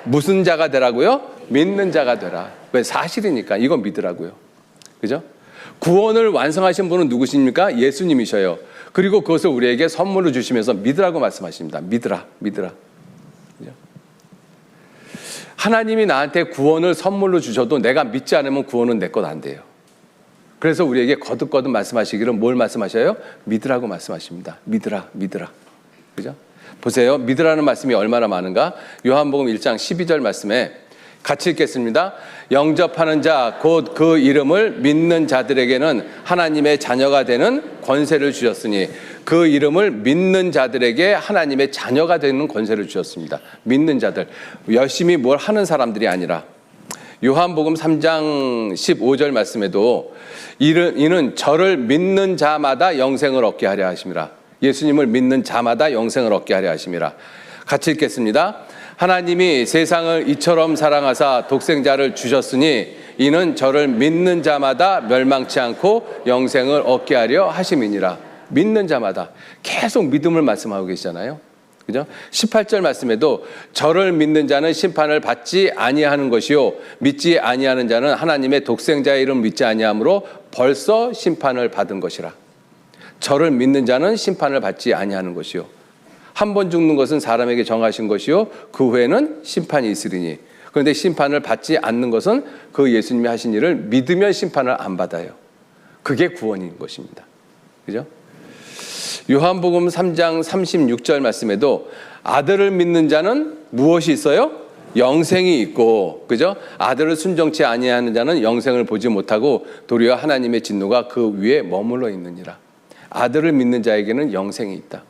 무슨 자가 되라고요? 믿는 자가 되라. 왜? 사실이니까 이건 믿으라고요. 그죠? 구원을 완성하신 분은 누구십니까? 예수님이셔요. 그리고 그것을 우리에게 선물로 주시면서 믿으라고 말씀하십니다. 믿으라. 그죠? 하나님이 나한테 구원을 선물로 주셔도 내가 믿지 않으면 구원은 내 것 안 돼요. 그래서 우리에게 거듭거듭 말씀하시기를 뭘 말씀하셔요? 믿으라고 말씀하십니다. 믿으라. 그죠? 보세요. 믿으라는 말씀이 얼마나 많은가? 요한복음 1장 12절 말씀에 같이 읽겠습니다. 영접하는 자 곧 그 이름을 믿는 자들에게는 하나님의 자녀가 되는 권세를 주셨으니 그 이름을 믿는 자들에게 하나님의 자녀가 되는 권세를 주셨습니다. 믿는 자들, 열심히 뭘 하는 사람들이 아니라. 요한복음 3장 15절 말씀에도 이는 저를 믿는 자마다 영생을 얻게 하려 하심이라. 예수님을 믿는 자마다 영생을 얻게 하려 하심이라. 같이 읽겠습니다. 하나님이 세상을 이처럼 사랑하사 독생자를 주셨으니 이는 저를 믿는 자마다 멸망치 않고 영생을 얻게 하려 하심이니라. 믿는 자마다 계속 믿음을 말씀하고 계시잖아요. 그죠? 18절 말씀에도 저를 믿는 자는 심판을 받지 아니하는 것이요 믿지 아니하는 자는 하나님의 독생자의 이름 믿지 아니하므로 벌써 심판을 받은 것이라. 저를 믿는 자는 심판을 받지 아니하는 것이요. 한 번 죽는 것은 사람에게 정하신 것이요 그 후에는 심판이 있으리니. 그런데 심판을 받지 않는 것은 그 예수님이 하신 일을 믿으면 심판을 안 받아요. 그게 구원인 것입니다. 그죠? 요한복음 3장 36절 말씀에도 아들을 믿는 자는 무엇이 있어요? 영생이 있고, 그죠? 아들을 순종치 아니하는 자는 영생을 보지 못하고 도리어 하나님의 진노가 그 위에 머물러 있느니라. 아들을 믿는 자에게는 영생이 있다.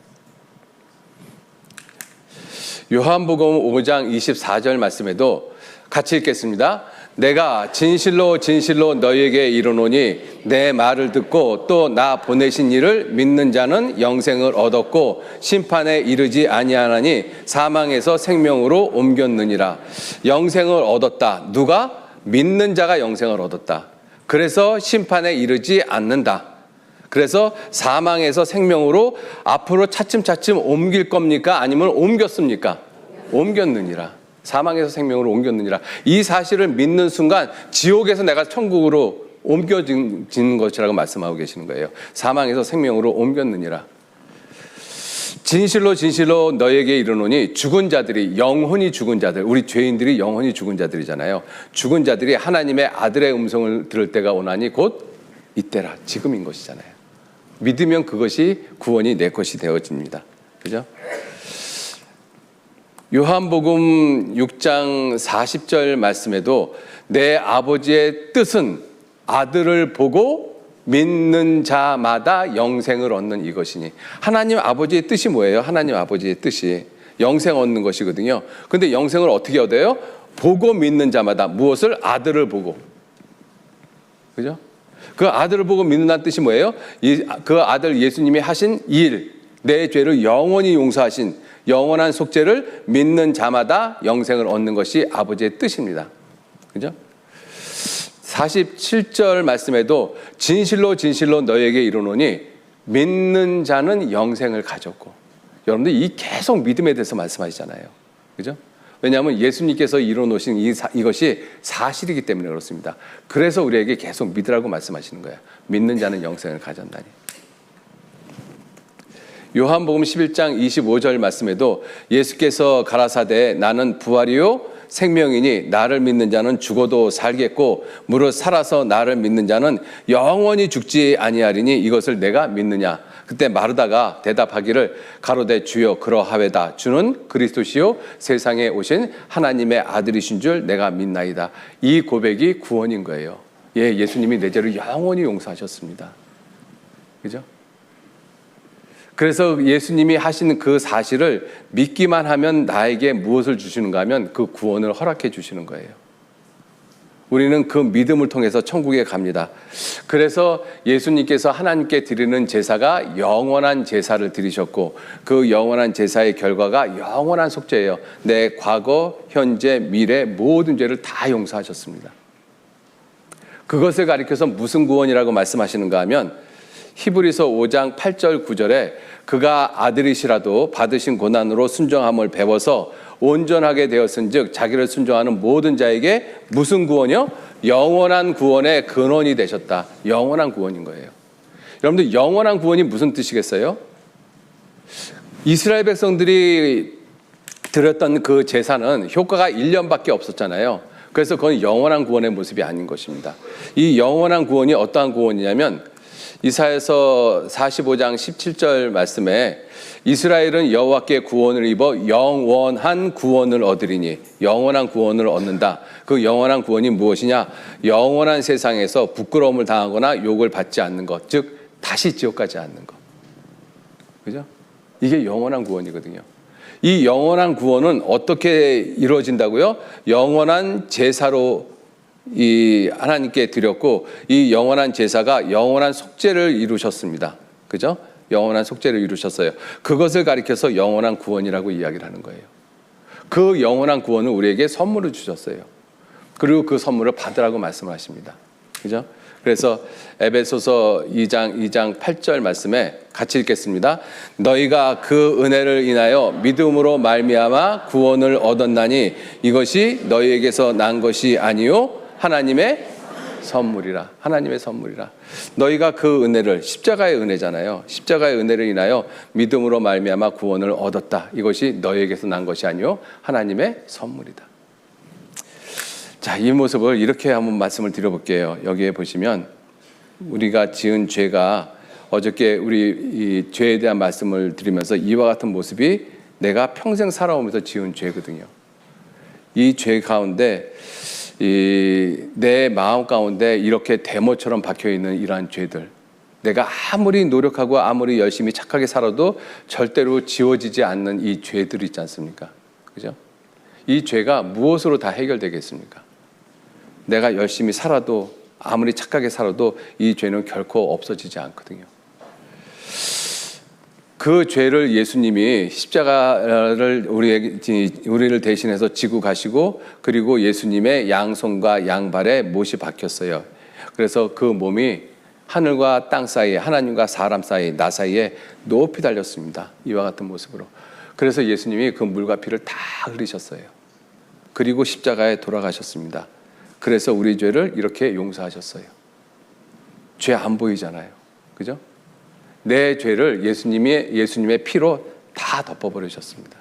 요한복음 5장 24절 말씀에도 같이 읽겠습니다. 내가 진실로 진실로 너희에게 이르노니 내 말을 듣고 또 나 보내신 이를 믿는 자는 영생을 얻었고 심판에 이르지 아니하나니 사망에서 생명으로 옮겼느니라. 영생을 얻었다. 누가? 믿는 자가 영생을 얻었다. 그래서 심판에 이르지 않는다. 그래서 사망에서 생명으로 앞으로 차츰차츰 옮길 겁니까? 아니면 옮겼습니까? 옮겼느니라. 사망에서 생명으로 옮겼느니라. 이 사실을 믿는 순간 지옥에서 내가 천국으로 옮겨지는 것이라고 말씀하고 계시는 거예요. 사망에서 생명으로 옮겼느니라. 진실로 진실로 너에게 이르노니 죽은 자들이, 영혼이 죽은 자들, 우리 죄인들이 영혼이 죽은 자들이잖아요. 죽은 자들이 하나님의 아들의 음성을 들을 때가 오나니 곧 이때라. 지금인 것이잖아요. 믿으면 그것이 구원이 내 것이 되어집니다. 그죠? 요한복음 6장 40절 말씀에도 내 아버지의 뜻은 아들을 보고 믿는 자마다 영생을 얻는 이것이니. 하나님 아버지의 뜻이 뭐예요? 하나님 아버지의 뜻이 영생 얻는 것이거든요. 근데 영생을 어떻게 얻어요? 보고 믿는 자마다. 무엇을? 아들을 보고. 그죠? 그 아들을 보고 믿는다는 뜻이 뭐예요? 그 아들 예수님이 하신 일, 내 죄를 영원히 용서하신 영원한 속죄를 믿는 자마다 영생을 얻는 것이 아버지의 뜻입니다. 그죠? 47절 말씀에도 진실로 진실로 너에게 이르노니 믿는 자는 영생을 가졌고. 여러분들 이 계속 믿음에 대해서 말씀하시잖아요. 그죠? 왜냐하면 예수님께서 이뤄놓으신 이것이 사실이기 때문에 그렇습니다. 그래서 우리에게 계속 믿으라고 말씀하시는 거예요. 믿는 자는 영생을 가졌나니. 요한복음 11장 25절 말씀에도 예수께서 가라사대 나는 부활이요 생명이니 나를 믿는 자는 죽어도 살겠고 무릇 살아서 나를 믿는 자는 영원히 죽지 아니하리니 이것을 내가 믿느냐. 그때 마르다가 대답하기를 가로되 주여 그러하외다. 주는 그리스도시요 세상에 오신 하나님의 아들이신 줄 내가 믿나이다. 이 고백이 구원인 거예요. 예수님이 내 죄를 영원히 용서하셨습니다. 그죠? 그래서 예수님이 하신 그 사실을 믿기만 하면 나에게 무엇을 주시는가 하면 그 구원을 허락해 주시는 거예요. 우리는 그 믿음을 통해서 천국에 갑니다. 그래서 예수님께서 하나님께 드리는 제사가 영원한 제사를 드리셨고 그 영원한 제사의 결과가 영원한 속죄예요. 내 과거, 현재, 미래 모든 죄를 다 용서하셨습니다. 그것을 가리켜서 무슨 구원이라고 말씀하시는가 하면 히브리서 5장 8절 9절에 그가 아들이시라도 받으신 고난으로 순종함을 배워서 온전하게 되었은즉 자기를 순종하는 모든 자에게 무슨 구원이요? 영원한 구원의 근원이 되셨다. 영원한 구원인 거예요. 여러분들 영원한 구원이 무슨 뜻이겠어요? 이스라엘 백성들이 드렸던 그 제사는 효과가 1년밖에 없었잖아요. 그래서 그건 영원한 구원의 모습이 아닌 것입니다. 이 영원한 구원이 어떠한 구원이냐면 이사야서 45장 17절 말씀에 이스라엘은 여호와께 구원을 입어 영원한 구원을 얻으리니 영원한 구원을 얻는다. 그 영원한 구원이 무엇이냐? 영원한 세상에서 부끄러움을 당하거나 욕을 받지 않는 것, 즉 다시 지옥 가지 않는 것. 그죠? 이게 영원한 구원이거든요. 이 영원한 구원은 어떻게 이루어진다고요? 영원한 제사로 이 하나님께 드렸고 이 영원한 제사가 영원한 속죄를 이루셨습니다. 그죠? 영원한 속죄를 이루셨어요. 그것을 가리켜서 영원한 구원이라고 이야기를 하는 거예요. 그 영원한 구원을 우리에게 선물을 주셨어요. 그리고 그 선물을 받으라고 말씀을 하십니다. 그죠? 그래서 에베소서 2장 8절 말씀에 같이 읽겠습니다. 너희가 그 은혜를 인하여 믿음으로 말미암아 구원을 얻었나니 이것이 너희에게서 난 것이 아니요 하나님의 선물이라. 하나님의 선물이라. 너희가 그 은혜를, 십자가의 은혜잖아요. 십자가의 은혜를 인하여 믿음으로 말미암아 구원을 얻었다. 이것이 너희에게서 난 것이 아니요 하나님의 선물이다. 자, 이 모습을 이렇게 한번 말씀을 드려볼게요. 여기에 보시면 우리가 지은 죄가 어저께 우리 이 죄에 대한 말씀을 드리면서 이와 같은 모습이 내가 평생 살아오면서 지은 죄거든요. 이 죄 가운데 내 마음 가운데 이렇게 대모처럼 박혀있는 이러한 죄들, 내가 아무리 노력하고 아무리 열심히 착하게 살아도 절대로 지워지지 않는 이 죄들이 있지 않습니까? 그죠? 이 죄가 무엇으로 다 해결되겠습니까? 내가 열심히 살아도 아무리 착하게 살아도 이 죄는 결코 없어지지 않거든요. 그 죄를 예수님이 십자가를 우리를 대신해서 지고 가시고 그리고 예수님의 양손과 양발에 못이 박혔어요. 그래서 그 몸이 하늘과 땅 사이에 하나님과 사람 사이 나 사이에 높이 달렸습니다. 이와 같은 모습으로. 그래서 예수님이 그 물과 피를 다 흘리셨어요. 그리고 십자가에 돌아가셨습니다. 그래서 우리 죄를 이렇게 용서하셨어요. 죄 안 보이잖아요. 그죠? 내 죄를 예수님의 피로 다 덮어버리셨습니다.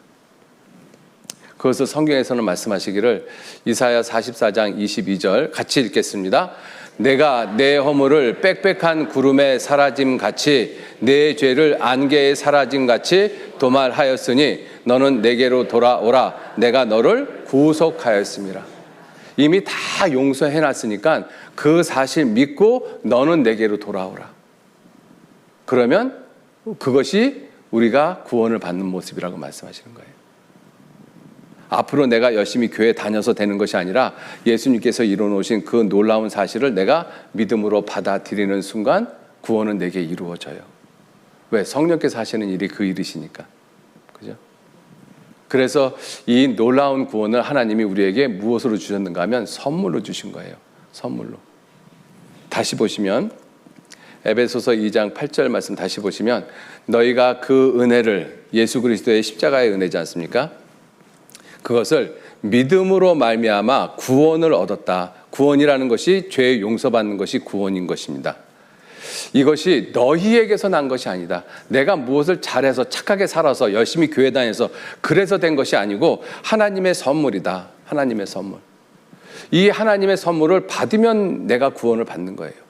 그것을 성경에서는 말씀하시기를 이사야 44장 22절 같이 읽겠습니다. 내가 내 허물을 빽빽한 구름에 사라짐 같이 내 죄를 안개에 사라짐 같이 도말하였으니 너는 내게로 돌아오라. 내가 너를 구속하였습니다. 이미 다 용서해놨으니까 그 사실 믿고 너는 내게로 돌아오라. 그러면 그것이 우리가 구원을 받는 모습이라고 말씀하시는 거예요. 앞으로 내가 열심히 교회 다녀서 되는 것이 아니라 예수님께서 이루어놓으신 그 놀라운 사실을 내가 믿음으로 받아들이는 순간 구원은 내게 이루어져요. 왜? 성령께서 하시는 일이 그 일이시니까. 그죠? 그래서 이 놀라운 구원을 하나님이 우리에게 무엇으로 주셨는가 하면 선물로 주신 거예요. 선물로. 다시 보시면 에베소서 2장 8절 말씀 다시 보시면 너희가 그 은혜를 예수 그리스도의 십자가의 은혜지 않습니까? 그것을 믿음으로 말미암아 구원을 얻었다. 구원이라는 것이 죄 용서받는 것이 구원인 것입니다. 이것이 너희에게서 난 것이 아니다. 내가 무엇을 잘해서 착하게 살아서 열심히 교회 다녀서 그래서 된 것이 아니고 하나님의 선물이다. 하나님의 선물. 이 하나님의 선물을 받으면 내가 구원을 받는 거예요.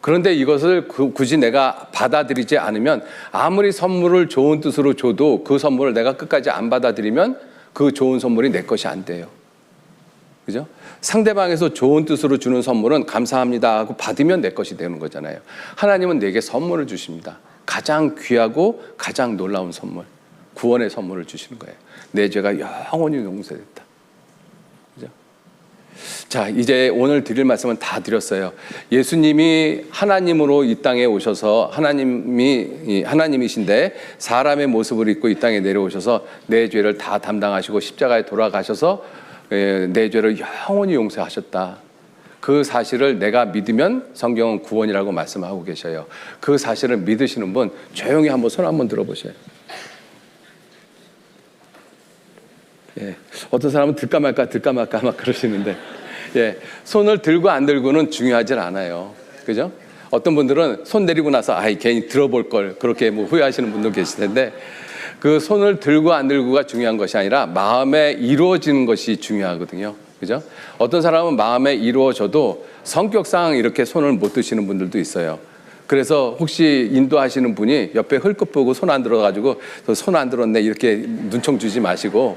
그런데 이것을 굳이 내가 받아들이지 않으면 아무리 선물을 좋은 뜻으로 줘도 그 선물을 내가 끝까지 안 받아들이면 그 좋은 선물이 내 것이 안 돼요. 그죠? 상대방에서 좋은 뜻으로 주는 선물은 감사합니다 하고 받으면 내 것이 되는 거잖아요. 하나님은 내게 선물을 주십니다. 가장 귀하고 가장 놀라운 선물, 구원의 선물을 주시는 거예요. 내 죄가 영원히 용서됐다. 그죠? 자, 이제 오늘 드릴 말씀은 다 드렸어요. 예수님이 하나님으로 이 땅에 오셔서 하나님이신데 사람의 모습을 입고 이 땅에 내려오셔서 내 죄를 다 담당하시고 십자가에 돌아가셔서 내 죄를 영원히 용서하셨다. 그 사실을 내가 믿으면 성경은 구원이라고 말씀하고 계셔요. 그 사실을 믿으시는 분 조용히 한번 손 한번 들어보세요. 예, 어떤 사람은 들까 말까 막 그러시는데, 예, 손을 들고 안 들고는 중요하지 않아요. 그죠? 어떤 분들은 손 내리고 나서 괜히 들어볼 걸 그렇게 뭐 후회하시는 분도 계실 텐데, 그 손을 들고 안 들고가 중요한 것이 아니라 마음에 이루어지는 것이 중요하거든요. 그죠? 어떤 사람은 마음에 이루어져도 성격상 이렇게 손을 못 드시는 분들도 있어요. 그래서 혹시 인도하시는 분이 옆에 흘끗 보고 손 안 들어가지고 손 안 들었네 이렇게 눈총 주지 마시고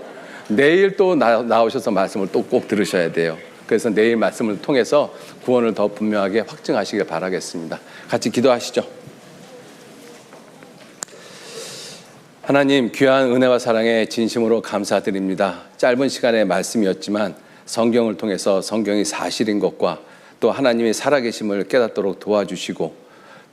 내일 또 나오셔서 말씀을 또 꼭 들으셔야 돼요. 그래서 내일 말씀을 통해서 구원을 더 분명하게 확증하시길 바라겠습니다. 같이 기도하시죠. 하나님, 귀한 은혜와 사랑에 진심으로 감사드립니다. 짧은 시간의 말씀이었지만 성경을 통해서 성경이 사실인 것과 또 하나님의 살아계심을 깨닫도록 도와주시고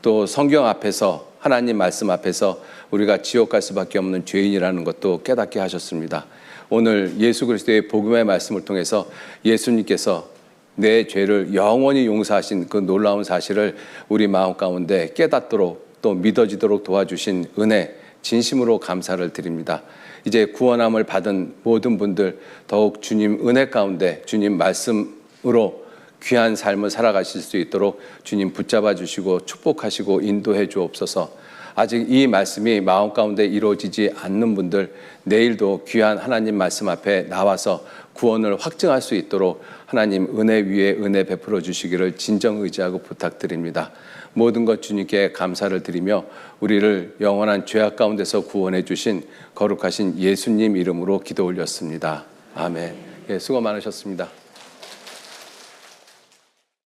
또 성경 앞에서 하나님 말씀 앞에서 우리가 지옥 갈 수밖에 없는 죄인이라는 것도 깨닫게 하셨습니다. 오늘 예수 그리스도의 복음의 말씀을 통해서 예수님께서 내 죄를 영원히 용서하신 그 놀라운 사실을 우리 마음 가운데 깨닫도록 또 믿어지도록 도와주신 은혜 진심으로 감사를 드립니다. 이제 구원함을 받은 모든 분들 더욱 주님 은혜 가운데 주님 말씀으로 귀한 삶을 살아가실 수 있도록 주님 붙잡아 주시고 축복하시고 인도해 주옵소서. 아직 이 말씀이 마음 가운데 이루어지지 않는 분들 내일도 귀한 하나님 말씀 앞에 나와서 구원을 확증할 수 있도록 하나님 은혜 위에 은혜 베풀어 주시기를 진정 의지하고 부탁드립니다. 모든 것 주님께 감사를 드리며 우리를 영원한 죄악 가운데서 구원해 주신 거룩하신 예수님 이름으로 기도 올렸습니다. 아멘. 예, 수고 많으셨습니다.